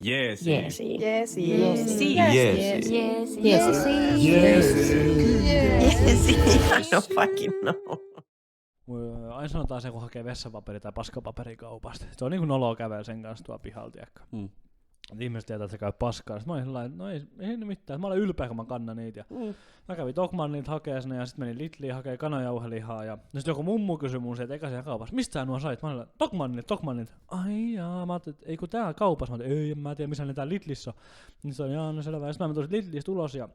Jeesi. Jeesi. Jeesi. Jeesi. Jeesi. Jeesi. Jeesi. I don't fucking know. Aina sanotaan se, kun hakee vessapaperi tai paskapaperi kaupasta. Se on niin kuin noloa kävellä sen kanssa tuolla pihalla, tiedäkö. Ihmiset tietää, että se käy paskaa. Sitten mä olin sellainen, no ei ne mitään. Mä olen ylpeä, kun mä kannan niitä. Mä kävin Tokmannilta hakee sinne ja sitten menin Lidliin hakee kananjauhelihaa. Ja sitten joku mummu kysyi mun sieltä eka siellä kaupassa, mistä sä nuo sait? Mä olin Tokmannilta. Ai jaa, mä ajattelin, että ei kun täällä kaupassa. Mä olin, ei, en mä tiedä missä ne täällä Lidlissä on. Niin se on, jaa, no selvä. Ja sitten mä tulin Lidlistä ulos ja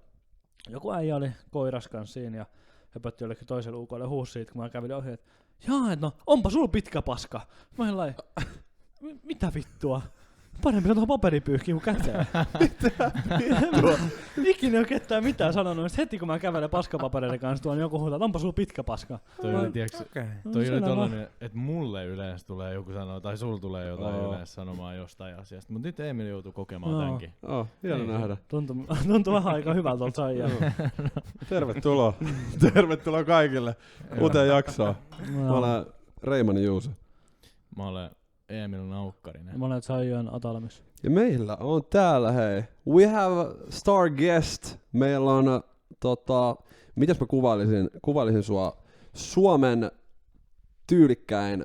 joku äijä oli koiras kanssa siinä ja höpötti jollekin toiselle ukolle huusi siitä, kun mä kävin ohi, että jaa, et no, onpa sulla pitkä paska. Mä olin mitä vittua? Parempi on tuohon paperipyyhkiin kuin käteen. Ikinä ei ole ketään mitään sanonut. Heti kun mä kävelen paskapapereiden kanssa tuon, niin joku huutaa, että onpa sulla pitkä paska. Toi oli tollanen, että mulle yleensä tulee joku sanoa, tai sul tulee jotain yleensä sanomaan jostain asiasta. Mutta nyt Emil joutuu kokemaan tämänkin. Hieno nähdä. Tuntuu vähän aika hyvältä tuolta Saijaa. Tervetuloa. Tervetuloa kaikille. Uuteen jaksoon. Mä olen Reimani Juuso. Mä olen Emil Naukkarinen. Mä olen Saijan Atalmis. Ja meillä on täällä, hei, we have a star guest. Meillä on, mitäs mä kuvailisin sua, Suomen tyylikkäin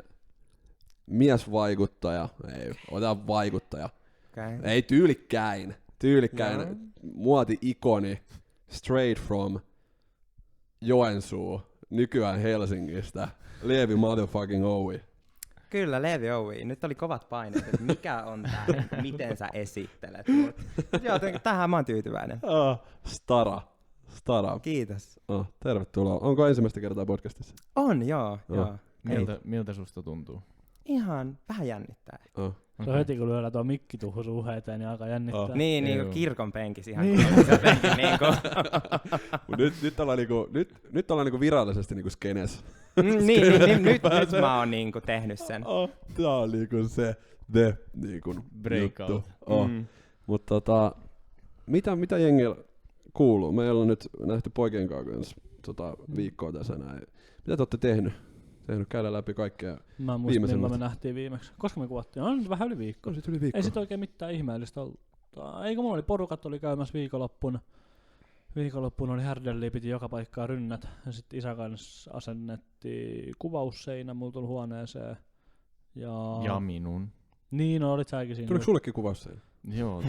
miesvaikuttaja, ei, otetaan vaikuttaja. Okay. Ei, tyylikkäin muoti-ikoni, straight from Joensuu, nykyään Helsingistä, Leevi motherfucking Owi. Kyllä, Leevi Owi. Nyt oli kovat paineet, että mikä on tää, miten sä esittelet mut. Joo, tähän mä oon tyytyväinen. Stara. Kiitos. Tervetuloa. Onko ensimmäistä kertaa podcastissa? On, joo. Miltä susta tuntuu? Ihan vähän jännittää. Se on heti kun lyödään tuo mikki tuohon suuhun eteen, niin alkaa jännittää. Niin kuin kirkon penkissä ihan niin. Nyt ollaan niinku virallisesti niinku skenes. Nyt mä oon niinku tehnyt sen. Tää on niinku se niinku breakout. Juttu. Mutta mitä jengillä kuuluu? Me ollaan nyt nähty poikien kanssa viikkoa tässä näin. Mitä te ootte tehnyt? Käydään läpi kaikkea. Mä en muista, milloin me nähtiin viimeksi. Koska me kuvattiin? No nyt vähän yli viikko. Ei sit oikein mitään ihmeellistä ollut. Eikö mulla oli porukat oli käymässä viikonloppuna. Viikonloppuna oli härdelliä, piti joka paikkaa rynnät. Ja sit isä kanssa asennettiin kuvausseinä mulla tuli huoneeseen. Ja minun. Niin, no olit säkin siinä. Tuliko sullekin kuvausseinä? Joo.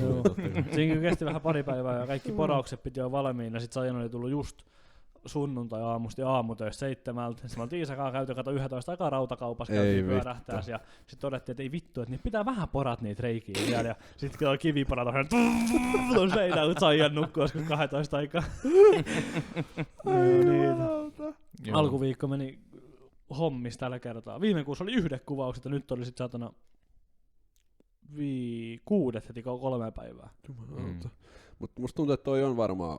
Siinä kesti vähän pari päivää ja kaikki poraukset piti olla valmiina. Sit Saijan oli tullut just sunnuntai-aamusti aamutöistä 7. Sitten mä oltiin Iisakaan käyty 11 aikaa rautakaupassa, käytiin pyörähtääs ja sit todettiin, että ei vittu, että pitää vähän porat niitä reikiä vielä ja sit kun kiviporat on seinään, kun Saijan nukkuu joskus 12 aikaa. Alkuviikko meni hommis tällä kertaa. Viime kuussa oli 1 kuvaukset ja nyt oli sit saatana 6 heti 3 päivää. Mutta musta tuntuu, että toi on varmaan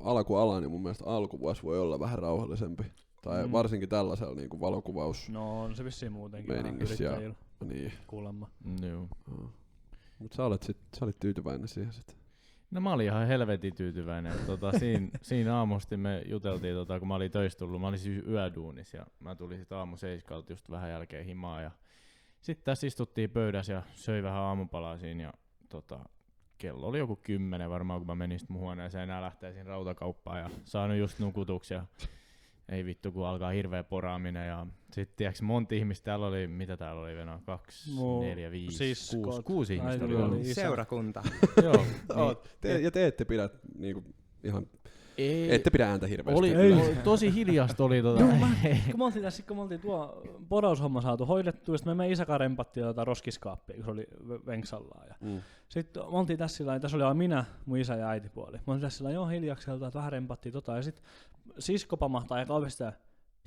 alkuala, niin mun mielestä alkuvuosi voi olla vähän rauhallisempi. Tai varsinkin tällaisella niin kuin valokuvaus. No on se vissiin muutenkin vähän yrittäjillä. Niin. Kuulemma. Joo. Mut sä olit tyytyväinen siihen sit. No mä olin ihan helvetin tyytyväinen. Siinä aamusti me juteltiin, kun mä olin töistä tullut. Mä olin siis yöduunissa ja mä tulin sit aamu 7 just vähän jälkeen himaan. Ja sitten tässä istuttiin pöydässä ja söi vähän aamupalaa siinä ja kello oli joku 10 varmaan, kun mä menin mun huoneeseen enää lähtee siinä rautakauppaan ja saanut just nukutuksi ja ei vittu, kun alkaa hirveä poraaminen ja sit tiiäks monta ihmistä täällä oli, mitä täällä oli Venä? 2, 4, 5, 6 ihmistä oli. Seurakunta. Joo. Ja te ette pidä niinku ihan... Ette pidä ääntä hirveästi. Tosi hiljasta oli kun me oltiin tuo poraushomma saatu hoidettua, ja sitten me Iisakaan rempattiin roskiskaappia, kun se oli venksallaan. Sitten me oltiin tässä oli aina minä, mun isä ja äitipuoli. Me oltiin tässä joo hiljakselta, että vähän rempattiin ja sitten sisko pamahtaa ja ovesta.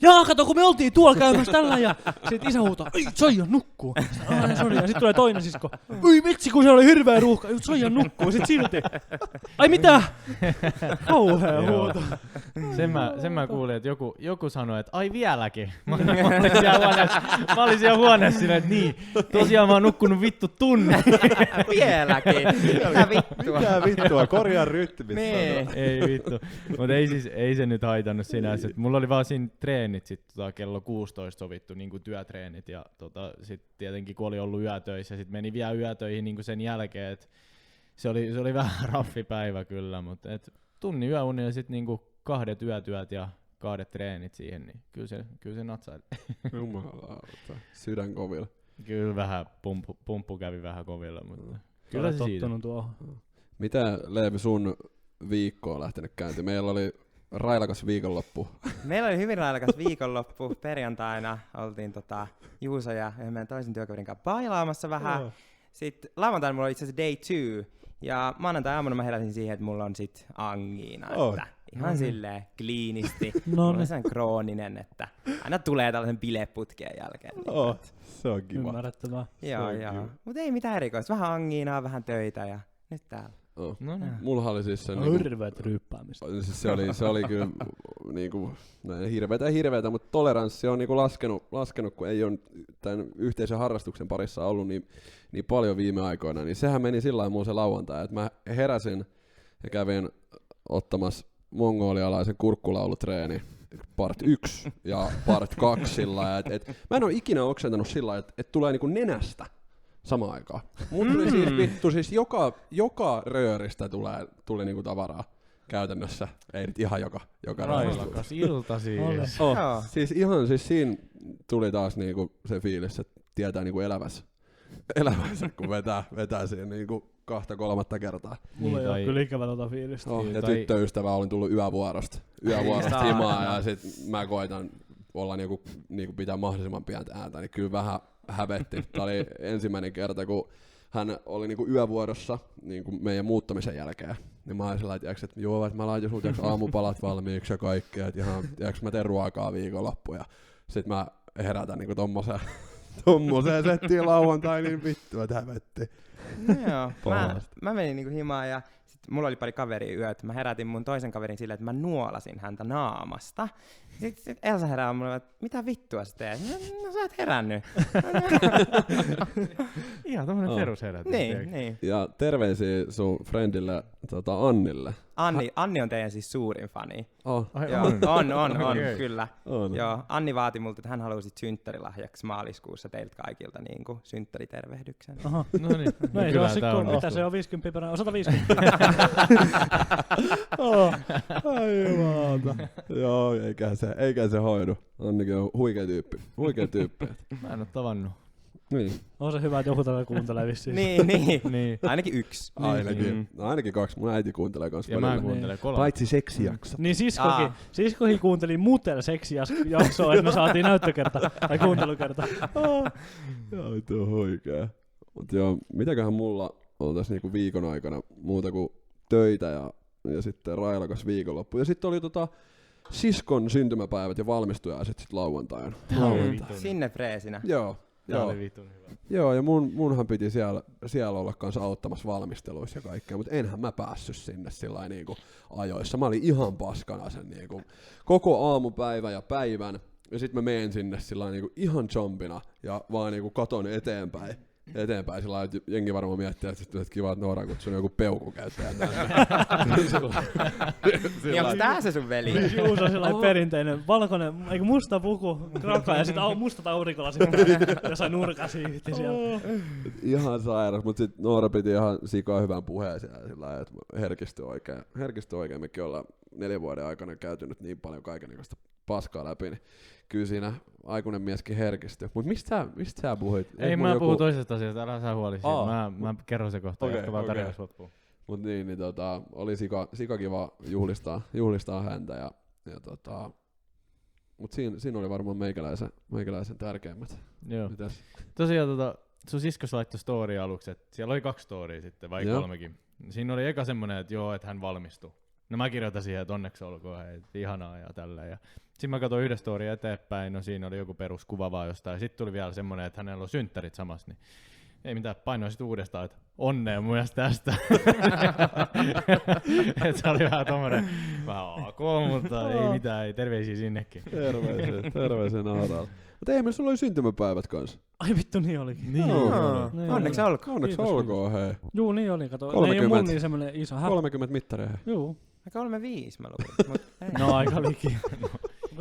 Jaa, kato, kun me oltiin tuolla käymässä tällä ja sit isä huutaa, ei, Saijan nukkuu. Sorry. Ja sit tulee toinen sisko, oi vitsi, kun siellä oli hirveä ruuhka, Saijan nukkuu. Sit silti, ai mitä? Kauhea huuto. Sen mä kuulin, että joku sanoi, että ai vieläkin. Mä olin siellä huoneessa siinä, että niin, tosiaan mä oon nukkunut vittu tunne. Vieläkin? Mitä vittua, korjaa rytmissä. Ei vittu. Mutta ei se nyt haitannut sinänsä. Mulla oli vaan siinä treeni treenit sit kello 16 sovittu niinku työtreenit ja sit tietenkin kun oli ollut yötöissä, sit meni vielä yötöihin niinku sen jälkeen, et se oli vähän raffi päivä kyllä, mutta tunnin yöunia ja sit niinku 2 yötyöt ja 2 treenit siihen, niin kyllä se natsaili. Jumalauta, sydän kovilla. Kyllä vähän pumppu kävi vähän kovilla, mutta kyllä se siitä. Tuohon. Mitä Leevi sun viikko on lähtenyt käyntiin? Meillä oli railakas viikonloppu. Meillä oli hyvin railakas viikonloppu. Perjantaina oltiin Juuso ja meidän toisen työkaverin kanssa bailaamassa vähän. Sitten lauantaina mulla oli itse asiassa day 2. Ja maanantai-aamuna mä heräsin siihen, että mulla on sit angiina. Että ihan silleen kliinisti. Mulla on sen krooninen, että aina tulee tällaisen bileputkeen jälkeen. Niin se on kiva. Ymmärrettävää. Joo. Mut ei mitään erikoista. Vähän angiinaa, vähän töitä ja nyt täällä. Mulla oli siis se hirveät ryyppäämistä. Siis se oli kyllä niinku hirveetä, mutta toleranssi on niinku laskenut, kun ei ole tämän yhteisen harrastuksen parissa ollut niin paljon viime aikoina, niin sehän meni sillä lailla se lauantai, että mä heräsin ja kävin ottamassa mongolialaisen kurkkulaulutreeni part 1 ja part 2 sillä lailla, että mä en ole ikinä oksentanut sillä lailla, että tulee niinku nenästä samaan aikaan. Mun tuli siis vittu, siis joka rööristä tuli niinku tavaraa käytännössä. Ei nyt ihan joka railakas ilta siis. Siis ihan siis siinä tuli taas niinku se fiilis, että tietää niinku elävänsä kun vetää siihen niinku 2-3 kertaa. Mulla ei ole kyllä ikävä fiilistä. Ja tyttöystävä olin tullut yövuorosta himaa ja sit mä koitan olla niinku pitää mahdollisimman pientä ääntä, niin kyllä vähän hävetti. Tämä oli ensimmäinen kerta, kun hän oli niinku yövuorossa niinku meidän muuttamisen jälkeen. Niin mä olin sellainen, että joo, että mä laitan sulta aamupalat valmiiksi ja kaikkea, että ihan, mä teen ruokaa viikonloppuun. Ja sit mä herätän niinku tommoseen settiin lauantai, niin vittu, että hävetti. No joo, mä menin niinku himaan ja sit mulla oli pari kaveria yöt. Mä herätin mun toisen kaverin silleen, että mä nuolasin häntä naamasta. Sitten Elsa herää mulle, että mitä vittua sä teet? No sä oot herännyt. Ihan tommonen perusherätys. Niin. Ja terveisiä sun friendille Annille. Anni on teidän siis suurin fani. On, kyllä. Joo, Anni vaati multa, että hän halusi synttärilahjaksi maaliskuussa teiltä kaikilta niinku synttäritervehdyksen. Aha, no niin. No ei se ole sitten, mitä se on 50 per 150. Ai jumalauta. Joo, eikä se hoidu. Annikin on huikea tyyppi. Mä en oo tavannut. Niin. On se hyvä, että joku tätä kuuntelee vissiin. niin. Ainakin 1. Ainakin 2. Mun äiti kuuntelee kanssa. Ja mä kuuntelen 3. Paitsi seksijakso. Niin siskokin kuunteli muuten seksijaksoa, että me saatiin näyttökerta tai kuuntelukerta. Joo, tuo huikea. Mut joo, mitäköhän mulla on tässä niinku viikon aikana muuta kuin töitä ja sitten railakas viikonloppu. Ja sitten oli siskon syntymäpäivät ja valmistujaiset sit lauantaina. Sinne freesinä. Joo. Oli vitun hyvä. Joo, ja munhan piti siellä olla kanssa auttamassa valmisteluissa ja kaikkea, mutta enhän mä päässyt sinne sillä niinku ajoissa. Mä olin ihan paskana sen niinku koko aamupäivä ja päivän, ja sit mä menen sinne sillä niinku ihan jumpina ja vaan niinku katon eteenpäin sillä lailla, että jengi varmaan miettii, että kiva, että Noora kutsuu joku peukukäyttäjä tänne. Niin onko tää se sun veli? Juuso on sellainen perinteinen valkoinen, eikö musta puku, kraka ja sitten mustat aurinkolasit jossain nurkasiihti siellä. Ihan sairas, mutta sit Noora piti ihan sikaa hyvän puheen siellä sillä lailla, että herkistyi oikein. Mekin ollaan 4 vuoden aikana käyty nyt niin paljon kaikennäköistä paskaa läpi, niin kyllä siinä aikuinen mieskin herkistyi. Mut mistä sä puhuit? Ei, mä puhun toisesta asiasta, älä sä huoli siitä. Mä kerron se kohta, jotka vaan tarjous loppuun. Mut niin oli sika kiva juhlistaa häntä mut siinä oli varmaan meikäläisen tärkeimmät. Joo. Mitäs? Tosiaan sun siskos laittoi story aluksi, että siellä oli 2 storya sitten, vai 3kin. Siinä oli eka semmonen, että joo, että hän valmistui. No mä kirjoitan siihen, että onneksi olkoon, hei, ihanaa ja tälleen. Sitten mä katsoin yhden storia eteenpäin, no siinä oli joku peruskuva vaan jostain. Sitten tuli vielä semmonen, että hänellä on synttärit samassa, niin ei mitään, painoin sit uudestaan, että onnea mun mielestä tästä. Et se oli vähän tommonen, vähän AK, mutta ei mitään, ei terveisiä sinnekin. Terveisiä Naaralle. Mutta ei, sulla oli syntymäpäivät kanssa. Ai vittu, niin olikin. Niin. Onneksi olkoon. Onneksi olkoon, hei. Juu, niin oli, kato. 30. Ei ole mun niin semmonen iso 30 mittaria. Juu. 35 mä luulin. No aika liki.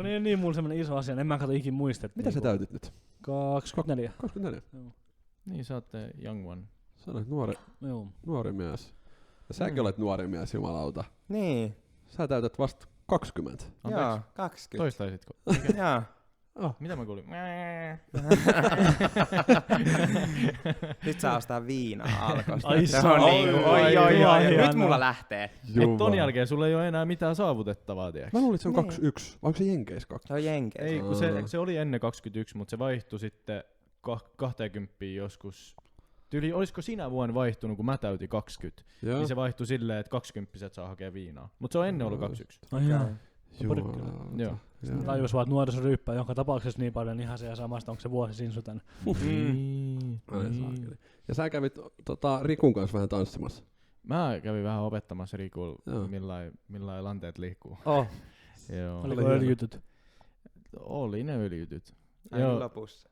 Kun niin mulla semmonen iso asia, en mä kato ikin muista. Mitä sä täytit nyt? 24. 24. Joo. Niin, sä ootte young one. Sä olet Joo. nuori mies. Ja säkin olet nuori mies, jumalauta. Niin. Sä täytät vasta 20. Joo, 20. Toistaisitko? Joo. Oh. Mitä mä kuulin? Nyt saa ostaa viinaa Alkosta. Ai Se on saa. niinku, oi. Nyt mulla lähtee. Et ton jälkeen sulla ei oo enää mitään saavutettavaa, tiiäks? Mä luulin, että se on Niin. 21. Vai onko se Jenkeis 2? Se on jenkeissä. Ei, kun se oli ennen 21, mutta se vaihtui sitten 20 joskus. Tyyli, olisiko sinä vuonna vaihtunut, kun mä täytin 20? Joo. Niin se vaihtui silleen, että 20-vuotiaat saa hakea viinaa. Mutta se on ennen ollut 21. Ai joo. Jumalauta. Joo. Joo. Tajus vaan, että nuorisoryyppää joka tapauksessa niin paljon ihan se ja samasta, onko se vuosi sinsu tän. Ai saakeli. Ja sä kävit Rikun kanssa vähän tanssimassa. Mä kävin vähän opettamassa Joo. Rikulla, millain lanteet liikkuu. Oh. Joo. Oliko öljytyt? Oli ne öljytyt. Aina lopussa.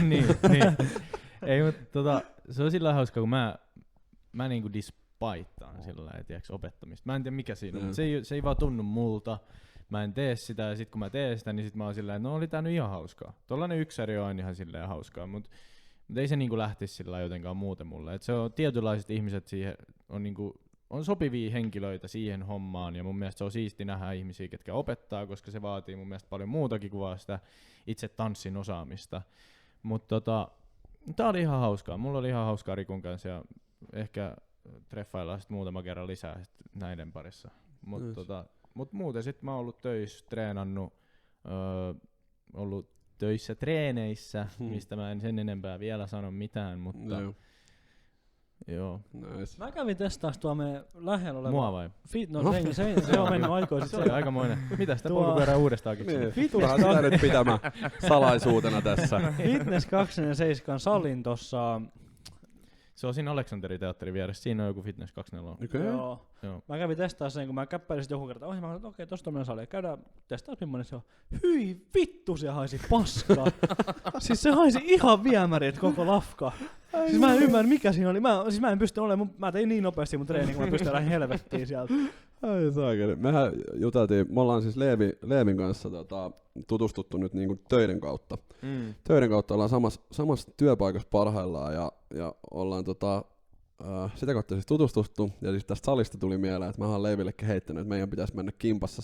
niin. Ei, mutta se on sillä hauska, kun mä niinku dispaittaan sillä lailla, opettamista. Mä en tiedä mikä siinä on, mutta se ei vaan tunnu multa. Mä en tee sitä, ja sit kun mä teen sitä, niin sit mä oon sillä että no oli tää nyt ihan hauskaa. Tollanen yksäri on ihan silleen hauskaa, mut ei se niinku lähtis sillä jotenkaan muuten mulle. Et se on tietynlaiset ihmiset siihen, on sopivia henkilöitä siihen hommaan, ja mun mielestä se on siisti nähdä ihmisiä, ketkä opettaa, koska se vaatii mun mielestä paljon muutakin kuin vaan sitä itse tanssin osaamista. Mutta tää oli ihan hauskaa. Mulla oli ihan hauskaa Rikun kanssa, ja ehkä treffaillaan sit muutama kerran lisää sit näiden parissa. Mut muuten sit mä oon ollut töissä, treenannut, ollut töissä treeneissä, mistä mä en sen enempää vielä sano mitään, mutta joo. Nice. Mä kävin testaas tuo meidän lähellä oleva... Mua vai? Se on mennyt aikoisin. Se oli aikamoinen. Mitä sitä polkupyörää uudestaan keksinyt? Niin, turhaa sitä nyt pitämään salaisuutena tässä. Fitness 27 salin tossa... Se on siinä Aleksanterin teatterin vieressä. Siinä on joku Fitness 24. Okay. Joo. Mä kävin testaa sen, kun mä käppäilin joku kerta ohi. Mä sanoin, että okei, tosta on meidän sali. Käydään testaa millainen se on. Hyi vittu, se haisi paskaa. Siis se haisi ihan viemärit koko lafka. Siis mä en ymmärrä mikä siinä oli. Mä en pysty olemaan, mä tein niin nopeasti mun treeni, kun mä pystyn lähin helvettiin sieltä. Ai saakeli. Mehän juteltiin, me ollaan siis Leemin kanssa tutustuttu nyt niinku töiden kautta. Töiden kautta ollaan samassa työpaikassa parhaillaan ja ollaan sitä kautta siis tutustuttu. Ja siis tästä salista tuli mieleen, että mä oon Leevillekin heittänyt, että meidän pitäisi mennä kimpassa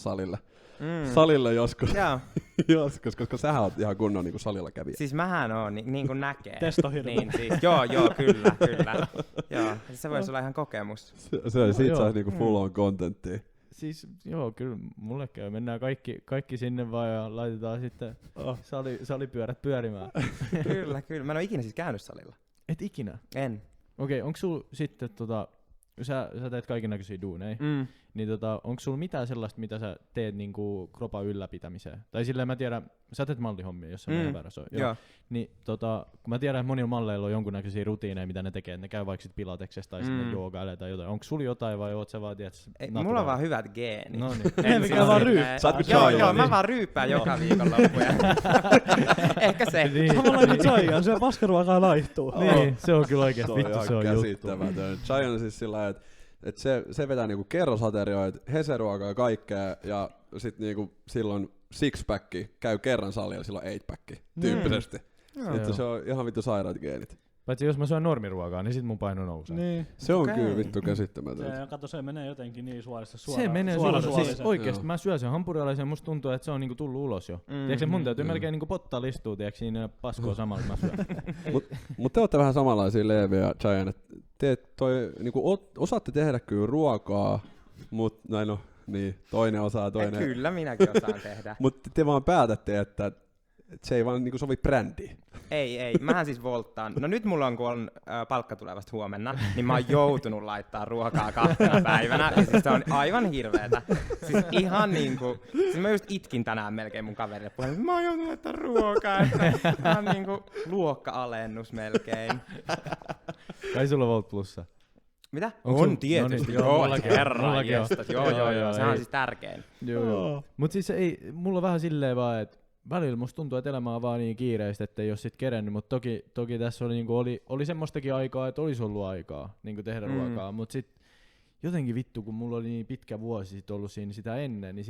salille joskus. Joskus, koska sähän oot ihan kunnon niinku salilla kävijä. Siis mähän oon, niin kuin näkee. Testohirmu. Niin, siis, joo, kyllä. Joo, siis se voisi olla ihan kokemus. Siitä saisi niinku full on contenttia. Siis joo, kyllä mulle käy. Mennään kaikki sinne vaan ja laitetaan sitten salipyörät pyörimään. Kyllä. Mä en oo ikinä siis käynyt salilla. Et ikinä? En. Okei, onko sul sitten sä teet kaikennäköisiä duuneja, niin onko sulla mitään sellaista, mitä sä teet niinku kropan ylläpitämiseen? Tai silleen mä tiedän, sä teet mallihommia, jos se menee väärässä. Joo. Niin kun mä tiedän, että monilla malleilla on jonkunnäköisiä rutiineja, mitä ne tekee, että ne käy vaikka sit pilateksessa tai sinne joogaille tai jotain. Onko sulla jotain vai oot sä vaan tiedät? Mulla on vaan hyvät geenit. No niin. En mikä vaan ryyppää. Joo, mä vaan ryyppään joka viikonloppuja. Ehkä se. Samalla kuin Chayan, syö paskaruokaa laihtuu. Niin, se on kyllä oikeesti vittu, se on juttu. Käsittämätön. Chayan on siis sillä että se vetää niinku kerrosaterioita, heseruokaa ja kaikkea, ja sit niinku silloin six-packi käy kerran salilla, silloin 8-packi tyyppisesti. Että se on ihan vittu sairaat geenit. Paitsi jos mä syön normiruokaa, niin sit mun paino nousee. Niin. Se on kyllä vittu käsittämätöntä. Se menee jotenkin niin suorista Se menee suoraan. Siis oikeesti mä syön sen hampurilaisen ja musta tuntuu, että se on niinku tullut ulos jo. Tiedätkö, mun täytyy melkein niinku pottaa listuu, tiedätkö, siinä paskoo samalla, kun mä syön. Mut te ootte vähän samanlaisia Leevi ja Chayan, että te niinku osaatte tehdä kyllä ruokaa, mut toinen osaa, toinen. Kyllä minäkin osaan tehdä. Mutta te vaan päätätte, että se ei vaan niinku sovi brändiin. Ei. Mähän siis volttaan. No nyt mulla on, kun on palkka tulevasta huomenna, niin mä oon joutunut laittaa ruokaa 2 päivänä. Ja siis se on aivan hirveetä. Siis ihan niinku, siis mä just itkin tänään melkein mun kaverille puheen, että mä oon joutunut laittaa ruokaa. Ihan niinku luokka-alennus melkein. Kai sulla on Volt Plussa? Mitä? On tietysti. No niin, Joo, mullakin kerran on. jestas. Joo. Sehän on siis tärkein. Joo. Mut siis ei, mulla on vähän silleen vaan, että välillä musta tuntuu, että elämä on vaan niin kiireistä, että ei oo sit kerennyt, mutta toki tässä oli, niinku, oli semmoistakin aikaa, että olisi ollut aikaa niinku tehdä ruokaa, mutta sit jotenkin vittu, kun mulla oli niin pitkä vuosi sit ollut siinä sitä ennen, niin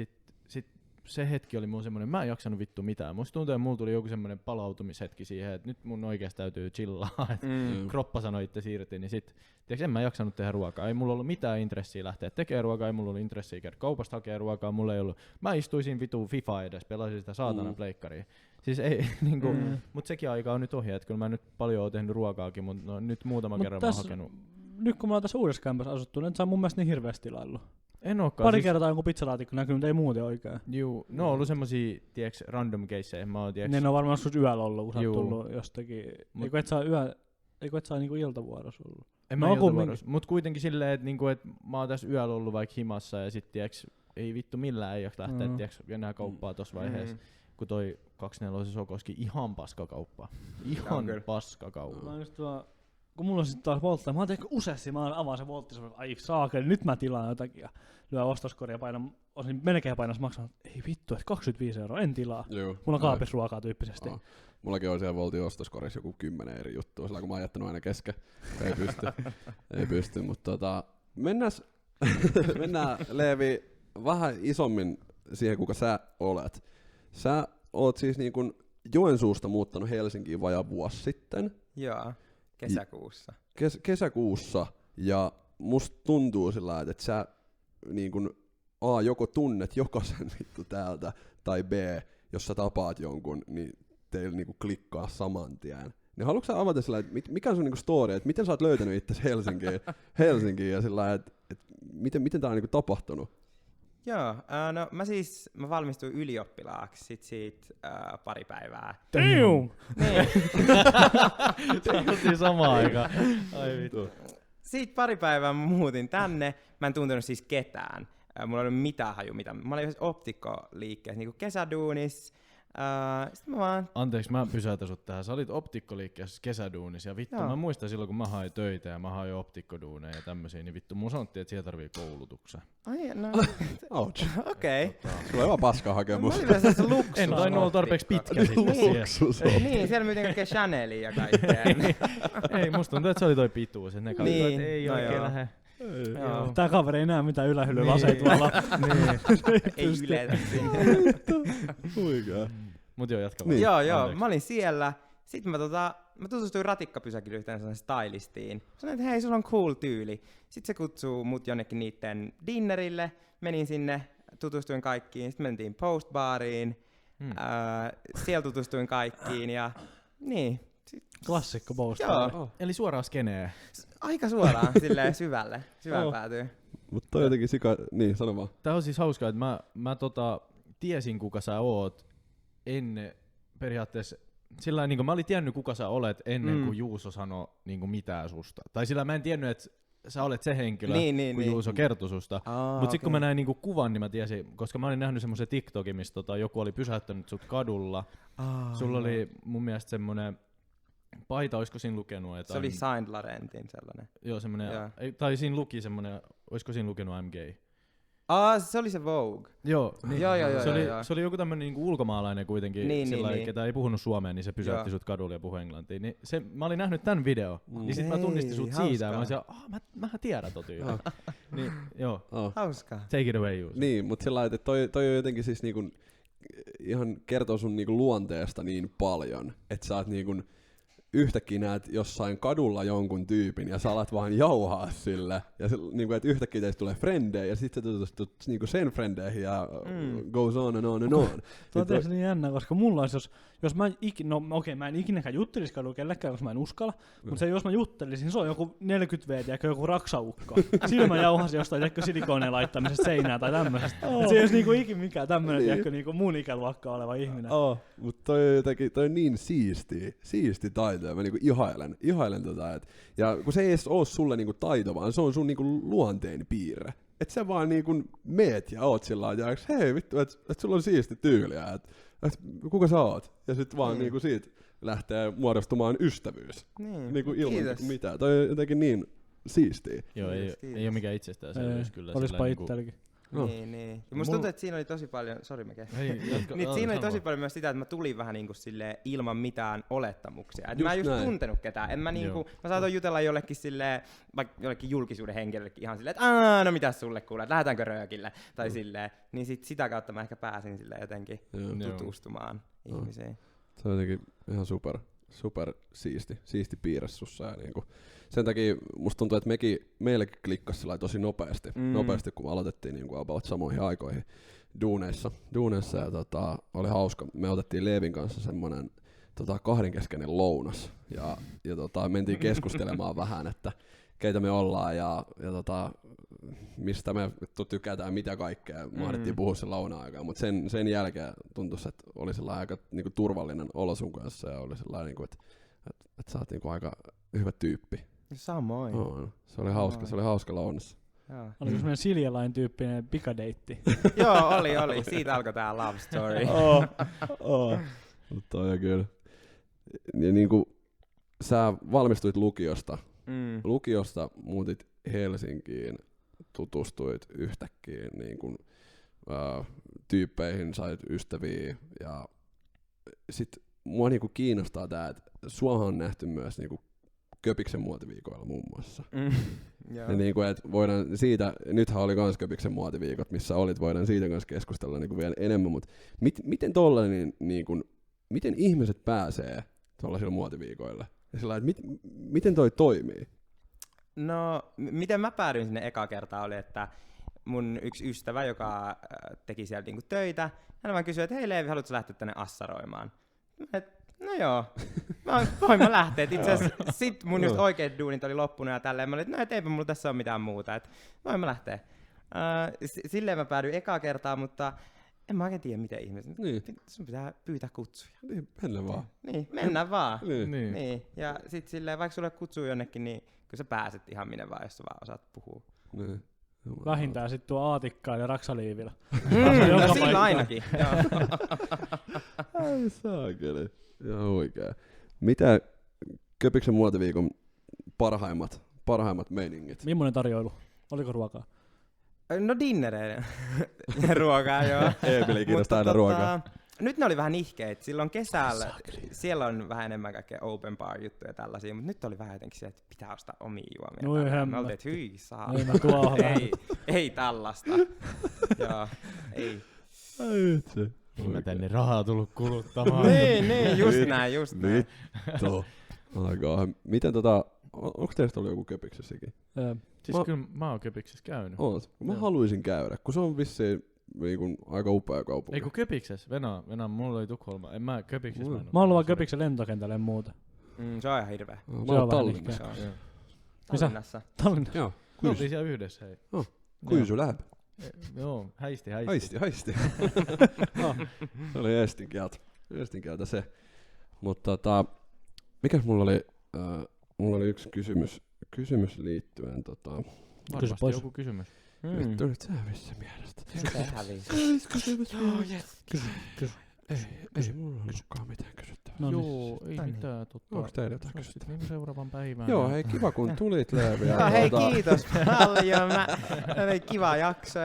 sit se hetki oli mun semmonen, mä en jaksanut vittu mitään. Musta tuntuu, että mulla tuli joku semmonen palautumishetki siihen, että nyt mun oikeesti täytyy chillaa, että kroppa sanoi itse irti, niin sit tiiäks, en mä jaksanut tehdä ruokaa. Ei mulla ollut mitään intressiä lähteä tekemään ruokaa, ei mulla ollut intressiä käydä kaupasta hakea ruokaa, mulla ei ollut. Mä istuisin vitu FIFA edes, pelasin sitä saatanan pleikkaria. Siis ei niinku, mut sekin aika on nyt ohi, että kyllä mä nyt paljon oon tehnyt ruokaakin, mut no, nyt muutama kerran mä oon hakenut. Nyt kun mä oon tässä uudessa kämpässä asuttu, niin et saa mun mielestä niin hirveästi tilaillut. En ookaan. Pari kertaa jonkun pizzalaatikko näkyy, mutta ei muuten oikein. Juu, no on ollut semmosia, tiiäks, random caseja. Mä oon, tiiäks... Ne on varmaan joskus yöllä ollut, kun sä oot tullut jostakin. Eikö et saa niinku iltavuorossa ollut? En mä iltavuorossa, mut kuitenkin silleen, että niinku, et mä oon tässä yöllä ollut vaikka himassa ja sit tiiäks, ei vittu millään ei jaksa lähteä tiiäks, enää kauppaa tossa vaiheessa. Kun toi 24 Sokoski ihan paskakauppa. Ihan paskakauppa. Kun mulla on sit taas voltta, mä oon tehnyt useasti, mä avaan se voltti, ai saakeli, nyt mä tilaan jotakin ja lyön ostoskoria ja painan, olisin melkein painas maksanut, ei vittu, että 25 €, en tilaa. Joo, mulla on kaapissa ruokaa tyyppisesti. Mullakin on siellä voltin ostoskorissa joku 10 eri juttua, sillä kun mä oon jättänyt aina kesken. Ei pysty, mutta mennään Leevi vähän isommin siihen, kuka sä olet. Sä oot siis niin kun Joensuusta muuttanut Helsinkiin vajaa vuosi sitten. Joo, kesäkuussa. Kesäkuussa, ja musta tuntuu sillä, että sä niin kun A, joko tunnet jokaisen vittu täältä, tai B, jos sä tapaat jonkun, niin teillä niinku klikkaa saman tien. Niin haluatko sä avata sillä, että mikä on sun niinku story, että miten sä oot löytänyt itsesi Helsinkiin ja sillä, että miten tää on niinku tapahtunut? Joo, no mä valmistuin ylioppilaaksi sit siitä pari päivää. Damn! Tehtiin samaan aikaan. Ai vittu. Siitä pari päivää mä muutin tänne. Mä en tuntenut siis ketään. Mulla ei ollut mitään haju mitään. Mä olin optikkoliikkeessä niinku kesäduunis. Sitten mä vaan... Anteeksi, mä pysäytän sut tähän. Sä olit optikkoliikkeessä kesäduunissa ja vittu, mä muistan silloin kun mä hain töitä ja mä hain optikkoduuneja ja tämmösiä, niin vittu mun sanottiin, että siellä tarvii koulutuksen. Ai no. Okei. Sulla on ihan paska hakemus. Mä olin vielä sellaista luksus. En tainnut olla tarpeeksi pitkä sitten luksus. Niin, siellä myytiin kaikkea Chanelia ja kaikkea. Ei, musta tuntuu, että se oli toi pituus, että ne katsoi, että ei oikein lähde. Tää kaveri ei näe mitään ylähyllylaseja tuolla. Ei yletä sinne. Huikea. Mut joo, jatka vaan. Joo, mä olin siellä. Sitten mä tutustuin ratikkapysäkillä yhteen sellaisen stylistiin. Sanoin, että hei, sulla on cool tyyli. Sitten se kutsuu mut jonnekin niitten dinnerille. Menin sinne, tutustuin kaikkiin. Sitten mentiin postbaariin. Siellä tutustuin kaikkiin ja niin. Klassikko postbaari. Joo. Eli suoraan skeneen. Aika suoraan, silleen syvälle päätyy. Mutta toi jotenkin niin sano vaan. Tää on siis hauskaa, että mä tiesin kuka sä oot ennen periaatteessa, sillä niin mä olin tiennyt kuka sä olet ennen kuin Juuso sanoi niin mitään susta. Tai sillä mä en tiennyt, että sä olet se henkilö, kun Juuso kertoi susta. Mut sit kun mä näin niinku kuvan, niin mä tiesin, koska mä olin nähnyt semmoisen TikTokin, missä joku oli pysäyttänyt sut kadulla. Sulla oli mun mielestä semmonen paita, oisko siinä lukenut? Se oli Saint Laurentin sellainen. Joo, semmonen, tai siinä luki semmonen, oisko siinä lukenut MG? Se oli se Vogue. Joo, niin, joo. Se oli joku tämmönen niinku ulkomaalainen kuitenkin, niin. Ketä ei puhunut suomea, niin se pysäytti sut kadulle ja puhui englantia. Niin mä olin nähnyt tän video, niin sit mä tunnistin sut siitä, ja mä olisin, mähän tiedän tyyliä. Niin, joo. Hauskaa. Take it away, Juuso. Niin, mut sillä lailla, että toi on jotenkin siis niinku, ihan kertoo sun niinku luonteesta niin paljon, että sä oot niinku yhtäkkiä näet jossain kadulla jonkun tyypin ja sä alat vaan jauhaa sille. Ja niinku, että yhtäkkiä teistä tulee frendejä ja sit sä tutustut niinku sen frendeihin ja goes on and on and on. Se on tietysti niin jännä, koska mulla olisi, jos mä mä en ikinäkään juttelisi kadulla kellekään, koska mä en uskalla. Mutta jos mä juttelisin, se on joku 40V, joku raksaukko. Siinä mä jauhasin jostain silikoneen laittamisesta seinään tai tämmöisestä. Se ei olisi niinku ikin mikään tämmönen niinku mun ikäluokkaa oleva ihminen. Mutta toi on niin siisti taito. Mä niinku ihailen tota, ja kun se ei edes oo sulle niinku taito, vaan se on sun niinku luonteen piirre. Et sä vaan niinku meet ja oot sillä lailla, hei vittu, et sulla on siisti tyyliä, et kuka sä oot? Ja sit vaan niinku siitä lähtee muodostumaan ystävyys. Niinku ilman mitään. Toi on jotenkin niin siistiä. Joo, ei oo mikään itsestäänselvyys kyllä. Olispa itselläkin. Niin. Ja musta tuntuu, että siinä oli tosi paljon, niin siinä oli tosi paljon myös sitä, että mä tulin vähän niinku silleen ilman mitään olettamuksia. Et mä en just tuntenut ketään. En mä niinku, mä saatoin jutella jollekin silleen, vaikka jollekin julkisuuden henkilöllekin ihan silleen, että no mitäs sulle kuulee, että lähdetäänkö röökille, tai silleen. Niin sitä kautta mä ehkä pääsin silleen jotenkin tutustumaan ihmisiin. Se on jotenkin ihan super siisti piirre sussa. Ja niinku, sen takia musta tuntuu, että meillekin klikkasi tosi nopeasti, kun aloitettiin niinku about samoihin aikoihin duuneissa ja oli hauska. Me otettiin Leevin kanssa semmonen kahdenkeskeinen lounas ja mentiin keskustelemaan vähän, että keitä me ollaan ja mistä me tykätään, mitä kaikkea. Mahdettiin puhua sen lounaan aikaan, mutta sen jälkeen tuntui, että oli sellainen aika niinku turvallinen olo sun kanssa ja oli sellainen, niinku, että sä oot niinku aika hyvä tyyppi. Samoin. Se oli hauska lounas. Oliko semmoinen Siljalain tyyppinen pikadeitti? Joo, oli. Siitä alkoi tää love story. Toi kyllä. Ja niinku sä valmistuit lukiosta. Lukiosta muutit Helsinkiin, tutustuit yhtäkkiä niin kun, tyyppeihin, sait ystäviä ja sit mua niinku kiinnostaa tää, että suahan on nähty myös niinku Köpiksen muotiviikoilla muun muassa. Ja niinku, et voidaan siitä, nythän oli kans Köpiksen muotiviikot, missä olit, voidaan siitä kanssa keskustella niinku vielä enemmän, mutta miten tollainen, niinku, miten ihmiset pääsee tuollaisilla muotiviikoilla? Ja sillä, miten toi toimii? No, miten mä päädyin sinne eka kertaa oli, että mun yksi ystävä, joka teki siellä niinku töitä, hän vaan kysyi, että hei Leevi, haluatko lähteä tänne assaroimaan? No joo, voin mä lähteä. Itse asiassa sit mun just oikeat duunit oli loppunut ja tälleen. Mä olin, että eipä mulla tässä ole mitään muuta, että voin mä lähteä. Silleen mä päädyin ekaa kertaa, mutta en mä oikein tiedä miten ihmiset. Sun pitää pyytää kutsuja. Niin, mennään vaan. Niin, mennään vaan. Niin. Ja sit silleen, vaikka sulle kutsuu jonnekin, niin kyllä sä pääset ihan minne vaan, jos sä vaan osaat puhua. Niin. Vähintään sit tuo aatikkaan ja raksaliivillä. No sillä ainakin. Ai saakeli. Ihan oikein. Mitä Köpiksen muotiviikon parhaimmat meiningit? Millainen tarjoilu? Oliko ruokaa? No dinnereiden ruokaa, joo. Emeli kiinnostaa aina ruokaa. Nyt ne oli vähän nihkeet. Silloin kesällä, siellä on vähän enemmän kaikkea open bar juttuja tällaisia, mutta nyt oli vähän jotenkin siellä, että pitää ostaa omia juomia. Me oltiin, että hyi saa. Ei tällaista. Joo, ei. Mä tänne rahaa tullut kuluttamaan. niin, just näin. Vittu. Miten onko teistä ollut joku Köpiksessäkin? Siis kyllä mä oon Köpiksessä käynyt. Oot. Mä haluaisin käydä, kun se on vissiin aika upea kaupunki. Ei kun Köpiksessä, Venä, mulla oli Tukholma. En mä Köpiksessä. Mä oon ollut vaan Köpiksen lentokentälle ja muuta. Se on ihan hirveä. Mä oon Tallinnassa. Tallinnassa? Tallinnassa. Joo. Me oltiin siellä yhdessä, hei. Kuisu läheb. Joo, häisti. Se oli Eestinkieltä se. Mutta mikäs mulla oli yksi kysymys liittyen Varmasti joku kysymys. Vittu nyt se hävisi se mielestä. Se hävisi. Kysymys. Ei mulla ollutkaan mitään kysyttävää. No joo, ei mitään. Onko teillä jotain kysyttävää? Niin seuraavan päivään. Joo, hei kiva kun tulit Leevi. Joo, hei kiitos paljon. Oli kiva jakso.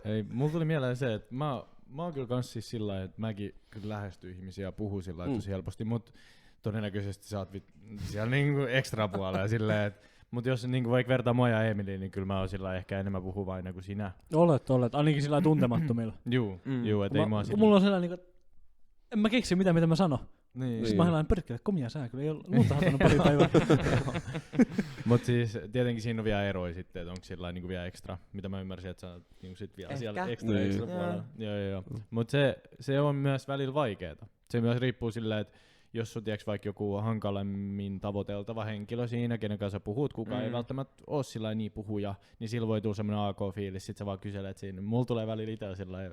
Ei, mulla tuli mieleen se, että mä oon kyllä kans siis sillä lailla, että mäkin kyllä lähestyn ihmisiä ja puhun sillä lailla tosi helposti, mut todennäköisesti sä oot siellä niinku ekstra puolella silleen, että mut jos niinku vaikka vertaa mua ja Emiliin, niin kyllä mä oon sillä ehkä enemmän puhuvainen kuin sinä. Olet, ainakin sillä tuntemattomilla. Juu, et ei mua sillä. Mulla on sellainen niinku, en mä keksi mitä mä sanon. Niin. Sitten mä haluan perkele, komia sää kyllä, ei ole lunta hatanut pari päivää. Mut siis tietenkin siinä on vielä eroja sitten, että onko sillä niinku vielä ekstra, mitä mä ymmärsin, että sä oot niinku sit vielä siellä ekstra puolella. Joo. Mut se on myös välillä vaikeeta. Se myös riippuu sillä, että jos sun tiiäks vaikka joku hankalemmin tavoiteltava henkilö siinä, kenen kanssa puhut, kukaan ei välttämättä oo sillä niin puhuja, niin silloin voi tulla semmonen AK-fiilis, sit sä vaan kyselet siinä. Mulla tulee välillä itellä sillä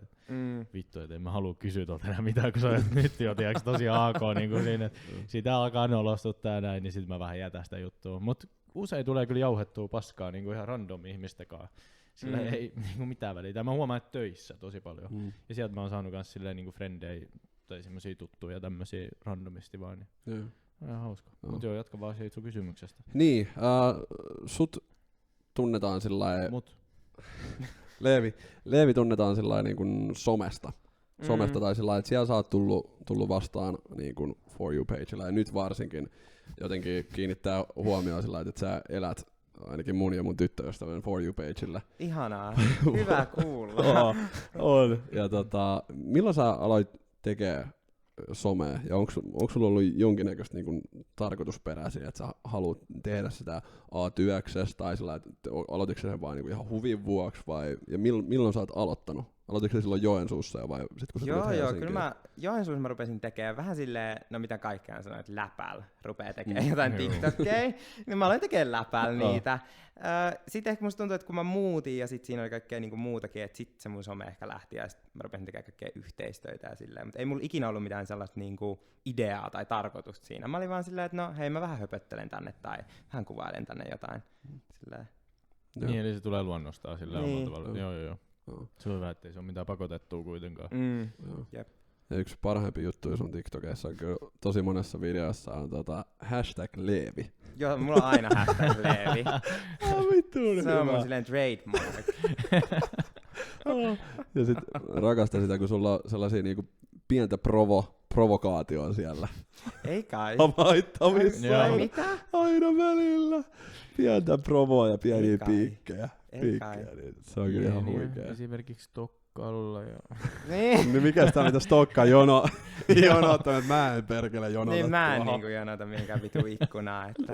vittu, et en mä halua kysyä tuolta enää mitään, kun sä oot nyt jo tiiäks tosi AK niin siinä, että siitä alkaa nolostuttaa näin, niin sit mä vähän jätän sitä juttua. Mut usein tulee kyllä jauhettua paskaa niinku ihan random ihmistäkaan. Sillä ei niinku mitään väliä. Mä huomaan, että töissä tosi paljon. Ja sieltä mä oon saanut kans silleen niinku frendejä tai semmosia tuttuja tämmösiä randomisti vaan. Niin. Ihan hauska. Mut joo, jatka vaan siitä sun kysymyksestä. Niin, sut tunnetaan sillain... Leevi tunnetaan sillain niin kuin somesta tai sillain, että siellä sä oot tullut vastaan niin kuin For You-pagella, ja nyt varsinkin jotenkin kiinnittää huomioon sillä, että sä elät ainakin mun ja mun tyttöystävän For You-pagella. Ihanaa, hyvä kuulla. On. Ja milloin sä aloit tekee somea, ja onko sulla ollut jonkinnäköistä niin tarkoitusperäisiä, että sä haluat tehdä sitä työksessä, tai sillä, että aloititko sen vaan niin ihan huvin vuoksi, vai, ja milloin sä oot aloittanut? Aloititko se silloin Joensuussa, vai sit kun sä tulit Helsinkiin? Kyllä mä Joensuussa mä rupesin tekemään vähän silleen, no mitä kaikkea sanoin, että läpäl rupee tekemään jotain TikTokkeja, niin mä aloin tekemään läpäl niitä. Sitten ehkä musta tuntuu, että kun mä muutin ja sit siinä oli kaikkea niinku muutakin, että sit se mun some ehkä lähti ja sit mä rupesin tekemään kaikkea yhteistöitä ja silleen, mutta ei mulla ikinä ollut mitään sellaista niinku ideaa tai tarkoitusta siinä. Mä olin vaan silleen, että no hei mä vähän höpöttelen tänne tai vähän kuvailen tänne jotain. Silleen. Niin, eli se tulee luonnostaan sillä omalla tavalla. Joo. Se on hyvä, ettei se ole mitään pakotettua kuitenkaan. Jep. Ja yksi parhaimpi juttu sun TikTokissa on kyllä tosi monessa videossa on #Leevi. Joo, mulla on aina #Leevi. Se on mun silleen trademark. Ja sit rakastan sitä, kun sulla on sellaisia niinku pientä provokaatioa siellä. Ei kai. Havaittavissa. Ai mitä? Aina välillä. Pientä provoa ja pieniä piikkejä. Niin se on kyllä ihan huikea. Esimerkiksi Stokkalla ja... Niin mikäs tää mitä Stokka jonottaa, että mä en perkele jonota. Niin mä en niinku jonota mihinkään vitu ikkunaa. Että...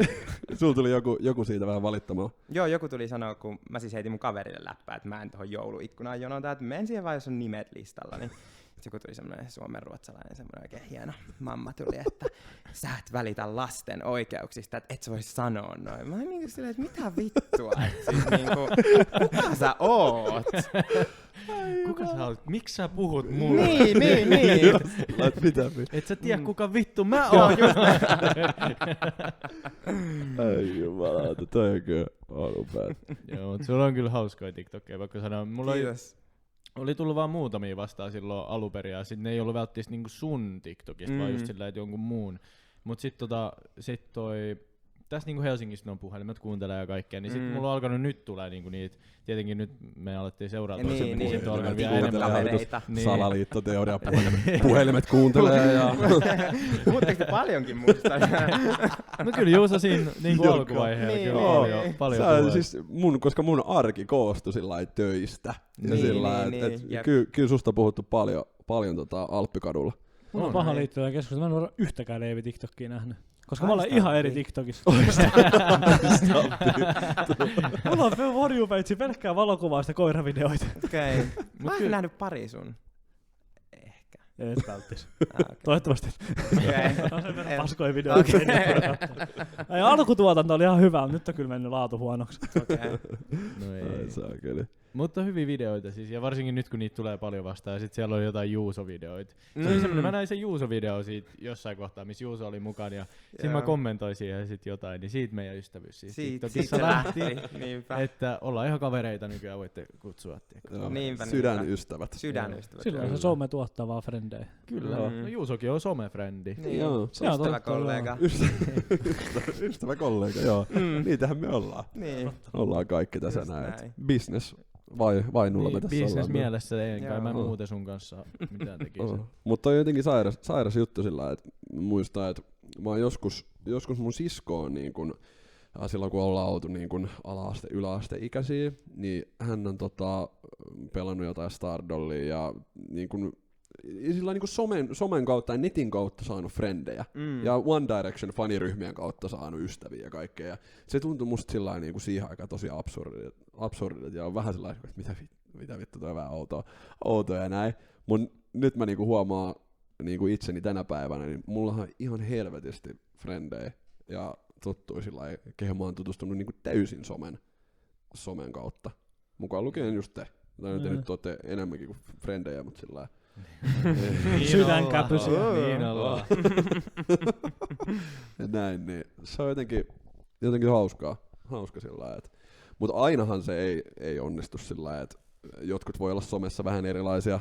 Sulla tuli joku siitä vähän valittamaan. Joo, joku tuli sanoa, kun mä siis heitin mun kaverille läppää, että mä en tohon jouluikkunaan jonota, että menen siihen vaan, jos on nimet listalla. Niin joku tuli semmoinen suomenruotsalainen, semmoinen oikein hieno mamma tuli, että sä et välitä lasten oikeuksista, että et sä vois sanoa noin. Mä olin niinku silleen, että mitä vittua, että siis niinku, kuka sä oot? Kuka sä oot? Miksi sä puhut mulle? Niin. Et sä tiedä kuka vittu mä oon. Ai jumalauta, toi on kyllä päät. Joo, mutta sulla on kyllä hauskoja TikTokkeja, vaikka sanoa. Mulla oli tullut vaan muutamia vastaan silloin alunperin, ja sit ne ei ollut välttämättä niinku sun TikTokista, vaan just sillä, että jonkun muun. Mut sit tässä niinku Helsingissä on puhelimet kuuntelee ja kaikkea, niin sit mulla on alkanut nyt tulee niinku niitä, tietenkin nyt me alettiin seuraa toisemme, niin sit on alkanut vielä enemmän. Salaliittoteoria, puhelimet kuuntelee ja... Muutteko te paljonkin muista? No kyllä Juuso siinä niinku alkuvaiheella kyllä paljon siis koska mun arki koostui sillain töistä. Kyllä susta on puhuttu paljon Alppikadulla. Mulla on paha liittyä keskustelua, mä en ole yhtäkään Leevi TikTokia nähnyt. Koska mä olen ihan eri TikTokissa. Mulla on For You-page pelkkää valokuvausta koiravideoita. Okei. Mä oon nähnyt pari sun. Ehkä. Et välttis. Toivottavasti. On sen verran paskoja videoita. Alkutuotanto oli ihan hyvä, mutta nyt on kyllä mennyt laatu huonoksi. No ei. Mutta hyviä videoita siis, ja varsinkin nyt kun niitä tulee paljon vastaan, ja sit siellä on jotain Juuso-videoita. Se oli semmonen, mä näin sen Juuso-video siitä jossain kohtaa, missä Juuso oli mukana, ja sit mä kommentoin siihen sit jotain, niin siitä meidän ystävyys siis TikTokissa lähti, että ollaan ihan kavereita nykyään, voitte kutsua. Sydänystävät. Silloin se some tuottaa vaan frendejä. Kyllä, no Juusokin on some-frendi. Niin, ystäväkollega. Ystäväkollega, joo. Niitähän me ollaan. Ollaan kaikki tässä näin. Business. Vai nulla me tässä ollaan. Business mielessä ei kai mä muuten sun kanssa mitään tekisin. Mutta on jotenkin sairas juttu sillä, että muistaa, että mä oon joskus mun sisko on niin kun, silloin kun ollaan oltu niin kun ala-aste, yläasteikäisiä, niin hän on pelannut jotain Stardollia ja niin kun, sillä niin kuin somen kautta ja netin kautta saanut frendejä ja One Direction faniryhmien kautta saanut ystäviä ja kaikkea. Ja se tuntui musta sillä niin kuin siihen aikaan tosi absurdilta ja on vähän sellainen, että mitä vittu toi vähän outoa ja näin. Mut nyt mä niinku huomaan niinku itseni tänä päivänä, niin mullahan on ihan helvetisti frendejä ja tuttuja sillä lailla, kehen mä oon tutustunut niinku täysin somen kautta. Mukaan lukien just te. Tai te nyt ootte enemmänkin kuin frendejä, mut sillä lailla. Sydänkäpysiä. Niin ollaan. Ja näin, niin se on jotenkin hauska sillä lailla. Mutta ainahan se ei onnistu sillä lailla, että jotkut voi olla somessa vähän erilaisia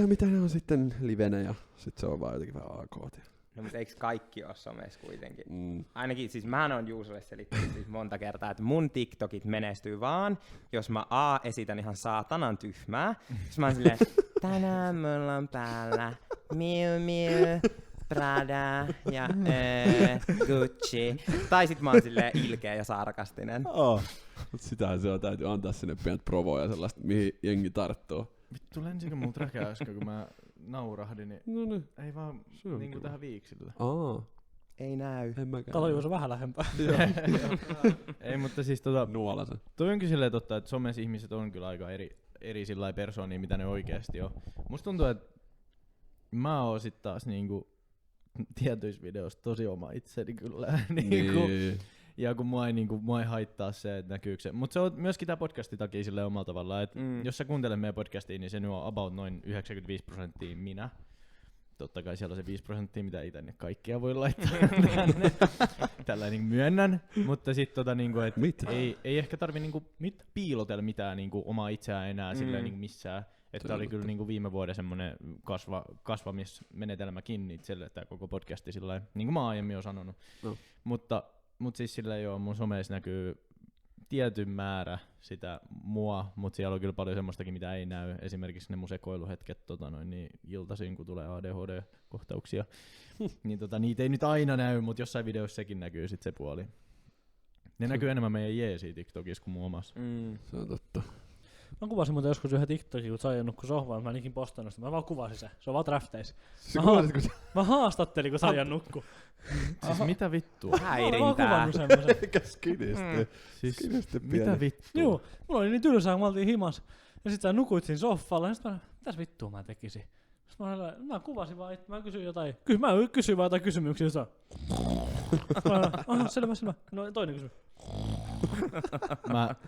mitä ne on sitten livenä ja sit se on vaan jotenkin vähän AKT. No mutta eikö kaikki ole somessa kuitenkin? Ainakin siis mä oon Juusolle selittänyt siis monta kertaa, että mun TikTokit menestyy vaan, jos mä esitän ihan saatanan tyhmää. Jos mä oon silleen, tänään mulla on päällä Miu Miu, Prada ja Gucci. Tai sit mä oon silleen ilkeä ja sarkastinen. Sitähän se on, täytyy antaa sinne pienet provoja sellaista, mihin jengi tarttuu. Vittu, lensikö mun träkä äsken, kun mä naurahdin, niin No niin. ei vaan niinku tähän viiksille. Ei näy. En mäkään. Kato Juuso vähän lähempää. Ei, mutta siis Nuolasen. toi onkin silleen totta, että somessa ihmiset on kyllä aika eri sillai persoonia, mitä ne oikeesti on. Musta tuntuu, että mä oon sit taas niinku tietyissä videoissa tosi oma itseni kyllä. Niin. Ja kun mua ei haittaa se, että näkyykö se. Mutta se on myöskin tää podcasti takia silleen omalla tavallaan, että jos sä kuuntelet meidän podcastia, niin se nyt on about noin 95% minä. Totta kai siellä on se 5%, mitä ei tänne kaikkea voi laittaa tänne. Tällä niin myönnän. Mutta sit niinku, et ei ehkä tarvi niinku piilotella mitään niinku omaa itseään enää silleen niinku missään. Että oli kyllä niinku viime vuoden semmonen kasvamismenetelmäkin itselle, että koko podcasti sillä niin kuin mä aiemmin oon sanonut. No. Mutta siis silleen joo, mun someissa näkyy tietyn määrä sitä mua, mutta siellä on kyllä paljon semmoistakin, mitä ei näy. Esimerkiksi ne mun sekoiluhetket niin iltaisin, kun tulee ADHD-kohtauksia. Niin niitä ei nyt aina näy, mutta jossain videossa sekin näkyy sit se puoli. Ne näkyy enemmän meidän jeesiä TikTokissa kuin mun omassa. Se on totta. Mä kuvasin muuten joskus yhden TikTokin, kun Saija nukkui sohvaan, mä en ikin postannut sitä. Mä vaan kuvasin se. Se on vaan drafteissa. Mä haastattelin, kun Saija nukkui. Siis mitä vittua? Häirintää. Mä oon kuvannut semmosen. Eikä skinisti. Siis mitä vittua? Joo, mulla oli niin tylsää, kun me oltiin himas. Ja sit sä nukuit siinä sohvalla. Ja sit mä mitäs vittua mä tekisin? Mä kuvasin vaan, että mä kysyin jotain. Mä kysyin vaan jotain kysymyksiä. Selvä. No toinen kysymys.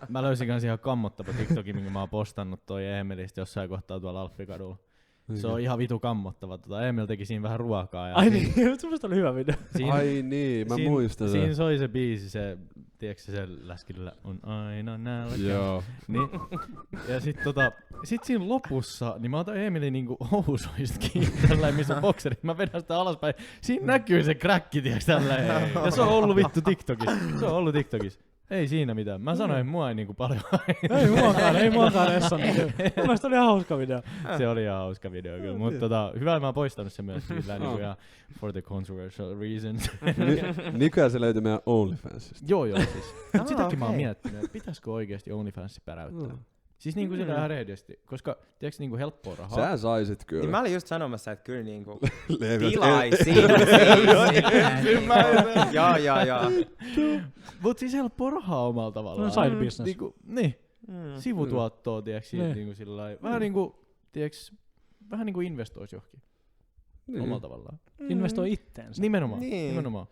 Mä löysin kans ihan kammottava TikTokin, minkä mä oon postannut toi Eemelistä jossain kohtaa tuolla Alppikadulla. Se on ihan vitu kammottava. Emil teki siinä vähän ruokaa. Ja ai niin, semmoista oli hyvä video. Ai niin, mä muistan sen. Siinä soi se biisi, tiedätkö se läskillä on aina nälkä. Joo. Niin, ja sit siinä lopussa, niin mä otan Emilin niinku housuista kiinni, tällainen missä on bokserit, mä vedän sitä alaspäin. Siinä näkyy se kräkki, tiiäks tällainen. Ja se on ollut vittu TikTokissa. Ei siinä mitään. Mä sanoin, että mua ei niinku paljon. Ei muakaan essannut. Mun mielestä oli ihan hauska video. Se oli ihan hauska video kyllä. Mutta hyvä, mä oon poistanut sen myös sillä niinku ja for the controversial reasons. Nykyään se löytyy meidän OnlyFansista. Joo siis. Sitäkin mä oon miettinyt, että pitäiskö oikeesti OnlyFansi päräyttää. Siis niinku sillä ihan rehellisesti, koska tiiäks niinku helppoa rahaa. Sä saisit kyllä. Niin mä olin just sanomassa, että kyllä niinku tilaisin. Joo. Mut siis helppoa rahaa omalla tavallaan. No side business. Niinku, niin. Sivutuottoa tiiäks niinku sillai. Vähän niinku investois johonkin. Omalla tavallaan. Investoi itteensä. Nimenomaan.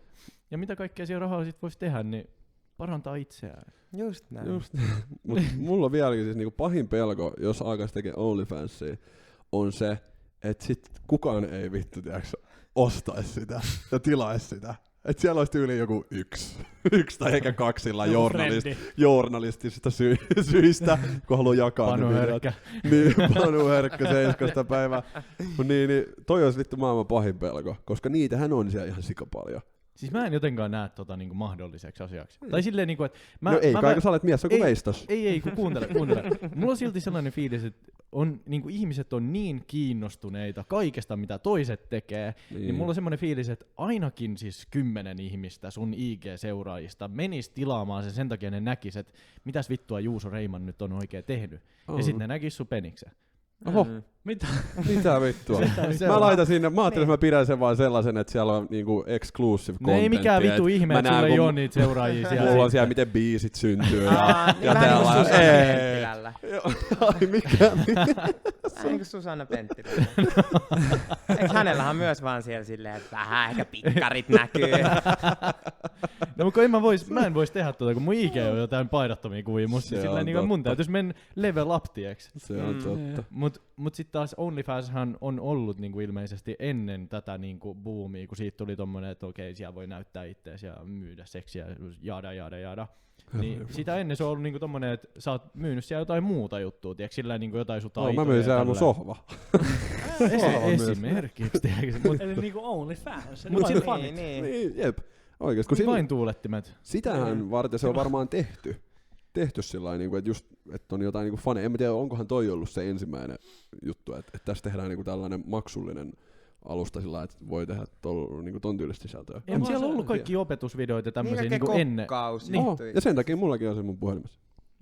Ja mitä kaikkea siellä rahaa sit vois tehdä, niin parantaa itseään. Just näin. Mut mulla on vieläkin siis niinku pahin pelko, jos alkaisi tekee OnlyFansia, on se, että sit kukaan ei vittu ostaisi sitä ja tilaisi sitä. Et siellä olisi tyyli joku yksi tai eikä kaksilla journalistisista syistä, kun haluaa jakaa Panu ne videot. Herkkä. Niin, Panu Herkkä 7 päivää. Niin, toi olisi vittu maailman pahin pelko, koska niitähän on siellä ihan sikapaljon. Siis mä en jotenkaan näe niinku mahdolliseksi asiaksi. Tai silleen niinku, että kun sä olet mies, on kuin meistos. Ei, kun kuuntele. Mulla on silti sellainen fiilis, että niinku ihmiset on niin kiinnostuneita kaikesta, mitä toiset tekee, niin mulla on semmoinen fiilis, että ainakin siis 10 ihmistä sun IG-seuraajista menis tilaamaan sen takia ne näkis, että mitäs vittua Juuso Reiman nyt on oikein tehnyt. Ja sitten ne näkis sun peniksen. Oho. Mitä vittua? Mä laitan sinne, mä ajattelin, että mä pidän sen vaan sellaisen, että siellä on niinku exclusive contenttia. No ei mikään vittu ihme, että sulla ei oo niitä seuraajia siellä. Mulla on siellä, miten biisit syntyy ja tällä. Ai mikä? Niin kuin Susanna Penttilä. Eikö hänellähän myös vaan siellä silleen, että vähän ehkä pikkarit näkyy. No mutta mä en vois tehdä kun mun IG on jotain paidattomia kuvia musta. Silleen niin mun täytyis mennä level up, tiiäks. Se on totta. Mut sit taas OnlyFanshan on ollut niinku ilmeisesti ennen tätä niinku boomia, kun siitä tuli tommonen, että okei, siellä voi näyttää ittees ja myydä seksiä, jaada. Niin sitä ennen se on ollut niinku tommonen, että sä oot myynyt siellä jotain muuta juttua, tiiäks, sillä niinku jotain sun taitoja. Mä myin siellä mun sohva. Esimerkiksi, tiiäks. Eli niinku OnlyFans. Mut sit fanit. Niin, jep. Oikeesti. Kun vain tuulettimet. sitähän varten se on varmaan tehty sillä niinku, että just, että on jotain niinku faneja. En mä tiedä, onkohan toi ollut se ensimmäinen juttu, että tässä tehdään niinku tällainen maksullinen alusta sillä, että voi tehdä niinku ton tyylistä sisältöä. On siellä ollut kaikki opetusvideoita tämmösiä niinku ennen. Niin. Ja sen takia mullakin on se mun puhelimessa.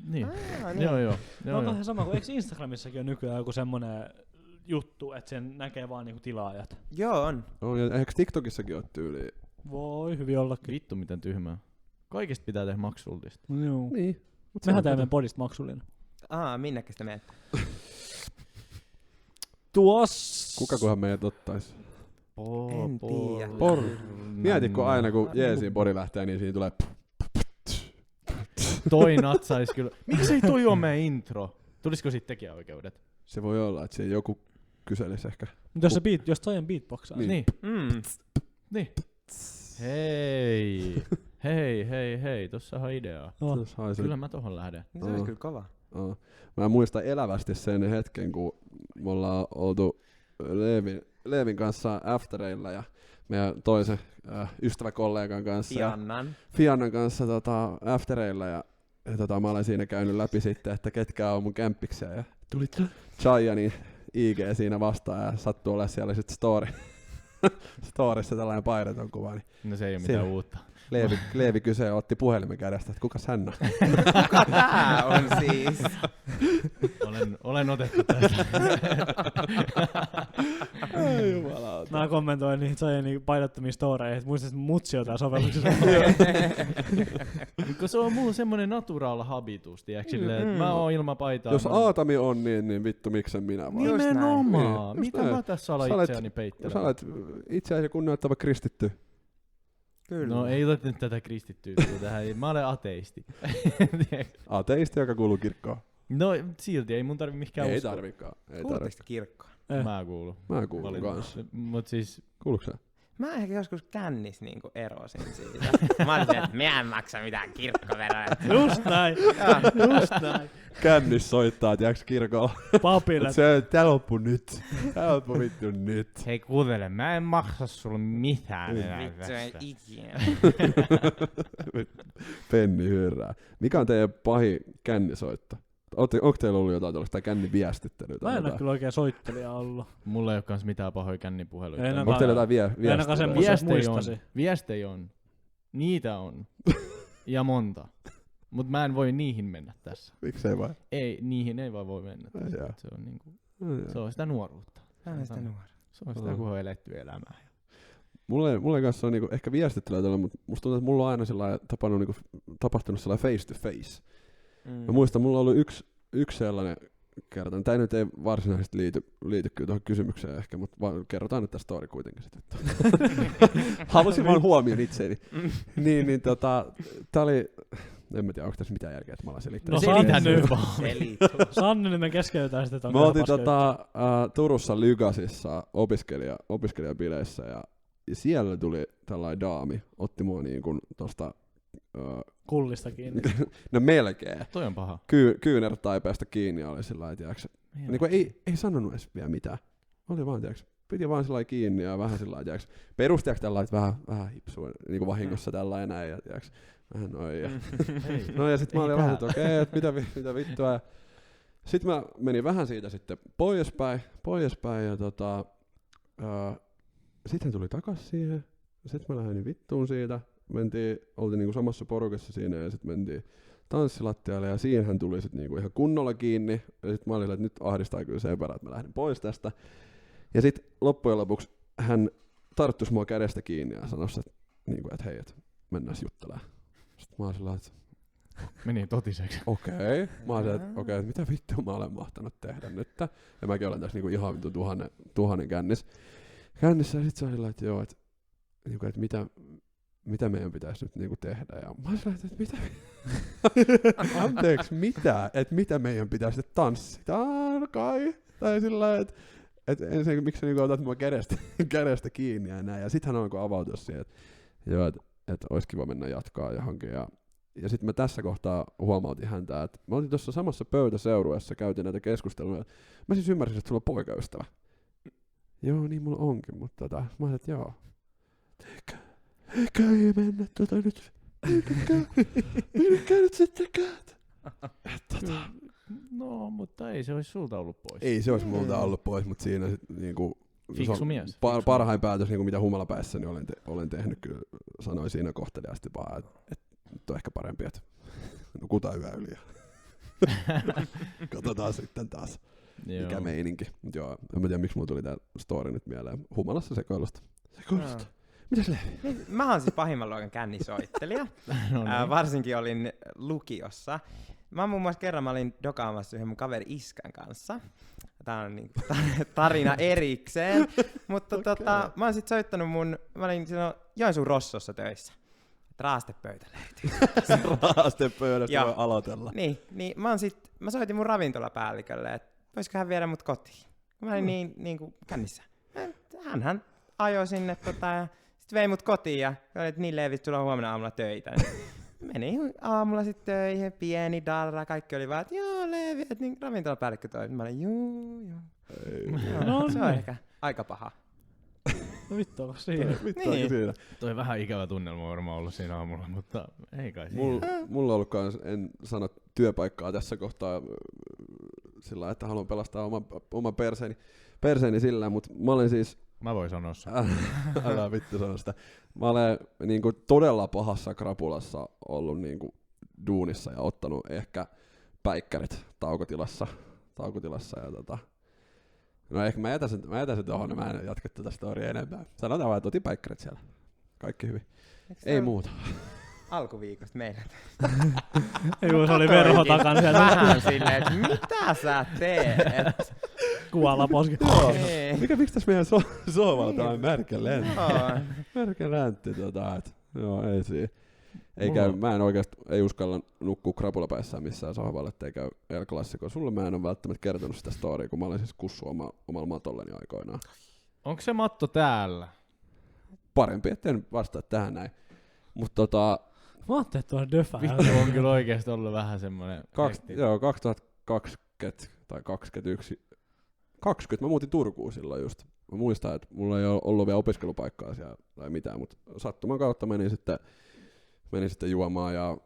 Niin. Niin. Joo. No on vähän sama kuin, eikö Instagramissakin on nykyään joku semmonen juttu, että sen näkee vaan niinku tilaajat? Joo, on. Ja ehkä TikTokissakin on tyyliä. Voi hyvin ollakin. Vittu miten tyhmää. Kaikista pitää tehdä maksullista. Joo. Niin. Mehän teemme podista maksullinen. Minnekä sitä menet? Kukakohan meidät ottais? En tiedä. Mietitkö aina, kun Jeesin podi lähtee, niin siinä tulee... Toi natsais kyllä. Miksei toi oo meidän intro? Tulisiko siitä tekijäoikeudet? Se voi olla, että siellä joku kyselisi ehkä. Mutta jos toi on beatboxaa. Niin. Niin. Hei, tossahan ideaa. Kyllä mä tohon lähden. Se olisi kyllä kova. Mä muistan elävästi sen hetken, kun me ollaan oltu Leevin kanssa aftereilla ja meidän toisen ystäväkollegan kanssa. Fiannan kanssa aftereilla ja mä olen siinä käynyt läpi sitten, että ketkä on mun kämppikseen ja tuli Chayanin IG siinä vastaan ja sattuu olla siellä sitten storissa tällainen paineton kuva. Niin no se ei ole mitään uutta. Leevi kysyi ja otti puhelimen kädestä, että kukas hän on? Kuka tää on siis? Olen otettu tästä. Ei jumalauta. Mä kommentoin niitä Chayanin painottomia storeihin, että muistat mutsi jotain sovelluksessa. Kun se on mulla semmonen natural habitus, tiiäks, silleen, että mä oon ilman paitaa. Jos Aatami on niin vittu miksen minä vaan. Nimenomaan. Niin, Mitä mä tässä ala itseäni peittelemään? Sä olet itseäsi kunnioittava kristitty. Kyllä. No ei ole nyt tätä kristittyä tähän, mä olen ateisti. Ateisti, joka kuuluu kirkkoon. No silti, ei mun tarvi mihinkään Ei uskoa. tarvikaan. Kuulutteko kirkkoon? Mä kuulun. Mä kuulun kanssa. Mut siis... Kuuluuko sä? Mä ehkä joskus kännis niinku erosin siitä. Mä olisin, että minä en maksa mitään kirkkoveroja. Just näin. Kännis soittaa, tiiäks, kirkolla. Papille. Tää loppu nyt. Tää loppu vittu nyt. Hei kuuntele, mä en maksa sulle mitään enää Vittu ei tästä. ikinä. Penni hyrrää. Mikä on teidän pahin kännisoitto? Onko teillä ollut jotain tällaista känniviestittelyä? Mä en ole kyllä oikein soittelija ollut. Mulla ei oo kans mitään pahoja kännipuheluita. Onko teillä jotain viestejä? Viestejä on. Niitä on. Ja monta. Mut mä en voi niihin mennä tässä. Miksei vai? Ei, niihin ei vaan voi mennä. Se on niinku, se on sitä nuoruutta. Se on sitä, kun on eletty elämää. Mulle kanssa on niinku ehkä viestittelyä tällä, mutta musta tuntuu, että mulla on aina tapahtunut sellainen face to face. Mä muistan, mulla on ollut yksi sellainen kerta. Tää nyt ei varsinaisesti liity kyllä tuohon kysymykseen ehkä, mutta kerrotaan nyt tämä story kuitenkin sitten. Halusin vaan huomioon itseäni. Tää oli, en mä tiedä, onko tässä mitään järkeä, että mä alan selittää. No Sanny, niin me keskeytetään sitten. Me oltiin Turussa Lygasissa opiskelijabileissä ja siellä tuli tällainen daami, otti mua niin kuin tosta kullista kiinni. No melkein. Toi on paha. Kyynärtaipeesta kiinni oli sillä lailla, niin ei sanonut edes vielä mitään. Oli vaan, tiiäks, piti vaan sillä kiinni ja vähän sillä lailla, perustiaksi tällä lailla, vähän hipsua niin kuin vahingossa tällä ja näin, ja tiiäks, vähän noin. Ja no ja sit mä olin vähän, että okei, että mitä vittua. Sit mä menin vähän siitä sitten poispäin ja sit hän tuli takas siihen. Sit mä lähdin vittuun siitä. Oltiin niinku samassa porukassa siinä ja sit mentiin tanssilattialle ja siihen hän tuli sit niinku ihan kunnolla kiinni. Ja sit mä olin, että nyt ahdistaa kyllä sen verran, että mä lähdin pois tästä. Ja sit loppujen lopuksi hän tarttuisi mua kädestä kiinni ja sanoi, että niinku, et hei, et mennään juttelemaan. Sit mä olin sillä, että meni totiseksi. Okei. Mä olin, että okei, mitä vittua mä olen mahtanut tehdä nyt. Ja mäkin olen tässä niinku ihan vittu tuhannen kännissä ja sit se oli sillä, että joo, että niinku, et mitä meidän pitäisi nyt niinku tehdä. Ja mä olin sillä, että mitä? Anteeksi, mitä? Että mitä meidän pitäisi tanssia? Kai. Tai sillä, että ensin miksi niinku otat mua kädestä kiinni ja näin. Ja sit hän alkoi avautua siihen, että joo, että olisi kiva mennä jatkaa johonkin. Ja Ja sitten mä tässä kohtaa huomautin häntä, että me oltiin tuossa samassa pöytäseurueessa, käytiin näitä keskusteluja. Mä siis ymmärsin, että sulla on poikaystävä. Joo, niin mulla onkin, mutta mä ajattelin, että joo. Eikä ei mennä nyt. Minnekään nyt sittenkään. No, mutta ei se olisi sulta ollut pois. Ei se olisi multa ollut pois, mutta siinä sit, niinku, Fiksu mies. Parhain päätös, niinku, mitä humalapäissä niin olen tehnyt, kyllä sanoin siinä kohteliaasti vaan, että nyt on ehkä parempi, että nukutaan yö yli. Katsotaan sitten taas, mikä meininki. Mut joo, en mä tiedä, miksi mulla tuli tää story nyt mieleen. Humalassa sekoilusta. Mitäs Leevi? Mä oon siis pahimman luokan kännisoittelija. No niin. Varsinkin olin lukiossa. Mä muun muassa kerran olin dokaamassa yhden mun kaveri iskän kanssa. Tää on niin tarina erikseen. Mutta mä oon sit soittanut mä olin silloin Joensuun Rossossa töissä. Raastepöytä löytyy. Raastepöydästä voi aloitella. Niin mä soitin mun ravintolapäällikölle, että voisiko hän viedä mut kotiin. Mä olin niin kuin kännissä. Hänhän ajoi sinne ja sit vei mut kotiin ja oli, että niin Leevi, sulla on huomenna aamulla töitä. Menin aamulla sitten töihin, pieni darra, kaikki oli vaan, että joo Leevi, että niin ravintolapäällikkö toi. Mä olin joo. No, se on ehkä aika paha. No vittu, onko siinä? Niin. Siinä. Toi vähän ikävä tunnelma varmaan ollut siinä aamulla, mutta ei kai siinä. Mulla on ollut kans, en sano työpaikkaa tässä kohtaa sillä, että haluan pelastaa oman perseeni sillä, mutta mä olen siis... Mä voin sanoa sen. Älä vittu sano sitä. Mä olen niinku todella pahassa krapulassa ollut niinku duunissa ja ottanut ehkä päikkärit taukotilassa ja no ehkä mä jätän sen tohon, mä en jatka tätä storya enempää. Sanotaan vaan, että otin päikkärit siellä. Kaikki hyvin. Ei muuta. Alkuviikosta meillä. Joo, se oli verho takana siellä. Vähän silleen, että mitä sä teet? Kuolla poski. Miksi tässä meidän sohvalla tää on märkä läntti? Märkä läntti joo, ei siinä. Mä en oikeasti uskalla nukkua krapulapäissään missään sohvalla, ettei käy El Clasico. Sulle mä en ole välttämättä kertonut sitä storya, kun mä olin siis kussu omalla matolleni aikoinaan. Onko se matto täällä? Parempi, etten vastaa tähän näin. Mutta mä ajattelin, että tuolla döfää. Vittu on kyllä oikeesti ollut vähän semmonen... 2020 tai 2021. 20 mä muutin Turkuun silloin just. Mä muistan, että mulla ei ole ollut vielä opiskelupaikkaa siellä tai mitään, mutta sattuman kautta menin sitten juomaan ja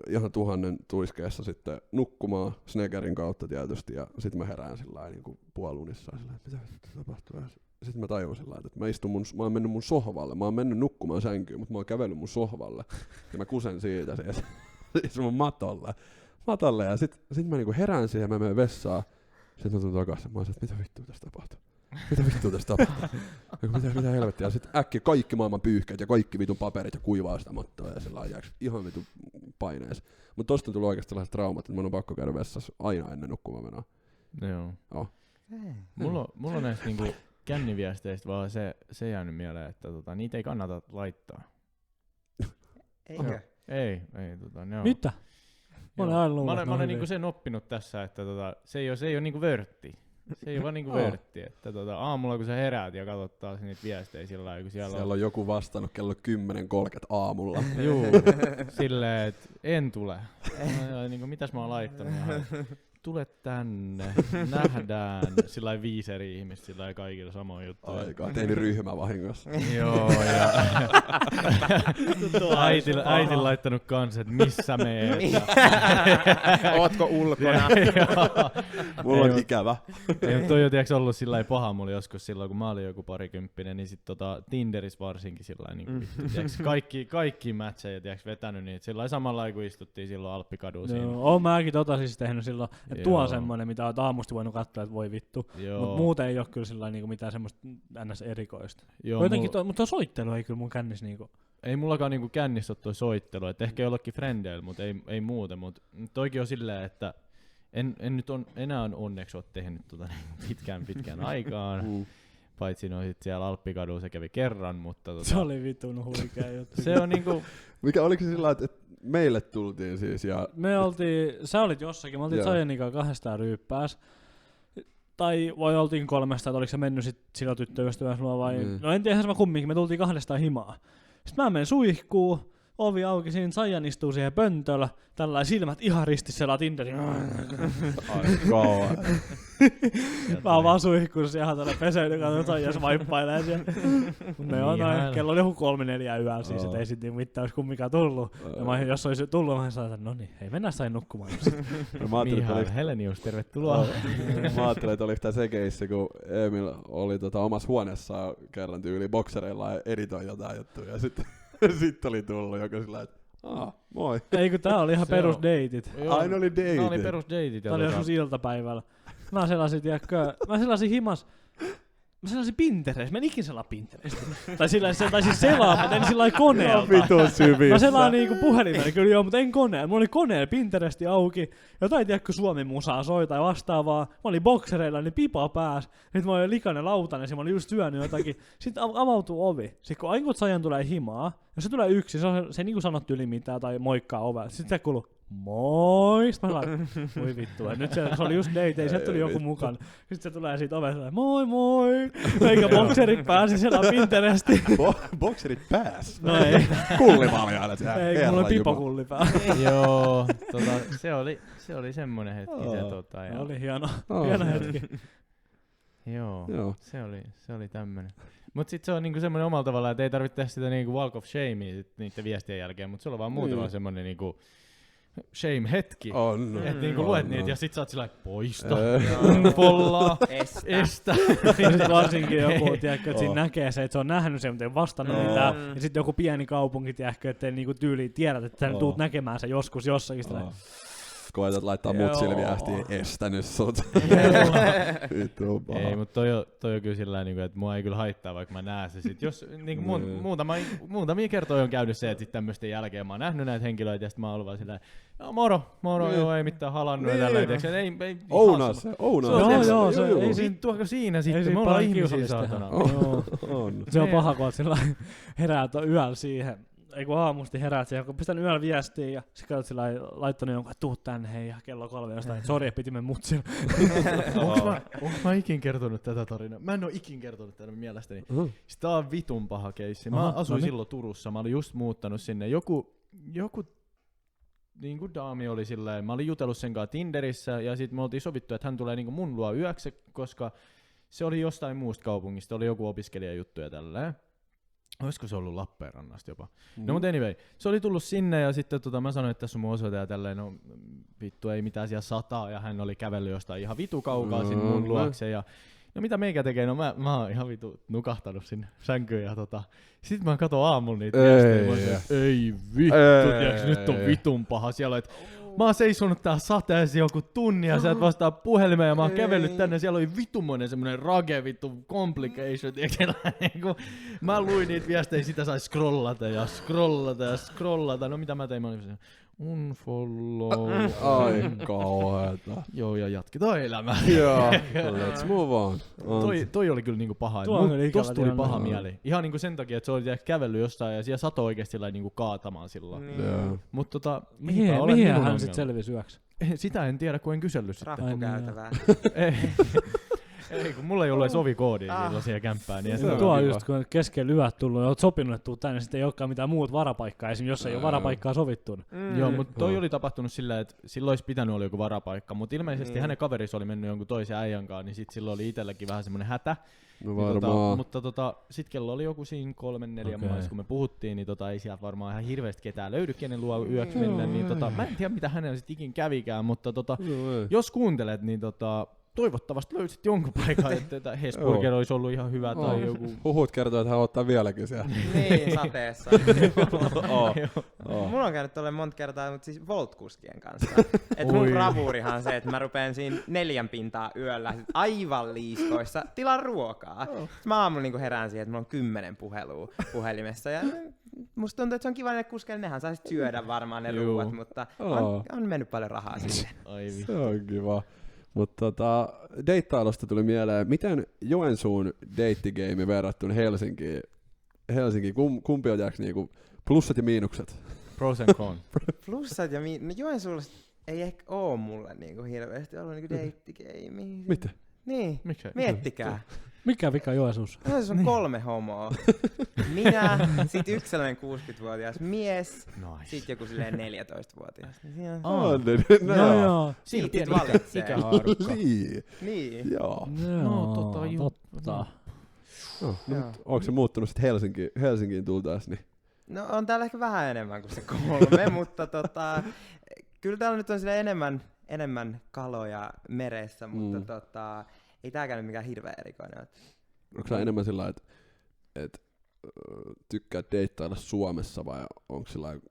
ihan 1000 tuiskeessa sitten nukkumaan Snegerin kautta tietysti ja sitten mä herään sillä niin kuin puolunissa sillä että mitä tapahtuu. Sitten mä tajun sillä että mä oon mennyt mun sohvalle, mä oon mennyt nukkumaan sänkyyn, mutta mä oon kävellyt mun sohvalle ja mä kusen siitä siis mun matolle ja sit mä niinku herään siihen ja mä menen vessaan. Sitten mä tulen takaisin, mä oon että mitä vittua tästä tapahtuu. Mitä helvettiä. Ja sit äkkiä kaikki maailman pyyhkeet ja kaikki vitun paperit ja kuivaa sitä mattoa ja sillä jääks ihan vitun painees. Mut tosta on tullut oikeesti sellaiset traumat, että mun on pakko käydä vessassa aina ennen nukkumaan menoa. Joo. Mulla on näistä niinku känniviesteistä vaan se jäänyt mieleen, että niitä ei kannata laittaa. Eikö? Ei joo. Mitä? Mä olen niinku sen oppinut tässä, että se ei ole niinku vörtti. Se ei ole vaan niinku vörtti, että aamulla kun sä heräät ja katsot taas niitä viestejä sillä lailla, kun siellä on joku vastannut kello 10.30 aamulla. Juu, silleen, että en tule. Niinku, mitäs mä oon laittanut? Tule tänne, nähdään, sillä 5 eri ihmistä, sillä kaikilla samoin juttu. Aikaa, tein ryhmä vahingossa. Joo, ja äiti laittanut kanssa, että missä meet. Ootko ulkona? Mulla on ikävä. Ei, toi on tiiäks ollut sillä paha mulla joskus silloin, kun mä olin joku parikymppinen, niin sit Tinderissä varsinkin sillä niin kaikki matcheja tiiäks vetänyt niitä sillä samalla kun istuttiin silloin Alppikadulla siinä. Oon mäkin siis tehnyt silloin. Ja tuo on semmoinen, mitä olet aamusti voinut katsoa, että voi vittu. Mutta muuten ei ole kyllä sillä niinku mitään semmoista ns. Erikoista. Mutta soittelu ei kyllä mun kännissä niinku. Ei mullakaan niinku kännissä ole toi soittelu. Et ehkä jollekin frendeillä, mutta ei muuten. Mutta toikin on silleen, että en nyt enää onneksi ole tehnyt pitkään aikaan. Paitsi no sit siellä Alppikadulla se kävi kerran, mutta se oli vitun huikea juttu. Se on niinku... Mikä oliko se sillä että meille tultiin siis ja... Sä olit jossakin, me oltiin Sajanikaan 200 ryyppääs. Tai vai oltiin 300, että oliko se mennyt sit sillä tyttöystävänsä vai... No en tiedä, mä kumminkin, me tultiin 200 himaa. Sitten mä menen suihkuun, ovi auki, siinä Sajan istuu siihen pöntöllä, tällainen silmät ihan ristissä selaa Tinderin. Mä oon vaan suihkussa ihan tällä peseyden kanssa, Sajan vaippailee siellä. Me on noin, kello oli joku 3-4 yöllä siis, et ei sit niinku mitään olisi kumminkaan tullut. Ja jos olisi tullut, mä sanoin, että no niin, hei mennään sain nukkumaan. Mihail Helenius, tervetuloa. Mä ajattelin, että oliko tää se keissi, kun Emil oli omassa huoneessaan kerran tyyli boksereilla ja editoi jotain juttuja ja sitten oli tullut joku sillä että moi. Ei kun tää oli ihan perusdeitit. Aina oli deitit. Nää oli perusdeitit. Tää oli joskus iltapäivällä. Mä selasin himas. Mä selasin Pinterest. Mä en ikin selaa Pinterest. tai siis selaa, mutta en sillä koneelta. Mä selaan niinku puhelimella kyllä joo, mutta en koneella. Mulla oli koneella Pinteresti auki. Jotain tiedätkö Suomen musaa soi tai vastaavaa. Mä olin boksereilla, niin pipa pääs. Nyt mä olin likainen lautanen, mä olin just syönyt jotakin. Sitten avautuu ovi. Sitten kun ainkut Sajan tulee himaa, jos se tulee yksin, se ei niinku sano yli mitään tai moikkaa ovella. Sitten se kuuluu moi. Sitten mä sanoin, voi vittu. Nyt se oli just date, sieltä tuli joku mukaan. Sitten se tulee siitä ovesta, moi moi. Eikä bokserit pääsi siellä Pinterestiin. Bokserit pääs? No ei. Kullivalja aina siellä. Ei, kun mulla oli pipokulli päällä. Joo, se oli semmonen hetki se Oli hieno hetki. Joo, se oli tämmönen. Mut sit se on niinku semmonen omalla tavallaan, että ei tarvitse tehdä sitä niinku walk of shamea niitten viestien jälkeen, mut sulla on vaan muutama semmonen niinku shame-hetki. Että niinku luet niitä ja sit sä oot sillä poista, unfollaa, estä. Sitten varsinkin joku, tiedätkö, että siinä näkee se, että se on nähnyt sen, mutta ei vastannut mitään. Ja sitten joku pieni kaupunki, tiedätkö, että ei niinku tyyliin tiedät, että sä tuut näkemään se joskus jossakin. Koetat laittaa mutsille viestiä, estänyt sut. Ei, mutta toi on kyllä sillä tavalla, että mua ei kyllä haittaa, vaikka mä näen se sit. Jos niinku muutamia kertoja on käynyt se, että sit tämmöisten jälkeen mä oon nähnyt näitä henkilöitä ja sit mä oon ollut vaan sillä moro, joo, ei mitään halannut ja tällä ei ounaa se. Joo, se ei vittuako siinä sitten, me ollaan ihmisiä saatana. Se on paha, kun sillä herää yöllä siihen. Ei kun aamusti heräät siihen, kun pistän yöllä viestiä ja sit katsot sillä laittanut jonkun, että tuu tänne hei ja kello 3 jostain, sori, piti mennä mutsilla. Onks mä ikin kertonut tätä tarinaa? Mä en oo ikin kertonut tätä mielestäni. Tää on vitun paha keissi. Mä asuin silloin Turussa, mä olin just muuttanut sinne. Joku niinku daami oli silleen, mä olin jutellut sen kanssa Tinderissä ja sit me oltiin sovittu, että hän tulee niinku mun luo yöksi, koska se oli jostain muusta kaupungista, oli joku opiskelijajuttu ja tälleen. Olisiko se ollut Lappeenrannasta jopa? No mutta anyway, se oli tullut sinne ja sitten mä sanoin, että tässä on mun osoite ja tälleen, no vittu ei mitään siellä sataa ja hän oli kävellyt jostain ihan vitu kaukaa sinne mun luokse ja no mitä meikä tekee, no mä oon ihan vitu nukahtanut sinne sänkyyn ja sit mä katon aamulla niitä viestejä, ei vittu, tiiäks, nyt on vitun paha siellä, että mä oon seisonut tää sateessa joku tunnin ja sä et vastaa puhelimeen ja mä oon kävellyt tänne, siellä oli vitumoinen semmonen rage vittu complication, niinku, mä luin niitä viestejä, sitä sai scrollata, no mitä mä tein, mä olin unfollow. Ai kauheeta. Joo, ja jatketaan elämää. Joo, let's move on. Toi oli kyllä niinku paha. Tosta tuli paha mieli. Ihan niinku sen takia, että se oli kävellyt jostain ja siellä satoi oikeesti niinku kaatamaan sillä. Mut mihin hän sit selvisi yöksi? Sitä en tiedä, kun en kysellyt sitten. Rappukäytävää. Ei, kun mulla ei ollut edes ovikoodia silloin siellä kämppään. Niin tuo on just, kun keskellä yöt tullut ja oot sopinut, että tuut tänne, sitten ei olekaan mitään muut varapaikkaa, esimerkiksi jos ei ole varapaikkaa sovittu. Joo, mutta toi oli tapahtunut sillä, että silloin olisi pitänyt olla joku varapaikka, mutta ilmeisesti hänen kaverissa oli mennyt jonkun toisen äijän kanssa, niin sitten silloin oli itselläkin vähän semmoinen hätä. No varmaan. Mutta sit kello oli joku siinä 3-4 maissa, kun me puhuttiin, niin ei sieltä varmaan ihan hirveästi ketään löydy, kenen luo yöksi mennä. Niin mä en tiedä, mitä hänellä sitten ikin kävikään, mutta jos kuuntelet, niin toivottavasti löysit jonkun paikan, että Hesburger olisi ollut ihan hyvä tai joku. Huhut kertoo, että hän ottaa vieläkin siellä. Niin, sateessa. Mulla on käynyt tolleen monta kertaa, mutta siis Volt-kuskien kanssa. Et mun bravuurihan on se, että mä rupeen siinä 4 pintaa yöllä aivan liiskoissa tilaan ruokaa. Mä aamulla niinku herään siihen, että mulla on 10 puhelua puhelimessa. Ja musta tuntuu, että se on kiva ne kuskeille, nehän saa sit syödä varmaan ne ruuat, mutta on mennyt paljon rahaa sinne. Se on kiva. Mutta deittailusta tuli mieleen, miten Joensuun deittigeimi verrattuna Helsinkiin? Kumpi on niinku plussat ja miinukset? Pros and cons. Plussat ja miinukset? No Joensuulla ei ehkä oo mulle niinku hirveästi ollut niinku deittigeimi. Mitä? Niin, Miksei? miettikää. Mikä vika Joensuussa? Se on 3 homoa. Minä, sit yksi sellainen 60-vuotias mies, sit joku silleen 14-vuotias. Siinä on Joo. Siinä pieni ikähaarukka. Niin. Joo. No, totta. Onko se muuttunut sit Helsinkiin tultaas? Niin? No on täällä ehkä vähän enemmän kuin se 3, mutta kyllä täällä nyt on enemmän kaloja meressä, mutta ei tääkään nyt mikään hirveän erikoinen. Onko sä enemmän sillä lailla, että tykkää deittailla Suomessa vai onko sillä lailla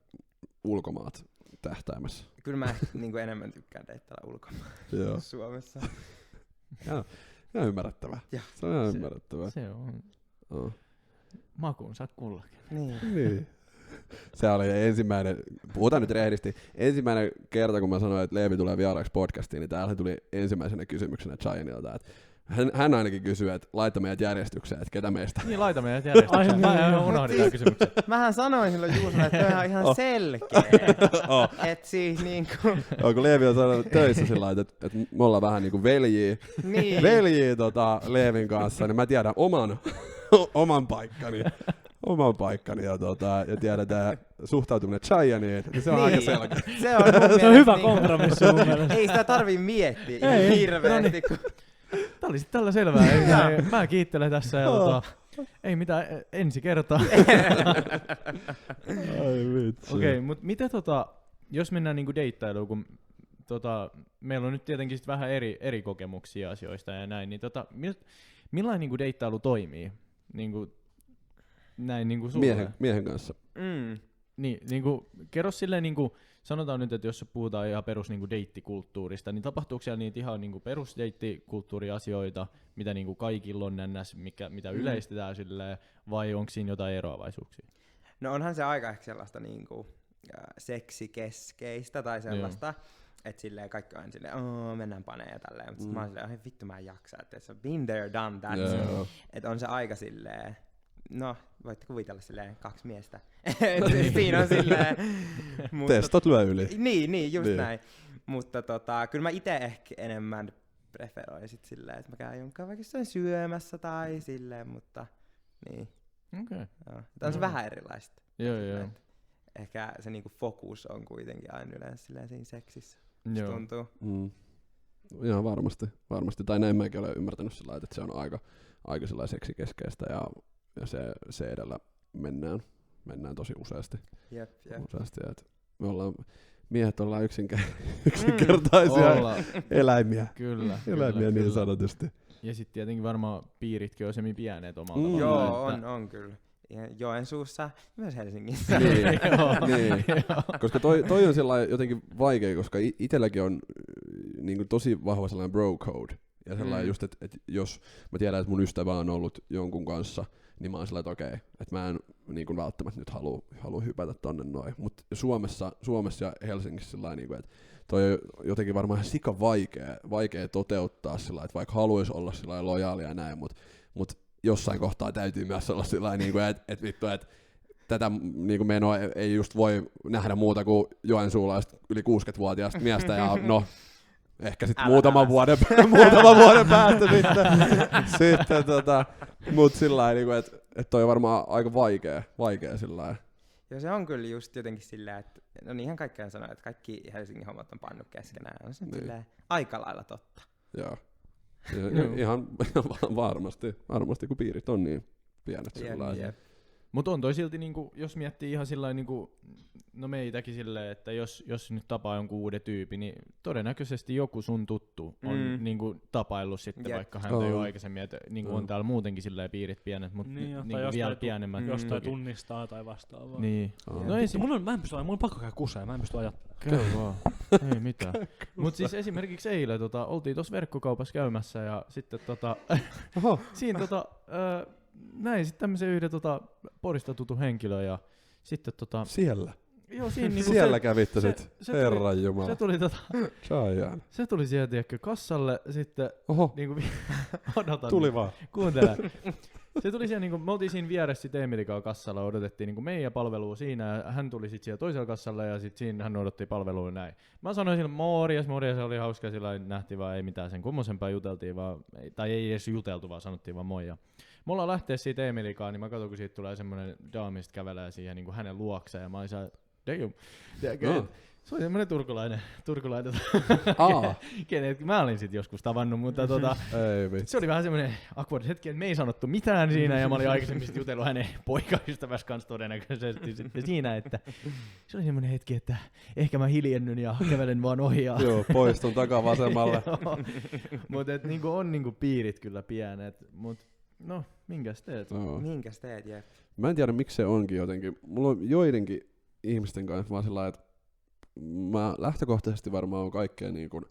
ulkomaat tähtäimessä? Kyllä mä niinku enemmän tykkään deittailla ulkomailla Suomessa. Ihan ymmärrettävää. Se on ihan ymmärrettävää. Se on. Makunsa kullakin. Niin. Se oli puhutaan nyt rehdisti, ensimmäinen kerta kun mä sanoin, että Leevi tulee vieraaksi podcastiin, niin täällä tuli ensimmäisenä kysymyksenä Chayanilta, että hän ainakin kysyy, että laita meidät järjestykseen, että ketä meistä. Niin, laita meidät järjestykseen. Mä unohdin tämän kysymyksen. Mähän sanoin silloin Juusolle, että toi on ihan selkeä. Että siis niinku... Kun Leevi on sanonut töissä sillä lailla, että me ollaan vähän niinku veljiä Leevin kanssa, niin mä tiedän oman paikkani ja tiedetään suhtautuminen Chayaniin, niin se on aika selkeä. Se on hyvä kompromissi mun mielestä. Ei sitä tarvii miettiä hirveästi. Tää oli sit tällä selvää. Mä kiittelen tässä ja ei mitään ensi kertaa. Ai vitsi. Okei, mut mitä jos mennään niinku deittailuun, kun meillä on nyt tietenkin sit vähän eri kokemuksia asioista ja näin, niin millainen niinku deittailu toimii? Näin niinku sulle. Miehen kanssa. Niinku kerro silleen niinku, sanotaan nyt, että jos puhutaan ihan perus niinku deittikulttuurista, niin tapahtuuko siellä niitä ihan niinku perus deittikulttuuriasioita, mitä niinku kaikilla on nännäs, mitä yleistetään silleen, vai onko siinä jotain eroavaisuuksia? No onhan se aika ehkä sellaista niinku seksikeskeistä tai sellaista, että silleen kaikki on silleen, mennään paneen ja tälleen, mutta sit mä oon silleen, vittu mä en jaksa, että se on been there, done that. Että on se aika silleen, no, voitte kuvitella silleen 2 miestä. Siinä on silleen... Testot lyö yli. Niin, just näin. Mutta kyllä mä ite ehkä enemmän preferoin sit silleen, että mä käyn jonkaan vaikka jossain syömässä tai silleen, mutta niin. Okei. Tämä on se vähän erilaista. Joo. Ehkä se niinku fokus on kuitenkin aina yleensä silleen siinä seksissä. Joo. Tuntuu. Ihan varmasti. Tai näin mäkin olen ymmärtänyt sillä lailla, että se on aika sellainen seksikeskeistä ja se edellä mennään tosi useasti. Jep. Useasti, että miehet ollaan yksinkertaisia eläimiä. Kyllä. Eläimiä niin sanotusti. Ja sitten tietenkin varmaan piiritkin on semmin pieneet omalla tavalla. Joo, on kyllä. Joensuussa, myös Helsingissä. Niin. Koska toi on sellainen jotenkin vaikea, koska itselläkin on niin tosi vahva sellainen bro code. Ja sellainen just, että jos mä tiedän, että mun ystävä on ollut jonkun kanssa, niin mä oon sellainen, että okei, että mä en niin välttämättä nyt halua hypätä tonne noin. Mutta Suomessa ja Helsingissä sellainen, niin että toi on jotenkin varmaan ihan sika vaikea toteuttaa sillä, että vaikka haluaisi olla sillä lojaalia ja näin, mutta jossain kohtaa täytyy myös olla sillä niin että vittu, että tätä niin menoa ei just voi nähdä muuta kuin joensuulaista yli 60-vuotiaista miestä ja no ehkä sitten muutaman vuoden päästä sitten mut sillain niinku että toi on varmaan aika vaikea sillain. Joo, se on kyllä just jotenkin silleen, että no niinhän kaikkiaan sanoo, että kaikki Helsingin hommat on pannut keskenään. On se silleen aika lailla totta. Joo. Ihan varmasti, kun piirit on niin pienet sillain. Mutta on toi silti, niinku, jos miettii ihan sillain, niinku, no meitäkin silleen, että jos nyt tapaa jonkun uuden tyypin, niin todennäköisesti joku sun tuttu on niinku, tapaillut sitten, vaikka häntä jo aikaisemmin, että niinku, on täällä muutenkin silleen piirit pienet, mutta niin, niinku, vielä pienemmät. Jostain tunnistaa tai vastaavaa. Niin. No mä en pysty mun on pakko käydä kuseen, mä en pysty ajattelemaan. Käy vaan, ei mitään. Mut siis esimerkiksi eilen oltiin tuossa verkkokaupassa käymässä ja sitten siinä näin sitten tämmösen yhden Porista tutun henkilön ja sitten Siellä? Joo, siinä niinku siellä kävitte sit, herranjumala. Se tuli sieltä kassalle sitten Oho. niinku odotan. Tuli vaan. Kuuntele. Se tuli siellä, niinku, me oltiin siinä vieressä sit Emilikaan kassalla, odotettiin niinku meidän palvelua siinä, ja hän tuli sit siellä toisella kassalla, ja sit siinä hän odotti palvelua näin. Mä sanoin sille morjes, se oli hauska, sillä nähtiin vaan, ei mitään sen kummosempaa juteltiin, tai ei edes juteltu, vaan sanottiin vaan moi. Ja me ollaan lähteä siitä Emilikaan, niin mä katson, kun siitä tulee semmonen daamista kävelee siihen niinku hänen luokseen, ja mä olin siellä, se oli semmoinen turkulainen kenet mä olin sit joskus tavannut, mutta se oli vähän semmoinen awkward hetki, että me ei sanottu mitään siinä, ja mä olin aikaisemmin jutellut hänen poikaystävässä kanssa todennäköisesti sitten siinä, että se oli semmoinen hetki, että ehkä mä hiljennyn ja kävelen vaan ohi. Joo, poistun takavasemmalle. Mutta niinku on niinku piirit kyllä pienet, mutta no, minkäs teet? Minkäs teet, jep. Mä en tiedä, miksi se onkin jotenkin. Mulla on joidenkin ihmisten kanssa vaan sillä lailla, että mä lähtökohtaisesti varmaan on kaikkeen niin kuin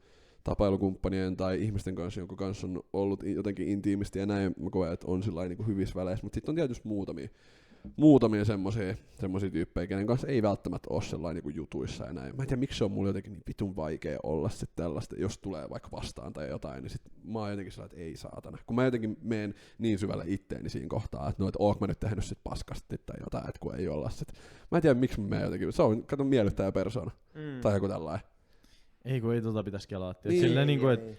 tapailukumppanien tai ihmisten kanssa, jonka kanssa on ollut jotenkin intiimisti ja näin, mä koen, että on sillä niin kuin hyvissä väleissä, mutta sitten on tietysti muutamia semmosia tyyppejä, kenen kanssa ei välttämättä ole sellainen niin kuin jutuissa ja näin. Mä en tiedä, miksi se on mulle jotenkin niin vitun vaikea olla sitten tällaista, jos tulee vaikka vastaan tai jotain, niin sit mä oon jotenkin sellainen, että ei saatana. Kun mä jotenkin menen niin syvälle itteeni siinä kohtaa, että no, että oonko mä nyt tehnyt sit paskasti tai jotain, että kun ei olla sit. Mä en tiedä, miksi mä menen jotenkin, se on, kato, miellyttävä persoona. Tai joku tällainen. Ei kun ei pitäisi kelaa. Silleen niinku, että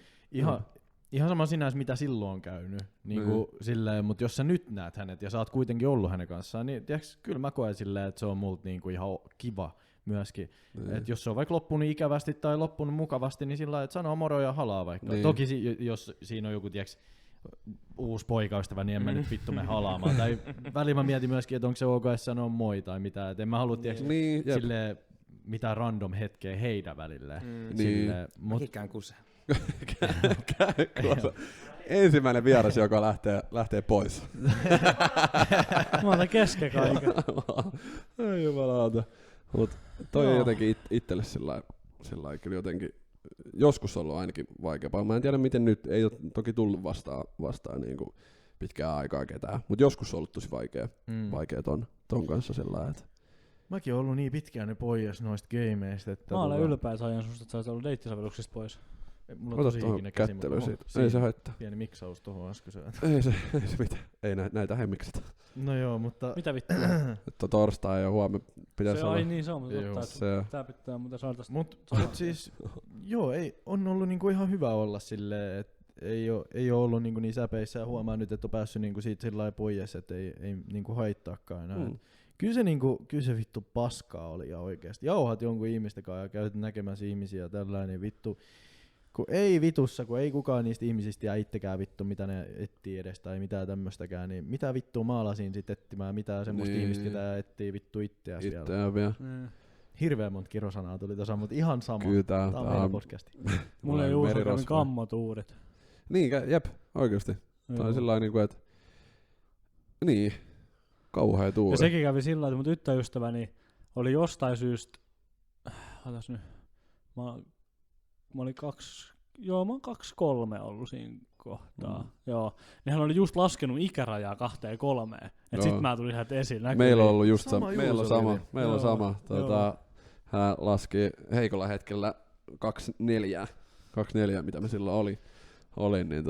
ihan sama sinänsä, mitä silloin on käynyt, niinku silleen, mutta jos sä nyt näet hänet ja sä oot kuitenkin ollut hänen kanssaan, niin tiiäks, kyllä mä koen silleen, että se on multa niinku ihan kiva myöskin. Että jos se on vaikka loppunut ikävästi tai loppunut mukavasti, niin sillä lailla, että sanoo moro ja halaa vaikka. Niin. Toki jos siinä on joku tiiäks, uusi poikaystävä, niin en mä nyt vittu me halaamaan. Tai välillä mä mietin myöskin, että onko se ok, jos sanoo moi tai mitä. Et en mä halua tiiäks, silleen mitään random hetkeä heidän välillä. Mäkin käyn kuseen. Ensimmäinen vieras, joka lähtee pois. Mä otan kesken kaiken. Ei jumalauta. Mut toi on jotenkin itselle sillä kyllä jotenkin joskus ollut ainakin vaikeampaa. Mä en tiedä miten nyt, ei ole toki tullut vastaan niin kuin pitkään aikaa ketään, mutta joskus on ollut tosi vaikea ton kanssa sellainen. Että mäkin oon ollut niin pitkään pois noista gameista, että mä olen ylpeä saajan susta, että sä olet ollut deittisovelluksista pois. Mulla on tosi ikinä kättely siitä. Ei se haittaa. Pieni miksaus tohon äskeiseen. Ei se mitään. Ei näitä he miksata. No joo, mutta mitä vittua? Että torstai ja huomenna pitäisi olla. Ai niin, se on, mutta totta, tää pitää muuten saada tästä. Mut siis, joo, ei, on ollut niinku ihan hyvä olla silleen, että ei oo ollut niinku niin säpeissä ja huomaa nyt, että on päässyt niinku siitä sillä pois, että ei niinku haittaakaan enää. Kyllä se vittu paskaa oli ja oikeesti. Jauhat jonkun ihmisten kanssa ja käyt näkemässä ihmisiä ja tällainen vittu. Kun ei vitussa, kun ei kukaan niistä ihmisistä ja itsekään vittu, mitä ne etsii edes tai mitään tämmöstäkään, niin mitä vittua maalasin sit etsimään, mitä semmoista ihmistä, ketä etsii vittu itseäsi vielä. Hirveän monta kirosanaa tuli tuossa, mutta ihan sama. Kyllä tää on meidän podcasti. Mulla ei uusi kävin kammot uudet. Niin, jep, oikeesti. Tää on sillain niinku, että niin, kauhea tuuri. Ja sekin kävi sillä, että mun tyttöystäväni oli jostain syystä, otas nyt, mä olin 2-3 ollut siinä kohtaa. Joo. Niin hän oli just laskenut ikärajaa 2-3. Et sit mä tulin hänet esiin. Meillä on ollut just sama. Meillä on sama. Hän laski heikolla hetkellä 2-4, mitä me silloin oli niin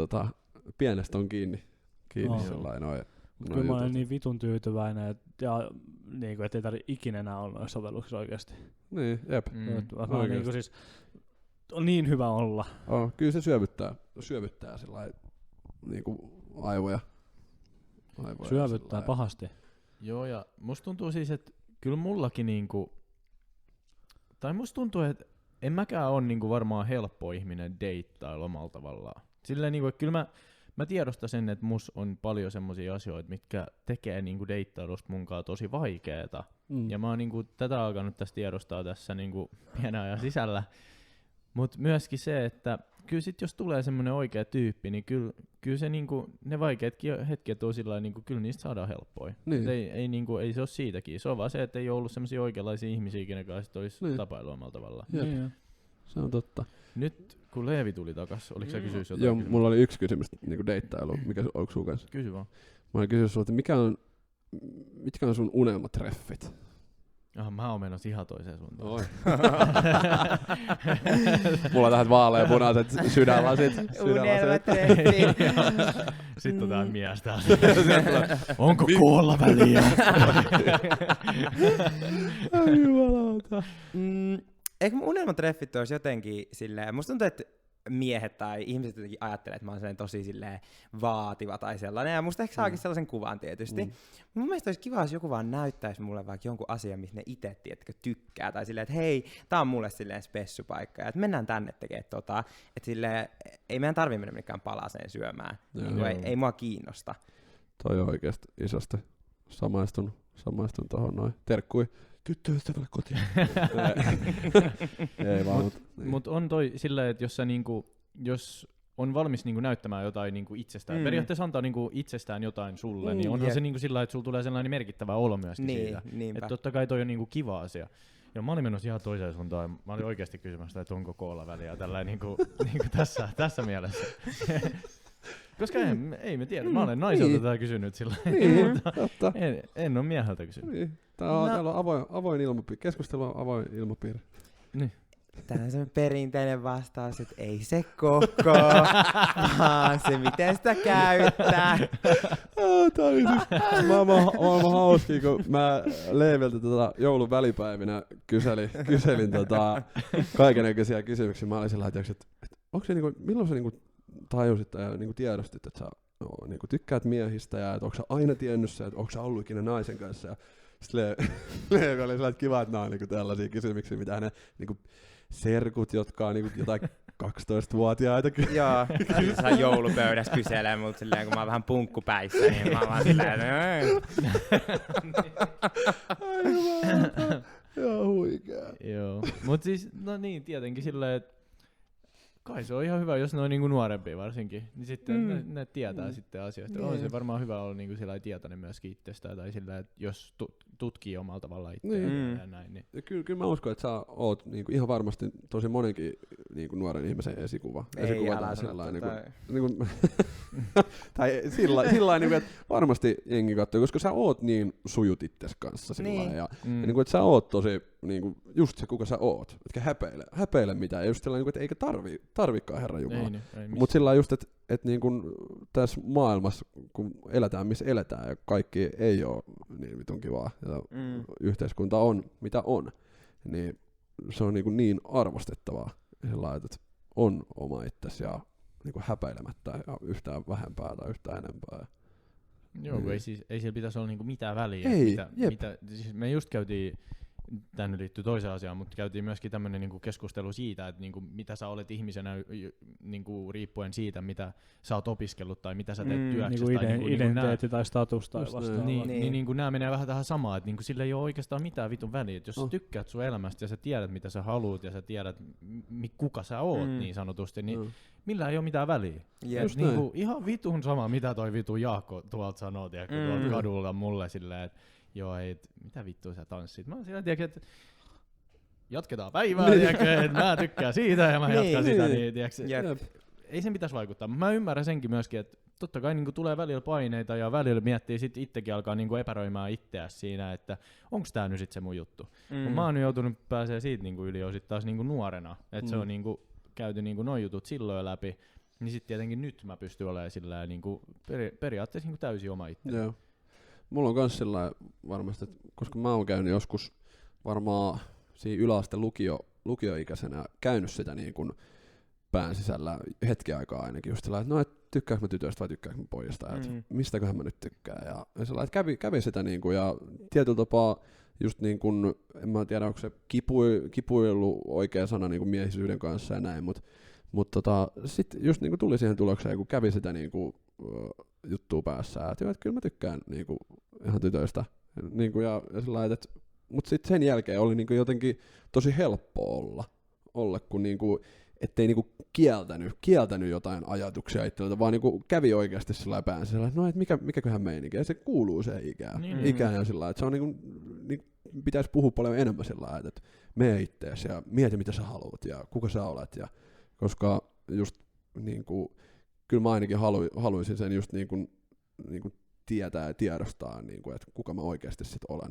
pienestä on kiinni sellainen. Kyllä mä olen niin vitun tyytyväinen, ja niinku, ettei tarvitse ikinä enää olla noissa sovelluksissa oikeesti. Niin, jep. Niinku siis, on niin hyvä olla. Kyllä se syövyttää sellainen niinku aivoja syövyttää pahasti. Joo, ja musta tuntuu siis, että kyllä mullakin niinku, tai musta tuntuu, että en mäkään ole niinku varmaan helppo ihminen deittailla omalla tavallaan. Silleen niinku, että kyllä mä tiedostan sen, että mus on paljon semmosia asioita, mitkä tekee niinku deittailusta munkaan tosi vaikeeta. Ja mä oon niinku tätä alkanut tässä tiedostaa tässä niinku pienen ajan sisällä. Mut myöskin se, että kyllä sit jos tulee semmonen oikea tyyppi, niin kyllä se niinku, ne vaikeatkin hetket on sillä niinku, kyllä niistä saadaan helppoja. Niin. Ei se ole siitäkin. Se on vaan se, että ei ole ollut semmosia oikeanlaisia ihmisiä, kenen kanssa olisi tapailu omalla tavallaan. Niin. Se on totta. Nyt kun Leevi tuli takas, oliko sä kysyä jotain? Joo, mulla oli yksi kysymys niinku deittailuun. Oliko sun kanssa? Kysy vaan. Mä olin kysyä sulta, mitkä on sun unelmatreffit? Mä oon menossa ihan toiseen suuntaan. Oi. Mulla on tähän vaaleanpunaiset sydänlasit. Sitten on tää mies täällä. Onko koolla väliä? Ai jumalauta. Eikö mun unelmatreffit olisi jotenkin silleen, musta tuntuu, että miehet tai ihmiset jotenkin ajattelee, että mä oon tosi silleen vaativa tai sellainen, ja musta ehkä saakin sellaisen kuvan tietysti. Mun mielestä olisi kiva, jos joku vaan näyttäisi mulle vaikka jonkun asian, mistä ne itse tykkää, tai silleen, että hei, tää on mulle silleen spessupaikka, ja että mennään tänne tekemään että silleen, ei meidän tarvitse mennä minnekään palaseen syömään, niin ei mua kiinnosta. Toi on oikeesti isosti. Samaistun tohon noin. Terkkui tyttöystävälle kotiin. Ei vaan, mut on toi silleen, että jos on valmis niinku näyttämään jotain niinku itsestään, periaatteessa antaa niinku itsestään jotain sulle, niin onhan se niinku sillä, että sulla tulee sellainen merkittävä olo myöskin siitä. Että totta kai toi on niinku kiva asia. Ja mä olin menossa ihan toiseen suuntaan. Mä olin oikeasti kysymässä, että onko koolla väliä tällä niinku tässä mielessä. Koska ei me tiedä. Mä olen naiselta tätä kysynyt sillä. Totta. En ole mieheltä kysynyt. Niin. Täällä on avoin ilmapiiri. Keskustelu on avoin ilmapiiri. Niin. Tää on semmoinen perinteinen vastaus, että ei se koko, vaan se miten sitä käyttää. Tää oli siis maailman hauskia, kun mä Leeviltä joulun välipäivinä kyselin kaikennäköisiä kysymyksiä. Mä olin sillä tavalla, että onko se milloin sä tajusit ja tiedostit, että sä tykkäät miehistä ja että onko sä aina tiennyt se, että onko sä ollut ikinä naisen kanssa. Ja sitten Leevi oli sellainen kiva, että nämä on tällaisia kysymyksiä, mitä ne serkut, jotka on jotain 12-vuotiaita. Joo, sä joulupöydässä kyselee mut silleen, kun mä oon vähän punkkupäissä, niin mä oon vaan silleen, Joo, huikea. Joo, mut siis, no niin, tietenkin silleen, että kai se on ihan hyvä, jos ne on niinku nuorempia varsinkin, niin sitten ne tietää sitten asioista. On se varmaan hyvä olla niinku sillä tietoinen myöskin itsestään, tai sillä, että jos tutkii omalla tavallaan itseään ja näin. Niin. Ja kyllä mä uskon, että sä oot niinku ihan varmasti tosi monenkin niinku nuoren ihmisen esikuva. Ei älä sellainen. Tai sillä niinku, että varmasti jengi katsoo, koska sä oot niin sujut itses kanssa sillä niin. Ja niinku, että sä oot tosi niinku, just se, kuka sä oot. Etkä häpeile mitään. Ja just sellainen, että eikä tarvikaan Herran Jumala. Mutta sillä just, että niin kun tässä maailmassa, kun eletään missä eletään ja kaikki ei ole niin vitun kivaa ja yhteiskunta on mitä on, niin se on niin arvostettavaa sillä, että on oma itsesi ja niin häpeilemättä ja yhtään vähempää tai yhtään enempää. Joo, niin. ei siellä pitäisi olla mitään väliä. Siis me just käytiin, tänne liittyy toiseen asiaan, mutta käytiin myöskin tämmöinen keskustelu siitä, että mitä sä olet ihmisenä riippuen siitä, mitä sä oot opiskellut tai mitä sä teet työksessä. Identiteetti tai status tai vastaavaa. Niin nämä menee vähän tähän samaan, että sillä ei ole oikeastaan mitään vitun väliä. Jos sä tykkäät sun elämästä ja sä tiedät, mitä sä haluut ja sä tiedät, kuka sä oot niin sanotusti, niin millä ei ole mitään väliä. Ihan vitun sama, mitä toi vitun Jaakko tuolta sanoo, tuolta kadulla mulle silleen, että joo, ei, mitä vittua sä tanssit? Mä oon siellä, että jatketaan päivää, että mä tykkään siitä ja mä jatkan sitä, niin ei sen pitäisi vaikuttaa. Mä ymmärrän senkin myöskin, että totta kai tulee välillä paineita ja välillä miettii sit itsekin alkaa epäröimään itseäsi siinä, että onks tää nyt sit se mun juttu. Mä oon joutunut pääsee siitä yli jo sit taas nuorena, että se on käyty noin jutut silloin läpi, niin sit tietenkin nyt mä pystyn olemaan sillä periaatteessa täysin oma itseni. Yeah. Mulla on kans sillä varmasti, koska mä oon käynyt joskus varmaan siinä yläaste lukioikäisenä käynyt sitä pään sisällä hetken aikaa ainakin just sillä, että no, et tykkääks mä tytöstä vai tykkääks mä pojasta, että mistäköhän mä nyt tykkään. Ja sillä, että kävi sitä ja tietyllä tapaa just en mä tiedä, onko se kipuilu oikea sana miehisyyden kanssa ja näin, mutta sit just tuli siihen tulokseen, kun kävi sitä juttua päässä, että kyllä mä tykkään ihan tytöistä. Ja sillä, että mutta sitten sen jälkeen oli jotenkin tosi helppo olla kun ettei kieltänyt jotain ajatuksia itseltä, vaan kävi oikeasti sillä päänsä sillä, että no, et mikäköhän meininki, ja se kuuluu se ikään ja sillä, että se on pitäisi puhua paljon enemmän sillä, että mene ittees ja mieti mitä sä haluat ja kuka sä olet, ja koska just kyllä mä ainakin haluaisin sen just tietää ja tiedostaa, niinku, että kuka mä oikeasti sit olen.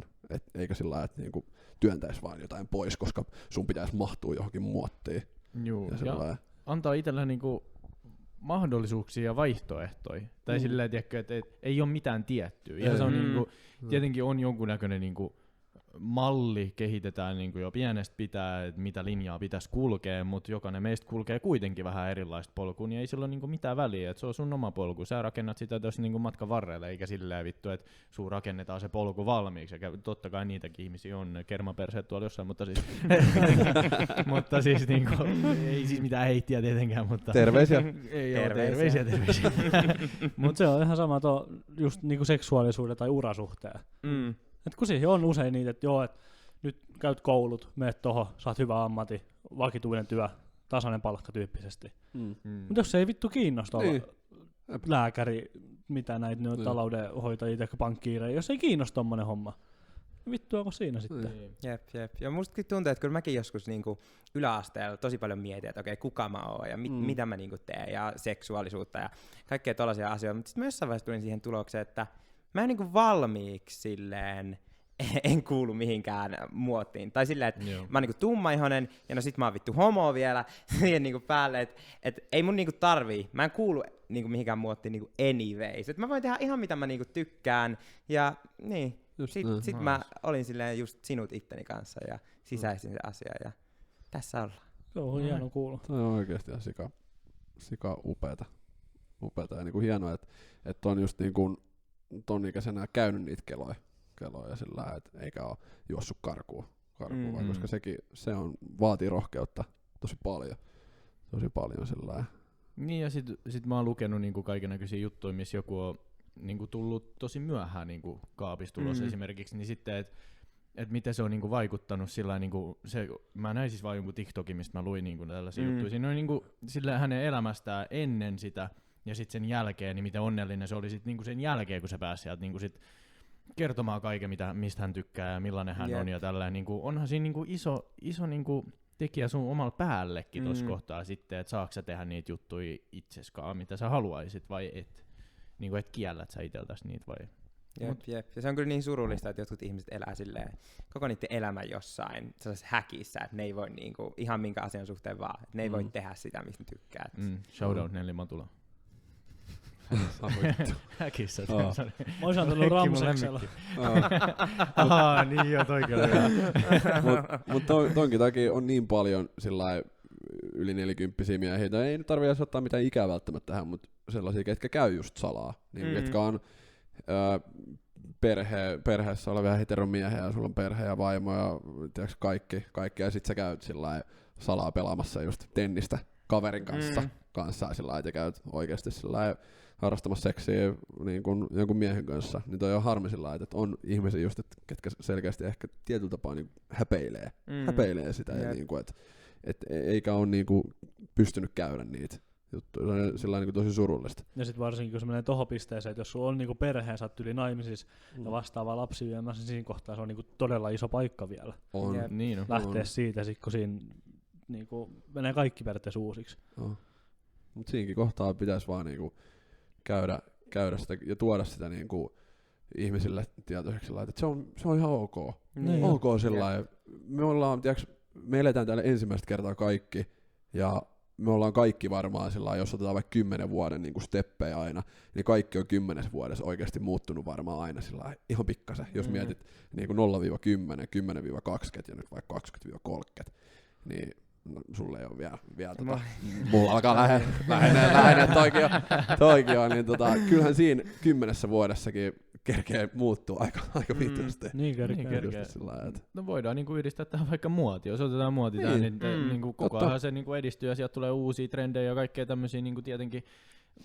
Eikä sillä lailla, että niinku, työntäisi vaan jotain pois, koska sun pitäisi mahtua johonkin muottiin. Juu, ja antaa itsellä niinku mahdollisuuksia ja vaihtoehtoja. Tai silleen, tiedätkö, että ei ole mitään tiettyä. Ja se on niinku, tietenkin on jonkunnäköinen niinku malli, kehitetään niinku jo pienestä pitää, että mitä linjaa pitäisi kulkea, mutta jokainen meistä kulkee kuitenkin vähän erilaista polkua, niin ei sillä ole niinku mitään väliä, että se on sun oma polku. Sä rakennat sitä tuossa niinku matkan varrella, eikä silleen vittu, että sun rakennetaan se polku valmiiksi. Ja totta kai niitäkin ihmisiä on, kermaperseet tuolla jossain, mutta siis, mutta siis niinku, ei siis mitään heittiä tietenkään, mutta terveisiä. terveisiä. Mutta se on ihan sama just niinku seksuaalisuuden tai urasuhteen. Et kun siihen on usein niitä, että joo, et nyt käyt koulut, meet tohon, saat hyvä ammatti, vakituinen työ, tasainen palkka tyyppisesti. Mutta jos se ei vittu kiinnosta olla lääkäri, mitä näitä taloudenhoitajia tai pankkiireja, jos ei kiinnosta tommonen homma, niin vittu onko siinä sitten? Jep. Ja musta tuntuu, että kyllä mäkin joskus niinku yläasteella tosi paljon mietin, että okei, kuka mä oon ja mitä mä niinku teen ja seksuaalisuutta ja kaikkea tollaisia asioita. Mutta sitten mä jossain vaiheessa tulin siihen tulokseen, että mä en niinku valmiiksi silleen, en kuulu mihinkään muottiin. Tai silleen, että mä oon niinku tummaihonen ja no sit mä oon vittu homo vielä siihen niinku päälle, että ei mun niinku tarvii. Mä en kuulu niinku mihinkään muottiin niinku anyways. Et mä voin tehdä ihan mitä mä niinku tykkään ja niin. Sit mä olin silleen just sinut itteni kanssa ja sisäistin se asia ja tässä ollaan. Se on hieno kuulla. Se on oikeesti ihan sika upeeta ja niinku hienoa, että on just niinku ton ikäisenä käynyt niitä keloja sillä, että eikä ole juossut karkuun vaan, koska se vaatii rohkeutta tosi paljon sillä. Niin ja sit mä oon lukenut niinku kaikennäköisiä juttuja, missä joku on niinku tullut tosi myöhään niinku kaapistulossa esimerkiksi, niin sitten että miten se on niinku vaikuttanut sillä niinku mä näin siis vaan jonkun TikTokin, mistä mä luin niinku tällaisia juttuja. Siinä on niinku sillä hänen elämästään ennen sitä ja sitten sen jälkeen, niin miten onnellinen se oli sit niinku sen jälkeen, kun se pääsi sieltä niinku sit kertomaan kaiken, mistä hän tykkää ja millainen hän on ja tällainen. Niinku, onhan siinä niinku iso niinku tekijä sun omalla päällekin tuossa kohtaa sitten, että saako sä tehdä niitä juttuja itseskaan, mitä sä haluaisit vai et. Niinku et kiellät sä iteltäs niitä vai. Jep. Ja se on kyllä niin surullista, että jotkut ihmiset elää silleen koko niiden elämä jossain sellaisessa häkissä, että ne ei voi niinku, ihan minkä asian suhteen vaan, että ne ei voi tehdä sitä, mistä ne tykkää. Shoutout Nelli Matula. Häkissä. Mä ois antanut Ramseksella. Niin joo, toi kyllä. Mut tonkin takia on niin paljon sillai yli 40-vuotiaita miehiä, tai ei nyt tarvitse edes ottaa mitään ikää välttämättä tähän, mutta sellaisia, ketkä käy just salaa, niin ketkä on perheessä olevia heteromiehiä, ja sulla on perhe ja vaimo ja tiiäks, kaikki, ja sit sä käyt sillai salaa pelaamassa just tennistä kaverin kanssa sillai, ja käyt oikeesti sillai harrastamassa seksiä niin kun jonkun miehen kanssa, niin toi on harmi sillä lailla, että on ihmisiä just, ketkä selkeästi ehkä tietyllä tapaa niin häpeilee sitä, ja niin kuin, et eikä ole niin kuin pystynyt käydä niitä juttuja. Se on sillä niin tosi surullista. Ja sitten varsinkin, kun se menee tohon pisteeseen, että jos sulla on niin perheen, sä oot yli naimisissa ja vastaava lapsi viemässä, niin siinä kohtaa se on niin todella iso paikka vielä. On. Niin on. Lähteä siitä, sit kun siinä niin menee kaikki periaatteessa uusiksi. Mutta siinäkin kohtaa pitäisi vaan niinku käydä sitä ja tuoda sitä niinku ihmisille tietoiseksi, että se on ihan ok. Ok sillä me eletään täällä ensimmäistä kertaa kaikki ja me ollaan kaikki varmaan sillä, jos otetaan vaikka 10 vuoden niinku steppejä aina, niin kaikki on 10 vuodessa oikeasti muuttunut varmaan aina sillä ihan pikkasen. Jos mietit niinku 0-10, 10-20 ja nyt vaikka 20-30, niin sulle ei ole vielä mulla alkaa lähenee toikin on, niin kyllähän siinä 10 vuodessakin kerkee muuttua aika vitusti. Niin kerkee. No voidaan niinku yhdistää tähän vaikka muoti, jos otetaan muoti tähän, niin niinku koko ajan se niinku edistyy ja sieltä tulee uusia trendejä ja kaikkea tämmöisiä niinku tietenkin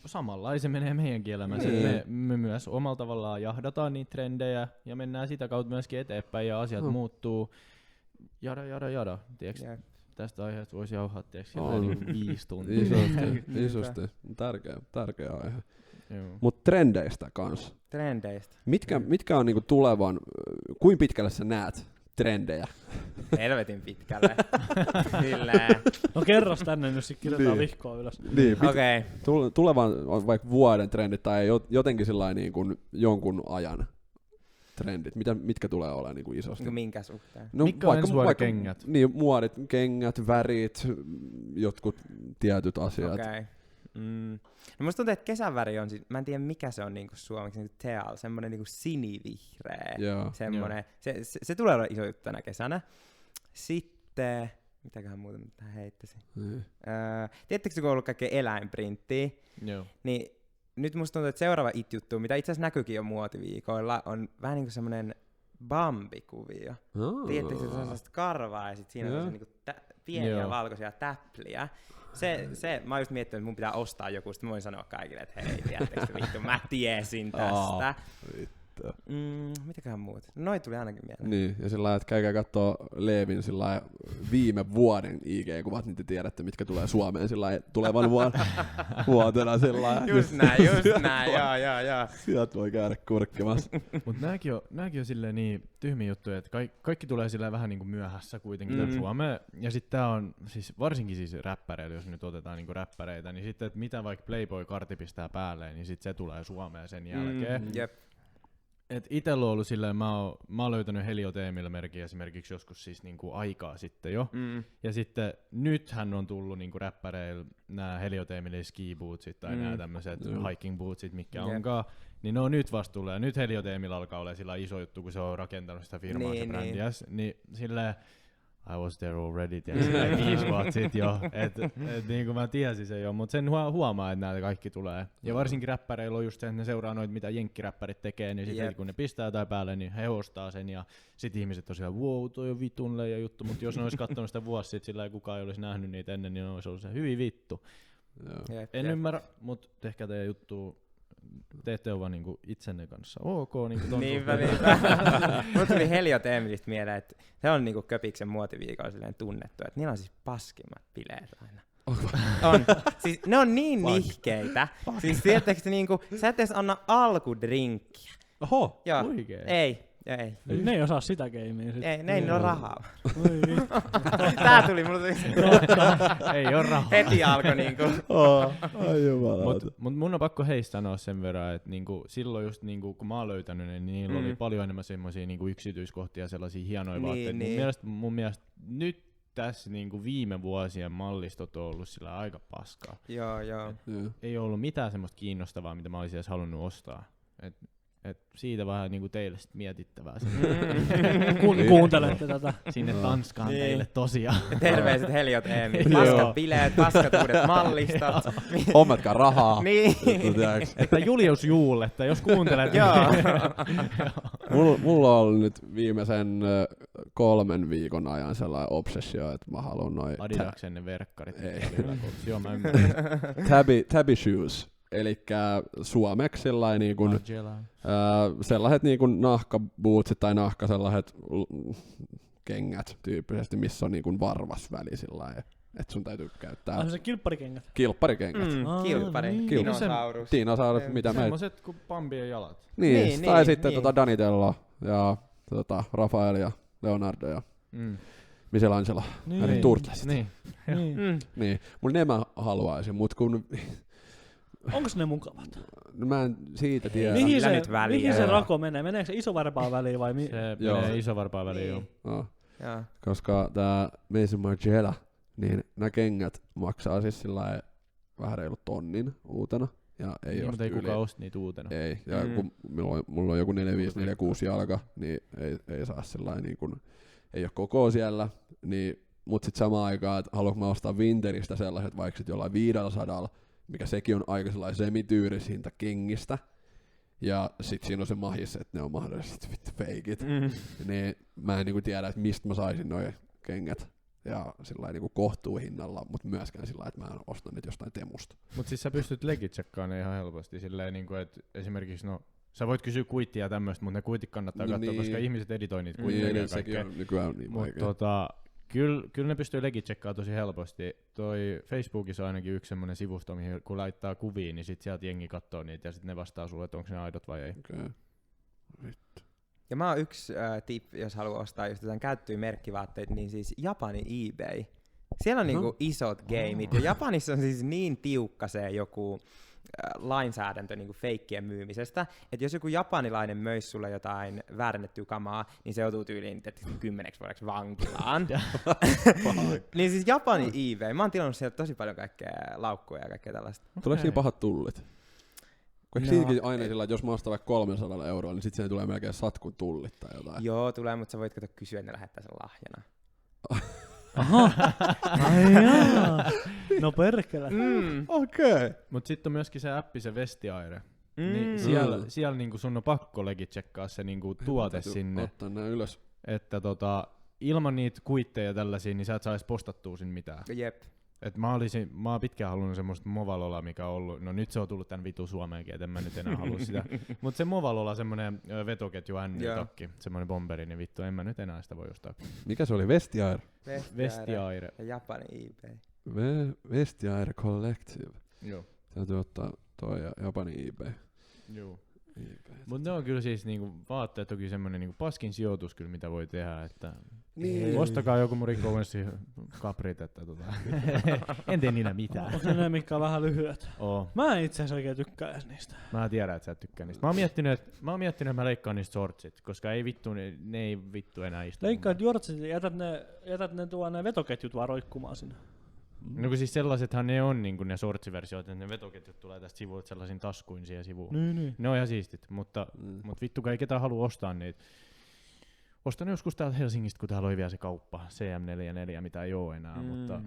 samalla se menee meidänkin elämässä. Me myös omalla tavallaan jahdataan niitä trendejä ja mennään sitä kautta myöskin eteenpäin ja asiat muuttuu. Jada, tiiäks? Tästä aiheesta voisi jauhaa, niin 5 tuntia. Isosti. Tärkeä aihe. Mutta trendeistä kanssa. Trendeistä. Mitkä on niinku tulevan, kuinka pitkälle sä näet trendejä. Helvetin pitkälle. Silleen. No kerros tänne nyt, sit kirjoitetaan vihkoa ylös. Niin, Okei. tulevan vaikka vuoden trendit tai jotenkin sillain niin kuin jonkun ajan trendit, mitkä tulee olemaan niin kuin isosti? Minkä suhteen? No, mitkä on ensi vuoden kengät? Niin, muodit, kengät, värit, jotkut tietyt asiat. Okei. No musta tuntuu, että kesän väri on, mä en tiedä mikä se on niinku suomeksi, niinku teal, semmonen niinku sinivihreä. Joo. Semmonen, se tulee olla iso juttu tänä kesänä. Sitten, mitäköhän muuta tähän heittäisin? Tiedättekö, kun on ollut kaikkea eläinprinttiä? Joo. Niin nyt musta tuntuu, että seuraava it-juttu, mitä itse asiassa näkyykin jo muotiviikoilla, on vähän niinku semmonen Bambi-kuvio. Tiedättekö, että se on sellaista karvaa ja sit siinä on sellaisia niinku pieniä valkoisia täpliä. Mä oon just miettinyt, että mun pitää ostaa joku, sit mä voin sanoa kaikille, että hei, tiedättekö vittu, mä tiesin tästä. Mitäköhän muut? Noi tuli ainakin mieleen. Niin, ja sillä lailla, että käykää kattoo Leevin sillä lailla viime vuoden IG-kuvat, niin te tiedätte, mitkä tulee Suomeen sillä lailla tulevan vuotena sillä lailla. Just näin, joo. Sieltä voi käydä kurkkimassa. Mut nääkin on silleen niin tyhmiä juttuja, että kaikki tulee silleen vähän niinku myöhässä kuitenkin tänne Suomeen. Ja sit tää on siis varsinkin siis räppäreillä, jos nyt otetaan niinku räppäreitä, niin sitten että mitä vaikka Playboy-kartti pistää päälle, niin sit se tulee Suomeen sen jälkeen. Jep. Et itellä on ollut silleen, mä oon löytänyt Helio Teemillä merkin esimerkiksi joskus siis niinku aikaa sitten jo. Ja sitten nythän on tullut niinku räppäreillä nää Helio Teemille ski bootsit tai nää tämmöset hiking bootsit, mitkä onkaan. Niin ne on nyt vasta tullut ja nyt Helio Teemillä alkaa olla sillä iso juttu, kun se on rakentanut sitä firmaa se brändiä. Niin silleen, I was there already, tiedätkö, 5 vuotta sit jo, et niin kuin mä tiesin sen jo, mutta sen huomaa, että näitä kaikki tulee. Ja varsinkin räppäreillä on just se, että ne seuraa noita, mitä jenkkiräppärit tekee, niin sitten kun ne pistää jotain päälle, niin he ostaa sen, ja sit ihmiset on siellä, wow, toi on vitun leija juttu, mutta jos ne olisi katsonut sitä vuosi sitten, sillä kukaan ei olisi nähnyt niitä ennen, niin ne olisi ollut se hyvin vittu. En ymmärrä, mutta tehkää teidän juttua. Te ette ole vaan niinku itsenne kanssa ok. Niinku Niinpä. Mulla tuli Helio Teemilistä mieleen, että se on niinku Köpiksen muotiviikolla silleen tunnettu, että niillä on siis paskimmat bileet aina. On. Siis ne on niin nihkeitä. Siis tiedättekö niinku, sä et edes anna alkudrinkkiä. Oho, Joo. Oikein. Ei. Ne ei osaa sitä gamea sit. Ei, ne ei ole rahaa. Tää tuli, mulla tuli. Ei oo rahaa. Heti alkoi niinku. Ai jumalauta. Mut mun on pakko heistä sanoa sen verran, että niinku, silloin just niinku, kun mä oon löytänyt ne, niin niillä oli paljon enemmän semmosia niinku yksityiskohtia, sellaisia hienoja vaatteita. Mun mielestä nyt tässä niinku viime vuosien mallistot on ollut sillä aika paskaa. Joo. Ei ollut mitään semmoista kiinnostavaa, mitä mä olisin edes halunnut ostaa. Et siitä vähän niinku teille sit mietittävää. Kun kuuntelette tätä. Sinne Tanskaan teille tosiaan. Terveiset Helio Teemi. Paskat bileet, paskat uudet mallistot. Hommatkaa rahaa. Niin. Että Julius Juul, että jos kuuntelet. Mulla on ollut nyt viimeisen 3 viikon ajan sellainen obsessio, että mä haluan noin Adidaksen ne verkkarit. Ei. Joo, mä ymmärrän. Tabby shoes. Elikkä suomeksi sellainen niin kuin, sellaiset niin kuin nahkabootsit tai sellaiset kengät tyyppisesti, missä on niin kuin varvasväli sellainen, että sun täytyy käyttää. Se kilpparikengät. Kilpparikengät. Kilppari. Dinosaurus. Dinosaurus, mitä me... Semmoset kuin Bambien jalat. Niin, tai sitten Donatello ja Rafael ja Leonardo ja Michelangelo. Eli Turtlesit. Niin. Mulla ne mä haluaisin, mut kun... Onko ne mukavat? No mä en siitä tiedä. Mihin se rako menee? Meneekö se isovarpaan väliin vai se menee isovarpaan väliin, joo. No. Koska tää Maison Margiela, niin nää kengät maksaa siis sillai vähän reilu 1 000 uutena. Ja ei mutta ei kukaan osta niitä uutena. Ei, ja kun mulla on joku 4-5-4-6 jalka, niin ei saa sillai niin kun, ei oo koko siellä. Niin, mut sit samaan aikaan, että haluanko mä ostaa Winteristä sellaiset vaikka sit jollain 500, mikä sekin on aika sellainen semityyris hinta kengistä. Ja sit siinä on se mahis, että ne on mahdollisesti vittu feikit. Niin mä en niinku tiedä, että mistä mä saisin noi kengät. Ja sillain niinku kohtuuhinnalla, mut myöskään sillä että mä ostan nyt jostain Temusta. Mut siis sä pystyt legit tsekkaamaan ne ihan helposti silleen niinku, että esimerkiksi sä voit kysyä kuittia ja tämmöstä, mut ne kuitit kannattaa katsoa, koska ihmiset editoi niitä kuitteja ja sekin on nykyään niin vaikea. Kyllä ne pystyy legit tsekkaamaan tosi helposti. Toi Facebookissa on ainakin yksi semmonen sivusto, mihin kun laittaa kuviin, niin sit sieltä jengi katsoo niitä ja sit ne vastaa sulle, että onko ne aidot vai ei. Okay. Vittu. Ja mä oon yksi tip, jos haluaa ostaa just jotain käyttöjä merkkivaatteita, niin siis Japani eBay. Siellä on niinku isot gameit, ja Japanissa on siis niin tiukka se joku lainsäädäntö niinku feikkien myymisestä, että jos joku japanilainen möisi sulle jotain väärennettyä kamaa, niin se joutuu tyyliin 10 vuodeksi vankilaan. Niin siis Japani eBay, mä oon tilannut sieltä tosi paljon kaikkea laukkuja ja kaikkea tällaista. Tuleeko siinä pahat tullit? Kun eikö siinäkin aina sillä, että jos mä ostan vaikka 300 €, niin sit siihen tulee melkein satkun tullit tai jotain? Joo, tulee, mutta sä voit kysyä, että ne lähettää sen lahjana. Aha, ai jaa. No perkele. Okei. Mut sitten on myöskin se appi, se Vestiaire. Niin siellä niinku sun on pakko legit tsekkaa se niinku tuote sinne. Ottaa nää ylös. Että ilman niitä kuitteja tällaisia, niin sä et saa edes postattua sinne mitään. Jep. Et mä oon pitkään halunnut semmoista Movalola, mikä on ollut, no nyt se on tullut tän vitu Suomeenkin, et en mä nyt enää halua sitä. Mut se Movalola, semmonen vetoketju NY-takki, semmonen bomberi, niin vittu, en mä nyt enää sitä voi ostaa. Mikä se oli? Vestiaire? Vestiaire. Ja Japani eBay. Vestiaire Collective. Joo. Täytyy ottaa toi ja Japani eBay. Joo. Mut ne on kyllä siis niinku, vaatteet on kyllä semmonen niinku paskin sijoitus kyllä mitä voi tehdä, että ostakaa joku mun Rick Owensin kaprit, että en tee niillä mitään. Onko ne mitkä on vähän lyhyet? Oo. Mä en itse asiassa oikein tykkää edes niistä. Mä tiedän, että sä et tykkää niistä. Mä oon miettinyt, että mä leikkaan niistä shortsit, koska ne ei vittu enää istu. Leikkaat jortsit ja jätät ne tuonne vetoketjut vaan roikkumaan sinne. No kun siis sellaisethan ne on niinku ne shortsiversiot, että ne vetoketjut tulee tästä sivuilta sellaisin taskuin siihen sivuun. Niin. Ne on ihan siistit, mutta vittu ei ketään halua ostaa niitä. Ostan joskus täältä Helsingistä, kun täällä oli vielä se kauppa, CM44, mitä ei oo enää, mutta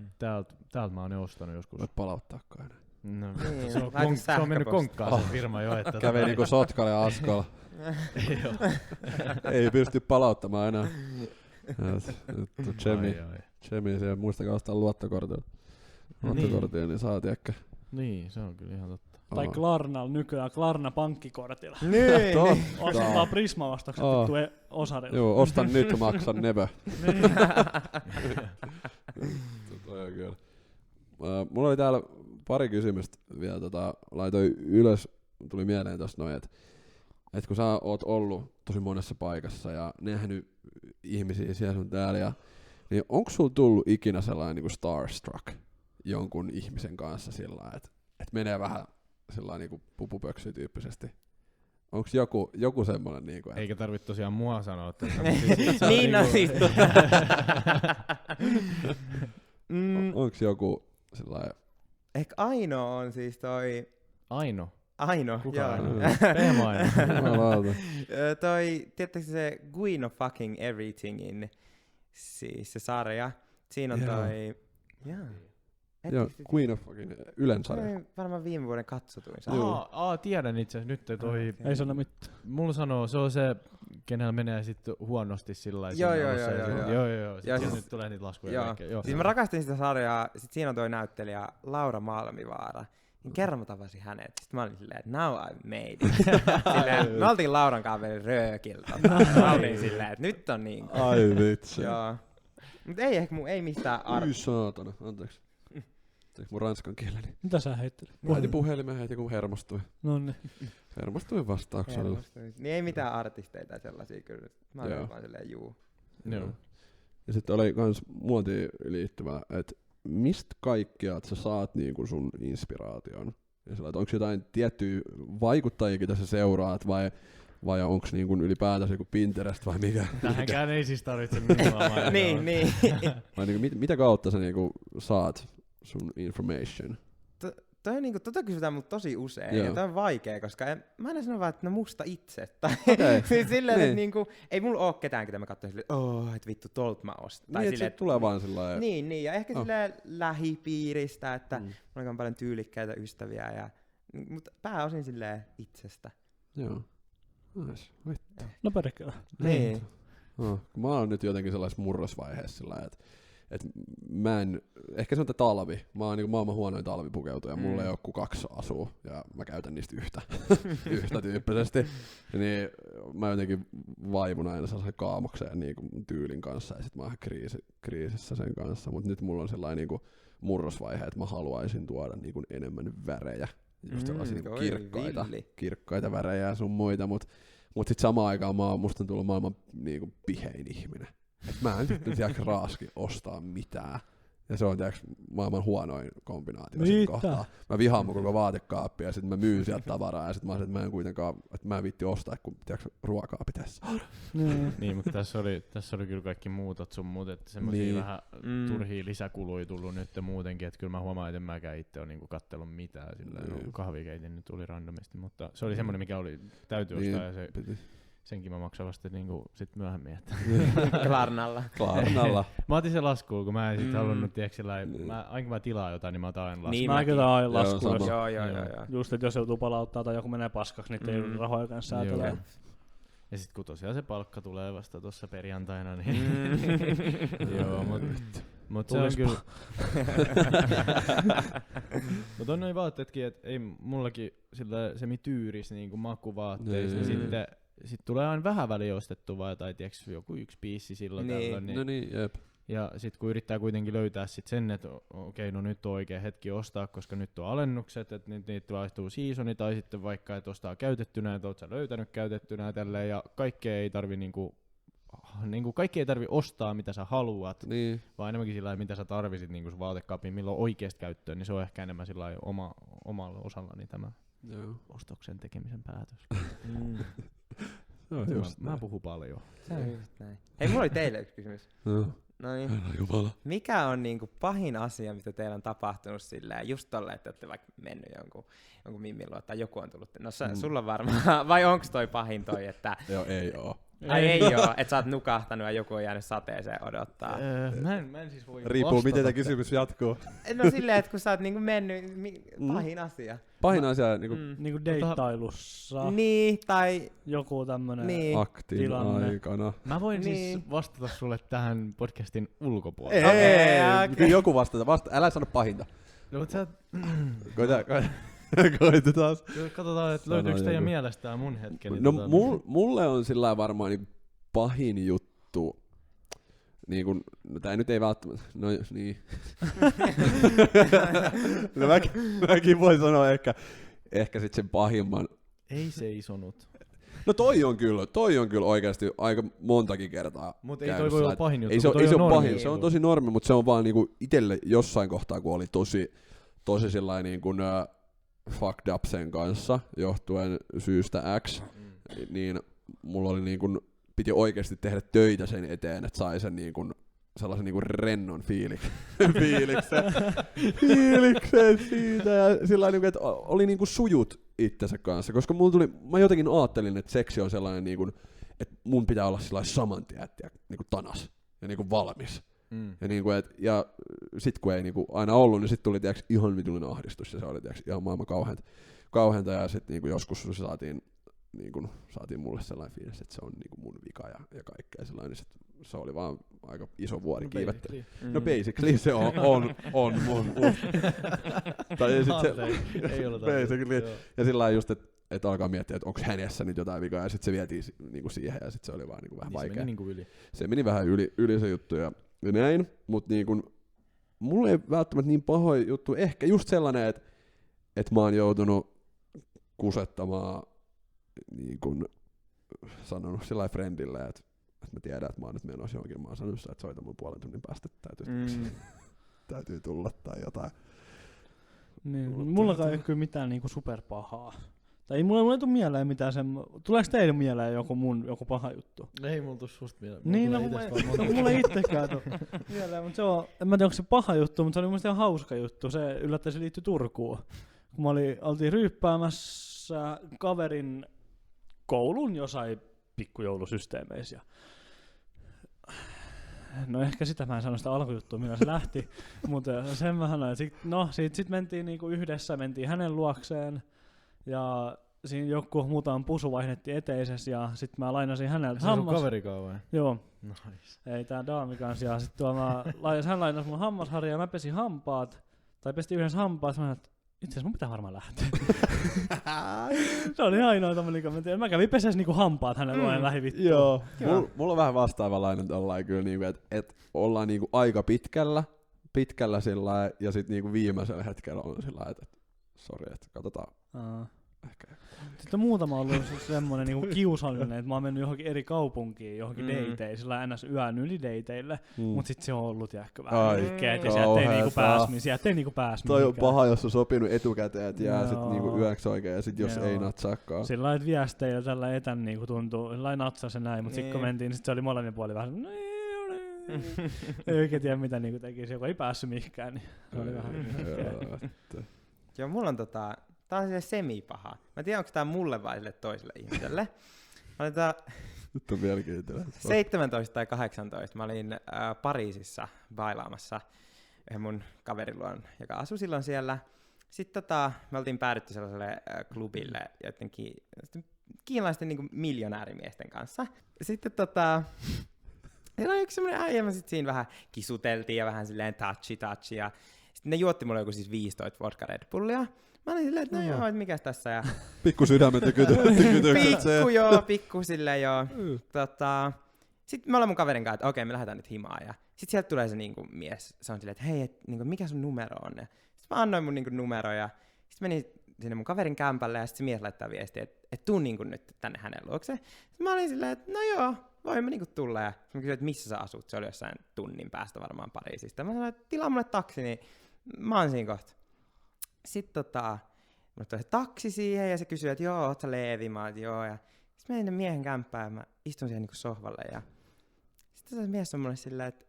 täältä mä oon ne ostanut joskus. Voit palauttaakaan enää. No, Niin, se on mennyt konkkaan se firma jo. Että Kävi niinku Sotkalla ja Askolla. Ei pysty palauttamaan enää. Chemi, siellä muistakaa ostaa luottokortilla. Luottokortilla, niin saa tiekkä. Niin, se on kyllä ihan totta. Tai Klarnalla nykyään, Klarna pankkikortilla. Niin. Ostaa Prisma-ostokset osarilla. Joo, ostan nyt, maksan nevö. Mulla oli täällä pari kysymystä vielä, laitoin ylös, tuli mieleen tosta noin, että kun sä oot ollut tosi monessa paikassa ja nähnyt ihmisiä siellä sun täällä, niin onko sulla tullut ikinä sellainen niin kuin starstruck jonkun ihmisen kanssa sillä että menee vähän sellainen niin kuin pupupöksy-tyyppisesti? Onko joku semmoinen niinku? Eikä tarvitse tosiaan mua sanoa, että niin on siis. Onko joku sellainen? Ehkä Aino on siis toi. Aino? Aino, kuka joo. Aino? Toi, tiedättekö se Queen of Fucking Everythingin, siis se sarja. Siinä on toi. Joo, Queen of Fucking Ylen sarja. Varmaan viime vuoden katsotuin sarja. Tiedän itse asiassa nyt toi. Ei sano mitään. Mulla sanoo, se on se, kenellä menee sitten huonosti sillä Joo. Sitten nyt tulee niitä laskuja. Joo. Siis mä rakastin sitä sarjaa. Sit siinä on toi näyttelijä Laura Malmivaara. Niin kerran mä tapasin hänet. Sitten mä olin silleen, että now I've made it. Silleen, me oltiin Lauran kanssa vielä röökiltä. Mä olin silleen, että nyt on niin. Ai vitsi. Joo. Mut ei ehkä ei mistään saatana, anteeksi. Mun ranskan kieleni. Mitä sä heittelit? Heti puhelimen heti kun hermostuin. Nonni. Hermostuin vastauksella. Niin ei mitään artisteita sellaisia kyllä. Mä olin vaan silleen juu. Joo. Ja sitten oli kans muotiin liittyvä, että mistä kaikkialta sä saat niinku sun inspiraation? Ja sillä, onko jotain tiettyjä vaikuttajia, ketä sä seuraat vai onko niinku ylipäätänsä joku Pinterest vai mikä? Tähänkään ei siis tarvitse minua mainita. niin. Vai niinku, mitä kautta sä niinku saat sun information? Tota kysytään mut tosi usein, ja toi on vaikea, koska mä en sano vaan, että musta itse. Siis silleen, niin. että niinku, ei mulla oo ketään, ketä mä katsoin silleen, että vittu tolt mä ostan. Niin, että sit tulee vaan sillä Niin, ja ehkä silleen lähipiiristä, että mulla on paljon tyylikkäitä ystäviä, mutta pääosin silleen itsestä. Joo. Nice. No perkele. Niin. Mä oon nyt jotenkin sellaisessa murrosvaiheessa sillä että mä en, ehkä se on talvi, mä oon niinku maailman huonoin talvipukeutuja, mulla ei oo kuin 2 asua ja mä käytän niistä yhtä tyyppisesti, niin mä jotenkin vaivun aina sellaisen kaamokseen niinku tyylin kanssa ja sit mä oon ihan kriisissä sen kanssa, mut nyt mulla on sellainen niinku murrosvaihe, että mä haluaisin tuoda niinku enemmän värejä, just sellaisia kirkkaita värejä ja sun muita, mut Mut sit samaan aikaan musta on tullut maailman niinku pihein ihminen. Et mä en nyt raaski ostaa mitään. Ja se on maailman huonoin kombinaatio siinä kohtaa. Mä vihaan mun koko vaatekaappia ja sit mä myyn sieltä tavaraa ja sit mä sanoin, että mä en kuitenkaan, että mä en viitti ostaa, kun ruokaa pitäisi saada. Niin, mutta tässä oli kyllä kaikki muutot sun muut, että semmosia vähän turhia lisäkuluja tullut nyt muutenkin, että kyllä mä huomaan, että en mäkään itse ole niinku kattellut mitään, sillä kahvikeitin nyt tuli randomisti, mä se oli semmonen, mikä oli täytyy ostaa ja senkin mä maksan vasta niinku sit myöhemmin. Että Klarnalla. Mä otin sen laskuun, kun mä en sit halunnut, aina kun mä tilaan jotain, niin mä otan aina laskuun. Niin, mä kyllä aina laskuun. Joo. Just, että jos joutuu palauttaa tai joku menee paskaksi, niin ei rahoja kanssa säätellä. Ja sit kun tosiaan se palkka tulee vasta tossa perjantaina, niin joo, mut se on kyllä. Mut on noin vaatteetkin, et ei mullakin sillä semityyris niinku makuvaatteissa, niin sitten sit tulee aina vähän väliä ostettua vai jotain, tiiäks, joku yksi piissi silloin tällöin. No niin, jep. Ja sit kun yrittää kuitenkin löytää sit sen, että okei, no nyt on oikea hetki ostaa, koska nyt on alennukset, että nyt niitä vaihtuu seasoni, tai sitten vaikka, että ostaa käytettynä, että oot sä löytänyt käytettynä tälleen, ja kaikkea ei tarvi kaikki ei tarvi ostaa, mitä sä haluat, vaan enemmänkin sillä mitä sä tarvisit niinku sun vaatekaappiin, milloin oikeesti käyttöön, niin se on ehkä enemmän sillä omalla osallani tämä ostoksen tekemisen päätös. Mä puhun paljon. Se on just näin. Hei, mulla oli teille yksi kysymys. No niin. Jumala. Mikä on niinku pahin asia, mitä teillä on tapahtunut silleen, just tolleen, että olette vaikka mennyt jonkun mimmin luo, tai joku on tullut. No sulla on varmaan, vai onks toi pahin toi, että... Joo, ei oo. Ei oo, että sä oot nukahtanut ja joku on jäänyt sateeseen odottaa. Mä en siis voi riippuu, miten tämä kysymys jatkuu. No silleen, että kun sä oot niinku mennyt, pahin asia. Pahin asia niinku... Niinku deittailussa. Niin, tai... Joku tämmönen aktin aikana. Mä voin siis vastata sulle tähän podcastin ulkopuolella. Ei, joku vastata. Älä sano pahinta. No, mutta sä... Koitetaan. Katsotaan, että löytyykö teidän mielestään mun hetkeni. No mulle on sillä määrä niin pahin juttu. Niin kun, no tää nyt ei välttämättä, no niin. No mäkin voin sanoa ehkä sit sen pahimman. Ei seisonut. No toi on kyllä oikeasti aika montakin kertaa. Mut ei toi voi olla pahin juttu. Ei se ole pahin, se on tosi normi, mutta se on vaan niinku itelle jossain kohtaa, kun oli tosi sillain niin kuin fucked up sen kanssa, johtuen syystä X, niin mulla oli niin kuin, piti oikeasti tehdä töitä sen eteen, että sai sen niin kuin, sellaisen niin kuin rennon fiiliksen siitä, ja sillain, niin kuin, että oli niin kuin sujut itsensä kanssa, koska mä jotenkin ajattelin, että seksi on sellainen, niin kuin, että mun pitää olla sellainen saman tien, niin kuin tanas ja niin kuin valmis. Ja, niinku, ja sit kun ei niinku aina ollut, niin sit tuli ihan vitullinen ahdistus ja se oli ihan maailman kauheinta ja sit niinku joskus saatiin mulle sellainen fiilis, että se on niinku mun vika ja kaikkea sellainen, niin se oli vaan aika iso vuori kiivettely. No basically se on mun. Tai sit se, basically. Ja sillä lailla just, että alkaa miettiä, että onko hänessä nyt jotain vikaa ja sit se vietiin niinku siihen ja sit se oli vaan niinku vähän vaikea. Se meni niinku yli. Se meni vähän yli se juttu ja näin, mut niin mulla ei välttämättä niin pahoin juttu, ehkä just sellainen, että mä oon joutunut kusettamaan, niin kuin sanonut sillä lailla friendille, että mä tiedän, että mä oon nyt menossa johonkin, mä oon sanonut, että soita mun puolen tunnin päästä, että täytyy tulla tai jotain. Niin, mullakaan ei kyllä mitään niinku superpahaa. Tai ei mulla ei tule mieleen mitään sen. Tuleeko teille mieleen joku paha juttu? Ei mulla tuu susta mieleen. Niin, mulla ei itsekään tule mieleen, mutta se on, en mä tiedä onko se paha juttu, mutta se oli mun mielestä ihan hauska juttu. Se yllättäen se liittyi Turkuun. Kun oltiin ryyppäämässä kaverin koulun jossain pikkujoulusysteemeissä. No ehkä sitä mä en sano sitä alkujuttua, millä se lähti, mutta sen mä sanoin, että sit mentiin niinku yhdessä, mentiin hänen luokseen ja siinä joku muutaman pusu vaihdettiin eteisessä ja sit mä lainasin häneltä hammas. Se on kaverikaan vai? Joo. Nice. Ei tää daami kanssa ja sit hän lainasi mun hammasharja ja mä pesin hampaat, tai pestin yhdessä hampaat, mä sanoin, että itse asiassa mun pitää varmaan lähteä. Se oli ainoa tämmönen kommentti. Mä kävin pesässä niinku hampaat hänen luojen lähivittuun. Joo. Mulla on vähän vastaavanlainen tollain kyllä, niinku, että ollaan niinku aika pitkällä sillä ja sit niinku viimeisellä hetkellä on sillä että sori, että katsotaan. Sitten muutama on ollut semmoinen niinku kiusallinen, että mä oon mennyt johonkin eri kaupunkiin, johonkin dateille, sillä ns. Yön yli dateille, mut sit se on ollut ehkä vähän liikkeet, ja sieltä ei niinku pääs Toi on paha, jos on sopinut etukäteen, että jää sit niinku yöksi oikein, ja sit jos ei natsaakaan. Sillä lailla, että viesteillä tällä etän niinku tuntuu, sillä lailla natsasi näin, mut sit kun mentiin, niin sit se oli molemmin puoli vähän ei oikein tiedä mitä niinku tekisi, joku ei päässyt mihinkään, niin se oli vähän Joo, mulla on tää on sille semi-paha. Mä en tiedä, onko tää mulle vai sille toiselle ihmiselle. Mä olin Nyt on mielenkiintoinen. 17 tai 18. Mä olin Pariisissa bailaamassa yhden mun kaverin luon, joka asui silloin siellä. Sitten me oltiin päädytty sellaiselle klubille jotenkin kiinalaisten niinku miljonäärimiesten kanssa. Sitten siellä oli yksi semmoinen äijä, mä sit siinä vähän kisuteltiin ja vähän silleen touchi ja sitten ne juotti mulle joku siis 15 vodka Red Bullia. Mä olin silleen, että no joo, että mikäs tässä ja... Pikku sydämet ja Pikku silleen joo. Sitten me ollaan mun kaverin kanssa, että okei, me lähdetään nyt himaan ja sit sieltä tulee se niinku mies, se on silleen, että hei, niinku, mikä sun numero on? Sitten mä annoin mun niinku numero ja sit menin sinne mun kaverin kämpälle ja sit se mies laittaa viestiä, että tuu niinku nyt tänne hänen luokse. Sitten mä olin silleen, että no joo, voimme niinku tulla ja mä kysyin, että missä sä asut? Se oli jossain tunnin päästä varmaan Pariisista. Mä sanoin, että tilaa mulle taksi, niin mä oon siinä kohta. Sitten mulle tuli se taksi siihen ja se kysyi, että joo, oot sä Leevi? Mä oon, joo. Ja sitten menin miehen kämppään ja mä istun siihen niinku sohvalle ja sitten se mies on mulle silleen, että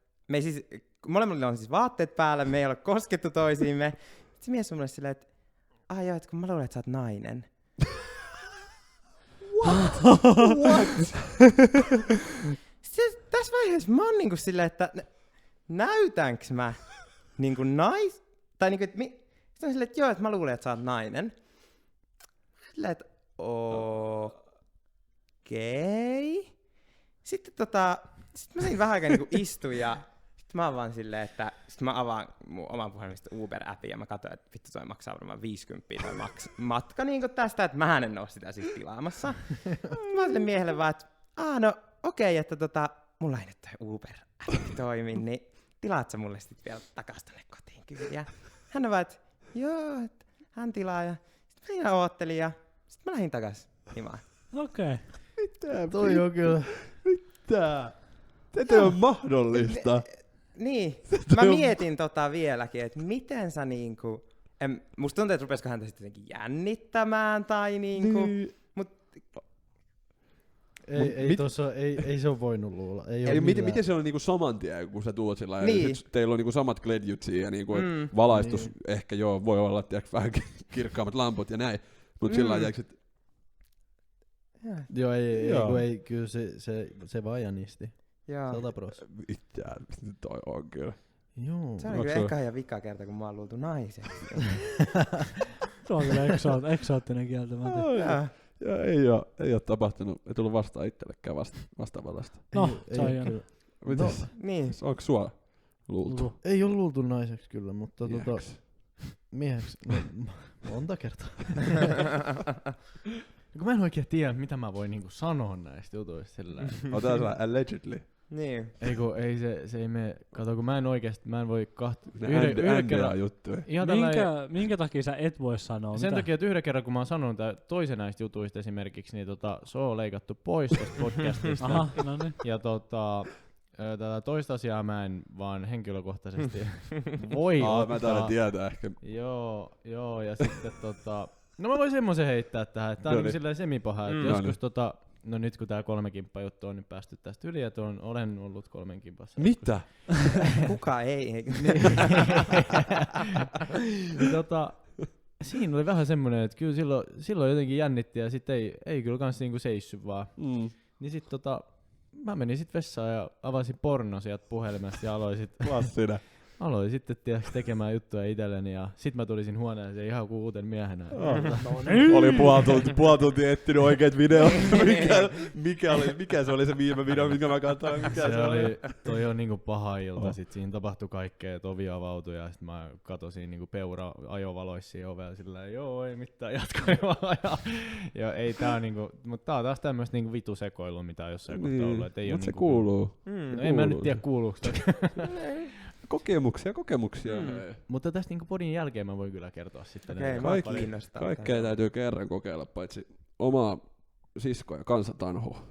molemmilla on siis vaatteet päällä, me ei ole koskettu toisiimme. Sitten se mies on mulle silleen, että joo, että kun mä luulen, että sä oot nainen. What? Sitten tässä vaiheessa mä oon niinku silleen, että näytänkö mä niinku tai niinku, että sitten on silleen, että joo, että mä luulen, että sä oot nainen. Silleen, että okei. Sitten sit mä siinä vähän aikaa niinku istuin ja sit mä avaan silleen, että sit mä avaan mun oman puhelimesta Uber-appin ja mä katsoin, että vittu toi maksaa varmaan 50 toi matka niinku tästä, että mähän en oo sitä siis tilaamassa. Mä sille miehelle vaan, että no okei, että mulla ei nyt toi Uber-appi toimi, niin tilaat sä mulle sit vielä takas tonne kotiin kyllä. Ja hän on vaan, että joo, että hän tilaa ja sit mä siinä oottelin ja sit mä lähdin takas himaan. Okei. Mitä? Toi on kyllä. Mitä? Tätä on mahdollista. Niin, mä mietin vieläkin, että miten sä niinku... Musta tuntuu, että rupesiko häntä sitten jotenkin jännittämään tai niinku... Niin. Ei se ole voinut luulla. Miten se on niinku saman tien, kun sä tuot sillä niin. teillä on niinku samat kledjut siinä ja niinku, valaistus ehkä joo, voi olla vähän kirkkaammat lamput ja näin, mutta sillä lailla että... Joo, ei, kyllä se vaan jänisti. 100%. Mitä toi on kyllä. Joo. Se on kyllä eka ja vika kerta, kun mä oon luultu naiseksi. Se on kyllä eksoottinen kieltämättä. Ja ei oo tapahtunut, ei tullut vastaan itsellekään vastaavallasta. No, se on ihan. Mites? Niin. Onko sua luultu? Ei ole luultu naiseksi kyllä, mutta mieheksi. Monta kertaa. Kun mä en oikein tiedä, mitä mä voin niinku sanoa näistä jutuista sillä. On tää sellainen allegedly. Niin. Se ei mene. Kato, kun mä en voi yhden kerran juttuja. Minkä takia sä et voi sanoa? Sen takia, että yhden kerran kun mä oon sanonut toisen näistä jutuista esimerkiksi, niin se on leikattu pois tästä podcastista. Aha, no niin. Ja tätä toista asiaa mä en vaan henkilökohtaisesti voi ottaa. Mä taidan tietää ehkä. Joo, ja sitten no mä voin semmoisen heittää tähän, että tää on niinku silleen semipaha, että joskus no nyt kun tää 3 kimppa juttu on nyt päästy tästä yli, että olen ollut 3 kimpassa. Mitä? Kuka ei? Siinä oli vähän semmonen, että kyllä silloin jotenkin jännitti ja sitten ei kyllä kans niinku seissy vaan. Niin sit mä menin sit vessaan ja avasin porno sieltä puhelimesta ja aloin sitten tekemään juttuja itselleni ja sit mä tulisin huoneeseen ihan kuin uuten miehenä. Oli puoli tuntia etsinyt oikeet videot. Mikä se oli se viime video, minkä mä katsoin? Toi on niinku paha ilta. Sit siinä tapahtui kaikkea, että ovi avautui ja sit mä katosin niinku peura ajovaloissa ovella sillä joo ei mitään jatkoin vaan. Ja ei tää niinku, mut tää on taas tämmöstä niinku vitusekoilua mitä on jossain kohtaa ollut. Mut se kuuluu. No en mä nyt tiedä kuuluuko. kokemuksia. Mutta tästä niinku podin jälkeen mä voin kyllä kertoa sitten. Okei, kiinnostaa. Kaikkea täytyy kerran kokeilla, paitsi omaa siskoa ja kansantanhua.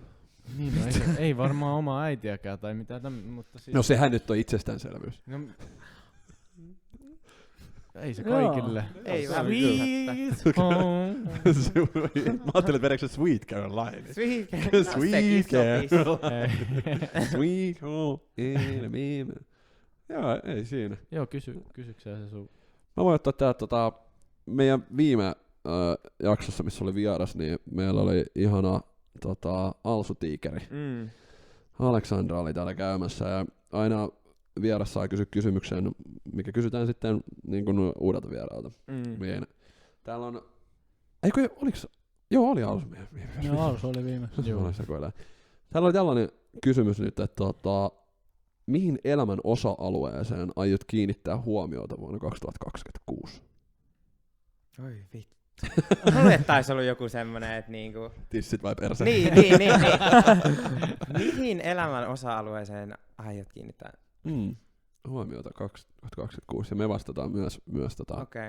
Niin, no ei varmaan omaa äitiäkään tai mitään, mutta siis... No sehän nyt on itsestäänselvyys. No, ei se kaikille. Ei Sweet home. Mä ajattelin, että vedätkö Sweet Caroline? Sweet Caroline. Sweet home. Joo, ei siinä. Joo, kysyksää se sun. Mä voin ottaa tää meidän viime jaksossa, missä oli vieras, niin meillä oli ihana Alsu-tiikeri. Aleksandra oli täällä käymässä ja aina vieras saa kysyä kysymyksen, mikä kysytään sitten niin kuin uudelta vieraalta. Täällä on... Eikö, oliks... Joo, oli Alsu. Joo, Alsu oli viimeksi. Täällä oli tällainen kysymys nyt, että mihin elämän osa-alueeseen aiot kiinnittää huomiota vuonna 2026? Oi vittu. Mulle taisi ollut joku semmonen, että niinku... Tissit vai perse? Niin. Mihin elämän osa-alueeseen aiot kiinnittää? Huomiota 2026 ja me vastataan myös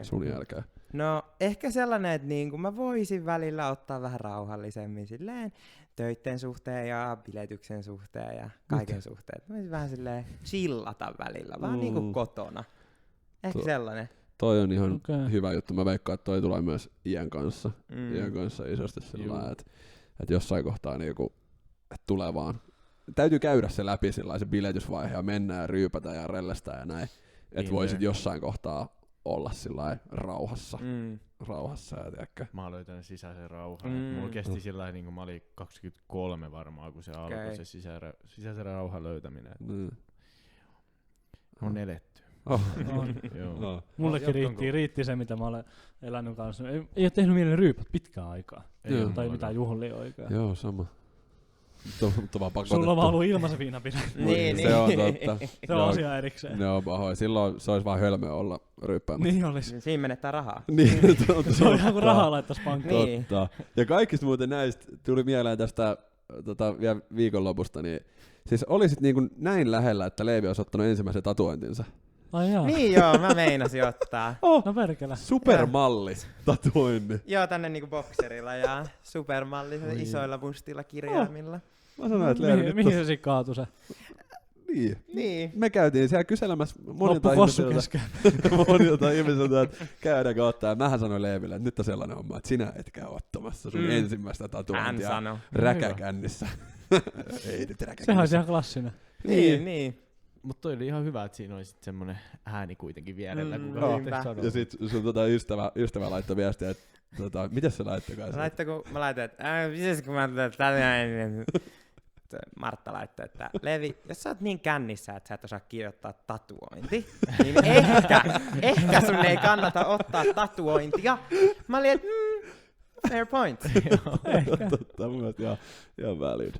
sun jälkeen. No ehkä sellainen, että niinku mä voisin välillä ottaa vähän rauhallisemmin silleen töitten suhteen ja biletyksen suhteen ja kaiken suhteen. Mä voisin vähän silleen chillata välillä, vaan niinku kotona. Ehkä sellainen. Toi on ihan hyvä juttu. Mä veikkaan, että toi tulee myös iän kanssa isosti sillä että jossain kohtaa niinku, että tulee vaan. Täytyy käydä se läpi se biletysvaihe ja mennä ja ryypätä ja rellästää ja näin. Että voisit jossain kohtaa olla sillä rauhassa. Rauhassa ja tiedäkö. Mä oon löytänyt sisäisen rauhan. Mulla kesti sillä niin kuin mä olin 23 varmaan, kun se alkoi se sisäisen rauhan löytäminen. On eletty. Joo. Mullekin riitti se, mitä mä olen elänyt kanssa. Ei ole tehnyt mieleen ryypät pitkään aikaa. Tai mitään juhlia oikein. Joo, sama. Sulla on vaan ollut ilmaisen viinapidä. Niin. Se on totta. Se on asia erikseen. Ne on pahoin. Silloin se olisi vaan hölmöä olla ryyppäämässä. Niin olisi. Siinä menettää rahaa. Niin, se on ihan kuin rahaa laittais pankkiin. Niin. Totta. Ja kaikista muuten näistä tuli mieleen tästä vielä viikonlopusta, niin siis olisit niin kuin näin lähellä, että Leevi olisi ottanut ensimmäisen tatuointinsa. Ai jaa. Niin joo, mä meinasin ottaa. No perkele. Supermalli tatuointi. Joo, tänne niinku bokserilla ja supermalli isoilla mustilla kirjaimilla. Mä sanoin, että Leevi mihin se sitten kaatui se? Niin. Me käytiin siellä kyselemässä monilta ihmisiltä, että käydäänkö ottaa. Ja mähän sanoin Leeville, että nyt on sellainen homma, että sinä et käy ottamassa sun ensimmäistä tatuointia räkäkännissä. Ei nyt räkäkännissä. Sehän olisi ihan klassinen. Niin. Mutta toi oli ihan hyvä, että siinä oli sit semmonen ääni kuitenkin vierellä, kuka ja sit sun ystävä laittoi viestiä, että mitäs se laittoikaan? Mä laitoin, että kun mä tällainen... Martta laittoi, että Levi, jos sä oot niin kännissä, että sä et osaa kirjoittaa tatuointi, niin ehkä sun ei kannata ottaa tatuointia. Mä olin, että fair point. Totta, mun mielestä ihan valid.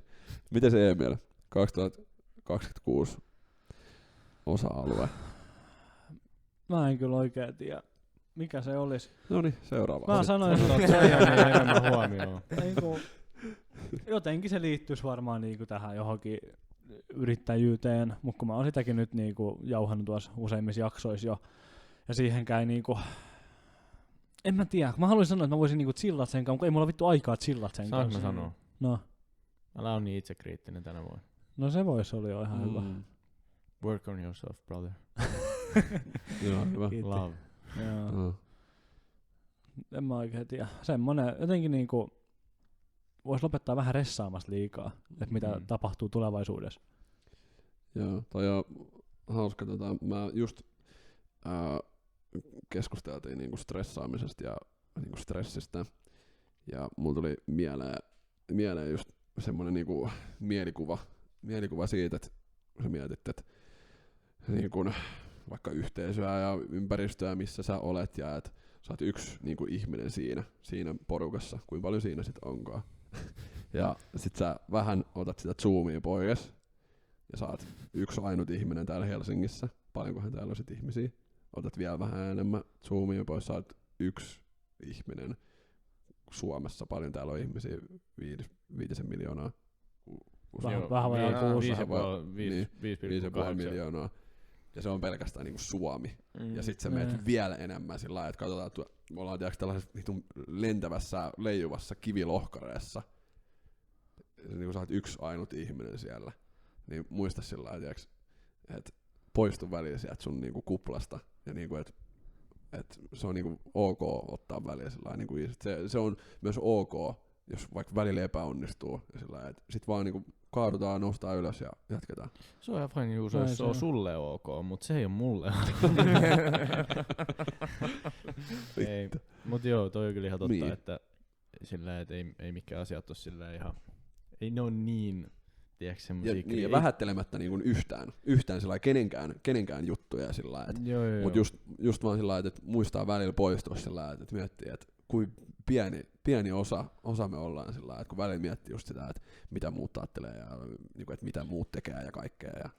Miten se Emil? 2026 osa-alue. Mä en kyllä oikein tiedä, mikä se olisi. Noniin, seuraava. Mä sanoin, että se on enemmän huomioon. Jotenkin se liittyisi varmaan niinku tähän johonkin yrittäjyyteen, mutta kun mä oon sitäkin nyt niinku jauhannut tuossa useimmissa jaksoissa jo, ja siihenkään niinku... En mä tiedä, mä haluaisin sanoa, että mä voisin niinku chillata sen kanssa, mutta ei mulla vittu aikaa chillata sen kanssa. Saanko mä sanoa? No. Älä on niin itsekriittinen tänä vuonna. No se voisi olla jo ihan hyvä. Work on yourself, brother. Joo, hyvä. Love. Joo. En mä oikein tiedä. Semmonen jotenkin niinku... Voisi lopettaa vähän ressaamasta liikaa, että mitä tapahtuu tulevaisuudessa. Joo, toi on hauska. Mä just keskusteltiin niinku stressaamisesta ja niinku stressistä. Ja mulla tuli mieleen just semmonen niinku mielikuva siitä, että sä mietit, että niinku vaikka yhteisöä ja ympäristöä, missä sä olet, ja että sä oot yksi niinku ihminen siinä porukassa, kuinka paljon siinä sit onkaan. Ja sit sä vähän otat sitä zoomia pois ja saat yksi ainut ihminen täällä Helsingissä. Paljonkohan täällä on sit ihmisiä? Otat vielä vähän enemmän zoomia pois, saat yksi ihminen. Suomessa paljon täällä on ihmisiä, 5 miljoonaa. Vähän vajaa 5,5 miljoonaa. ja se on pelkästään niinku Suomi. Ja sit sä menet vielä enemmän sillä lailla, että katsotaan, että me ollaan tällaisessa lentävässä, leijuvassa kivilohkareessa. Niin sä oot yksi ainut ihminen siellä, niin muista sillä lailla, että poistu välillä sieltä sun niinku kuplasta. Ja niinku, että se on niinku ok ottaa välillä sillä lailla. Niinku, se on myös ok, jos vaikka välillä epäonnistuu. Ja sillä lailla, että sit vaan niinku kaadutaan, noustaan ylös ja jatketaan. Se on ihan fine, Juuso, jos se on sulle ok, mutta se ei ole mulle. Ei, mut joo, toi on kyllä ihan totta, niin. Että sillä että ei mikään asiat ole sillä ihan, ei ne ole niin, tiedätkö semmosia. Ja vähättelemättä niin kuin yhtään sillä kenenkään juttuja sillä lailla. Mut just vaan sillä lailla, että muistaa välillä poistua sillä lailla, että miettii, että kuin pieni osa me ollaan sillä lailla, että kun välillä miettii just sitä, että mitä muut ajattelee ja että mitä muut tekee ja kaikkea. Ja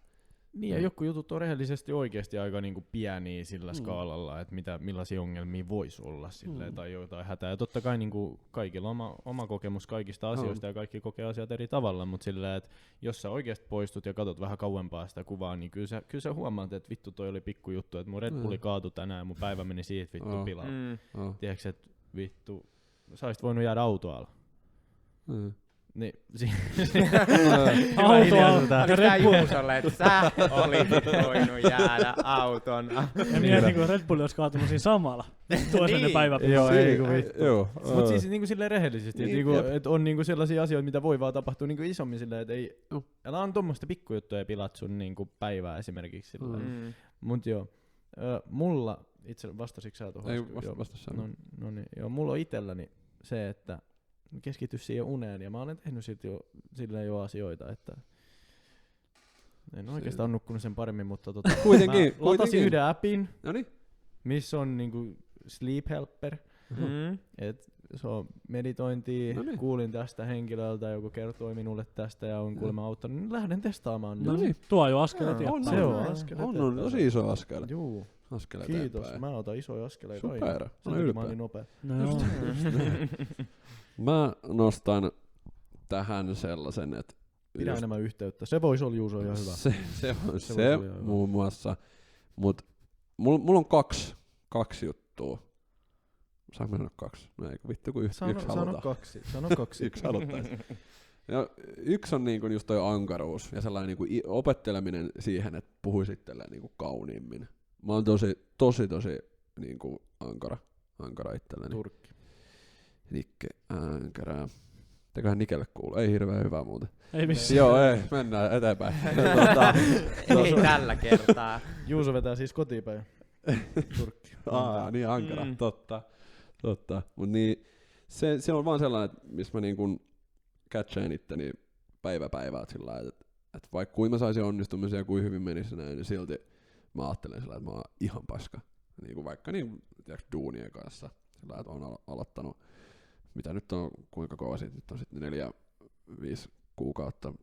niin ja joku jutut on rehellisesti oikeasti aika niinku pieniä sillä skaalalla, että millaisia ongelmia voisi olla silleen, tai jotain hätää. Ja totta kai niinku kaikilla on oma kokemus kaikista asioista ja kaikki kokee asiat eri tavalla, mutta silleen, että jos sä oikeasti poistut ja katsot vähän kauempaa sitä kuvaa, niin kyllä sä huomaat, että vittu toi oli pikkujuttu, että mun Red Bulli kaatui tänään ja mun päivä meni siitä vittu pilaan. Tiedätkö, että vittu, sä olisit voinut jäädä autoalla. Niin, autolla. Tää Juusolle, että sä olit voinut jäädä auton. Ja mietin, kun Red Bulli olisi kaatunut siinä samalla. Tuossa ne päiväpilat. Joo, ei kun vittu. Mut siis niinku silleen rehellisesti, että on niinku sellaisia asioita, mitä voi vaan tapahtua niinku isommin silleen, että ei, älä on tommoista pikkujuttuja ja pilat sun niinku päivää esimerkiksi silleen. Mut joo, mulla, itse vastasitko sä tuohon? Ei vastas sä. No niin, joo, mulla on itselläni se, että keskity siihen uneen, ja mä olen tehnyt silleen jo asioita, että en oikeastaan nukkunut sen paremmin, mutta kuitenkin, mä latasin yhden appin, Noniin. missä on niinku Sleep Helper, et se on meditointia, kuulin tästä henkilöltä, joku kertoi minulle tästä ja on kuulemma auttanut, niin lähden testaamaan nyt. Niin. Tuo on jo askel eteenpäin. Se on askel eteenpäin. On tosi iso askel. Juu. Kiitos, mä otan isoja askeleita. Super, olen ylpeä. Niin nopea. No. Mä nostan tähän sellaisen, että pidä enemmän yhteyttä. Se voisi olla Juuso ihan hyvä. Se muun muassa. Mut mulla on kaksi juttua. Saanko mä sanoa kaksi? No ei, vittu kun yksi halutaan. Sano kaksi. Yksi haluttaisiin. Ja yksi on niinku just toi ankaruus ja sellainen niinku opetteleminen siihen, että puhuisi itselleen niinku kauniimmin. Mä oon tosi niinku ankara itselleni. Turkki. Nikke änkerää. Teköhän Nikelle kuuluu. Ei hirveän hyvää muuten. Ei missään. Joo, ei. Mennään eteenpäin. Ei tällä kertaa. Juuso vetää siis kotiin päin. Turkki. Niin ankara. Totta. Mut niin, se on vaan sellainen, missä mä niinku catchaan itteni päivältä sillä lailla, että vaikka kuin mä saisin onnistumisia ja kuin hyvin menisi näin, niin silti mä ajattelen sillä, että mä oon ihan paska. Niinku vaikka duunien kanssa. Sillä että on aloittanut, mitä nyt on, kuinka kauan siitä, nyt on sitten 4-5 kuukautta,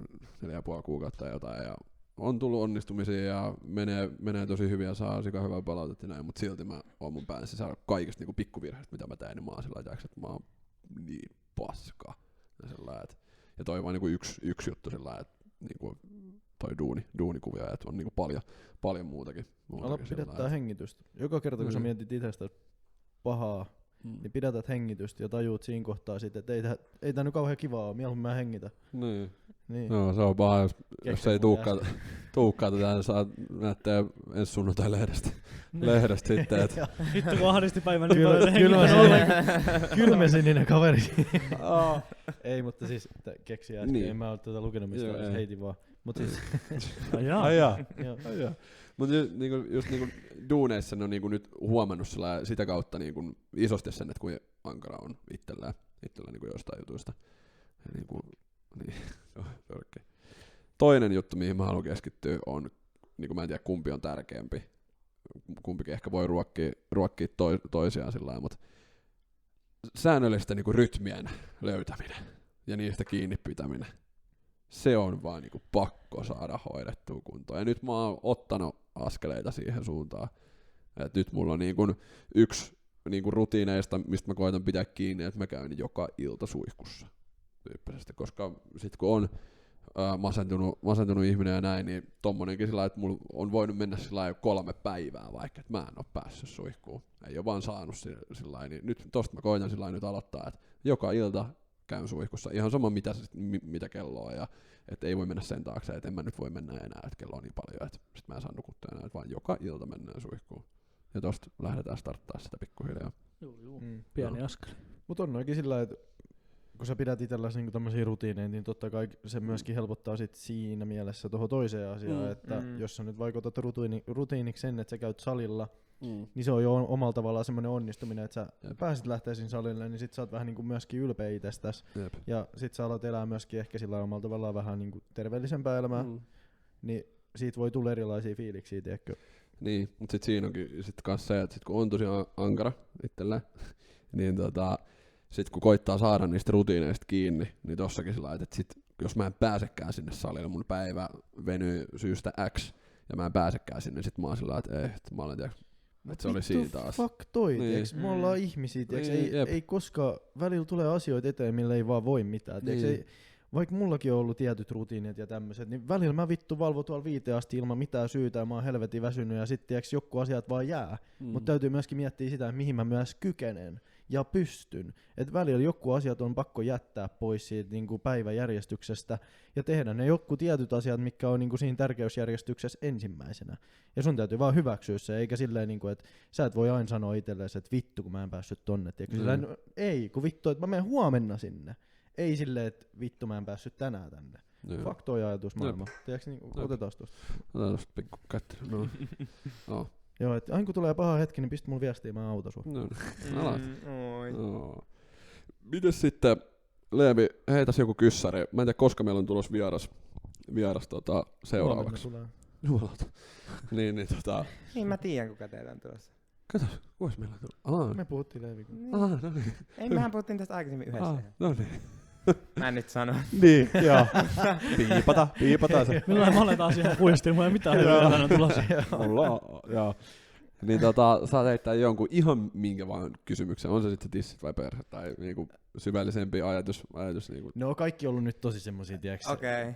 4,5 kuukautta jotain, ja on tullut onnistumisia ja menee tosi hyvin ja saa sika hyvää palautetta näin, mutta silti mä oon mun päässä sisällä kaikista niinku pikkuvirheistä, mitä mä teen, niin mä oon sillä lailla, että mä oon niin paska. Ja toi vaan niinku yksi juttu sillä lailla, että niinku toi duunikuvia, että on niinku paljon muutakin. Ala pidättää hengitystä. Joka kerta kun sä mietit itsestäsi pahaa, niin pidätät hengitystä ja tajuut siinä kohtaa sitten, että ei tää nyt kauhean kivaa ole, mieluummin mä hengitä. Niin. No se on paha, jos ei tuukkaa tätä, niin saa näyttää ensi sunnuntai lehdestä sitten. Vittu kun ahdisti päivän kylmäsininen kaveri. Ei, mutta siis keksi äsken, en mä oo tätä lukenut mistä, heitin vaan. Mut siis Ajaa. Mut just niinku duuneissa ne on niinku nyt huomannut sitä kautta niinku isosti sen, että kuinka ankara on itsellä niinku jostain jutuista. Niinku, niin, toinen juttu, mihin mä haluan keskittyä, on, niinku mä en tiedä kumpi on tärkeämpi. Kumpikin ehkä voi ruokkia toisiaan sillä lailla, mutta säännöllistä niinku rytmien löytäminen ja niistä kiinni pitäminen. Se on vaan niinku pakko saada hoidettua kuntoon. Ja nyt mä oon ottanut askeleita siihen suuntaan. Et nyt mulla on niinku yksi niinku rutiineista, mistä mä koitan pitää kiinni, että mä käyn joka ilta suihkussa tyyppisesti. Koska sit kun masentunut ihminen ja näin, niin tommonenkin sillä että mulla on voinut mennä sillä jo 3 päivää vaikka, että mä en oo päässyt suihkuun. Ei oo vaan saanut sillä niin nyt tosta mä koitan sillä nyt aloittaa, että joka ilta käyn suihkussa, ihan sama mitä kello on, ja että ei voi mennä sen taakse, että en mä nyt voi mennä enää, että kello on niin paljon, että sit mä en saa nukuttua enää, että vaan joka ilta mennään suihkuun. Ja tosta lähdetään starttaa sitä pikkuhiljaa. Joo. Pieni askel. Mut on oikein sillä, että kun sä pidät itselläsi niinku tämmösiä rutiineja, niin totta kai se myöskin helpottaa sit siinä mielessä tuohon toiseen asiaan, että jos sä nyt vaikutat rutiiniksi sen, että sä käyt salilla, niin se on jo omalla tavallaan semmoinen onnistuminen, että sä pääsit lähteä sinne salille, niin sit sä oot vähän niinku myöskin ylpeä itsestäsi. Ja sit sä alat elää myöskin ehkä sillä omalla tavallaan vähän niinku terveellisempää elämää, niin siitä voi tulla erilaisia fiiliksiä, tiedätkö? Niin, mutta sit siinä onkin sit kans se, että sit kun on tosi ankara itselleen, niin sit kun koittaa saada niistä rutiineista kiinni, niin tossakin sillä että sit jos mä en pääsekään sinne salille, mun päivä venyy syystä X, ja mä en pääsekään sinne, sit mä oon sillä että mä olen tiedä, että se oli siinä taas. Fuck toi, niin. tiiäks, me ollaan ihmisiä, tiiäks, Niin, ei koskaan, välillä tulee asioita eteen, millä ei vaan voi mitään, tiiäks, Niin. vaikka mullakin on ollut tietyt rutiinit ja tämmöset, niin välillä mä vittu valvon tuolla 5 asti ilman mitään syytä ja mä oon helvetin väsynyt ja sit tiiäks, joku asiat vaan jää. Mut täytyy myöskin miettiä sitä, mihin mä myös kykenen ja pystyn. Et välillä joku asiat on pakko jättää pois siitä niinku päiväjärjestyksestä ja tehdä ne joku tietyt asiat, mitkä on niinku siinä tärkeysjärjestyksessä ensimmäisenä. Ja sun täytyy vaan hyväksyä se, eikä silleen niinku, että sä et voi aina sanoa itsellesi, että vittu kun mä en päässyt tonne. Silleen, ei, kun vittu, että mä menen huomenna sinne. Ei silleen, että vittu mä en päässyt tänään tänne. Fuck toi ajatusmaailma. Tiedätkö, niin, otetaan tosta. Otetaan tosta pikku kättely. No. Joo, että aina kun tulee paha hetki, niin pistä mulle viestiä, mä autan sua. No. No. Mites sitten, Leevi, heitäs joku kyssäri. Mä en tiedä, koska meillä on tulossa vieras seuraavaksi. Jumalauta. niin, Niin mä tiedän, kuka teillä on tulossa. Katos, vois meillä tulla. Me puhuttiin Leevi. No niin. Ei, mehän puhuttiin tästä aikaisemmin yhdessä. No niin. Mä en nyt sano. Niin, joo. Piipataan se. Milloin mä olen taas ihan puistiin, mulla ei mitään hyvää tulossa. Mulla on, joo. Niin saat heittää jonkun ihan minkä vaan kysymyksen, on se sitten tissit vai perhe tai niinku syvällisempi ajatus niinku. Ne on kaikki ollut nyt tosi semmosia, tiiäks,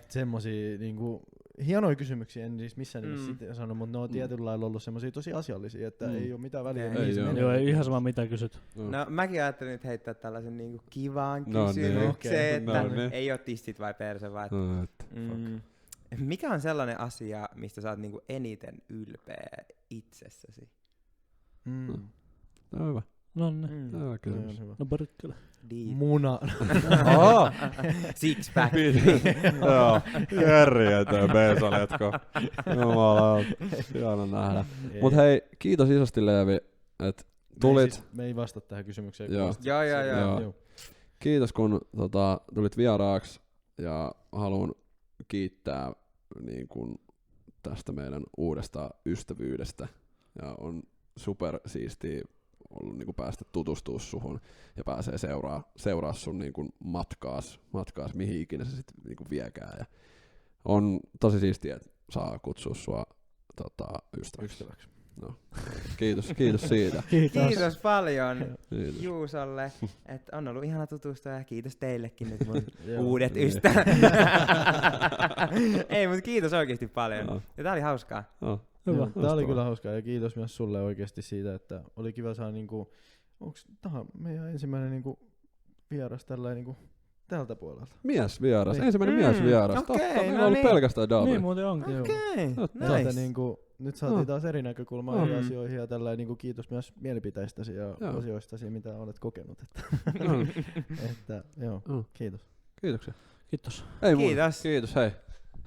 semmosia niinku hienoja kysymyksiä, en siis missään nimessä sitä sano, mutta ne on tietyllä lailla ollut semmosia tosi asiallisia, että ei oo mitään väliä. Joo, ei ihan sama mitä kysyt. No mäkin ajattelin nyt heittää tällaisen niinku kivan kysymyksen, että ei oo tissit vai perse, vaan mikä on sellainen asia, mistä sä oot niinku eniten ylpeä itsessäsi? No hyvä. Nonne. Hyvä kysymys. No perkkele. Muna. Six pack. Joo, järjetön beesaletko. Jumalauta, hieno nähdä. Mut hei, kiitos isosti Leevi, että tulit. Me ei vasta tähän kysymykseen. Joo. Kiitos kun tulit vieraaksi ja haluan kiittää niin kun, tästä meidän uudesta ystävyydestä. Ja on super siistiä ollut niin kun päästä tutustua suhun ja pääsee seuraa sun niin kun matkaas mihin ikinä se sitten niin kun viekään. Ja on tosi siistiä, että saa kutsua sua ystäväksi. No. Kiitos siitä. Kiitos paljon Juusolle, että on ollut ihana tutustua ja kiitos teillekin nyt mun uudet ystävät. Ei, mutta kiitos oikeesti paljon. Ja tää oli hauskaa. Hyvä. Tää oli kyllä hauskaa ja kiitos myös sulle oikeesti siitä, että oli kiva saada niinku, onks tää meidän ensimmäinen niinku vieras tällä niinku tältä puolelta? Miesvieras, niin. ensimmäinen miesvieras. Totta, meillä on ollut pelkästään daamia. Niin muuten onkin. Nice. Niinku, nyt saatiin taas eri näkökulmaa eri asioihin ja tällä niinku kiitos myös mielipiteistäsi ja asioistasi, mitä olet kokenut. Että joo, kiitos. Kiitoksia. Kiitos. Ei kiitos. Kiitos, hei.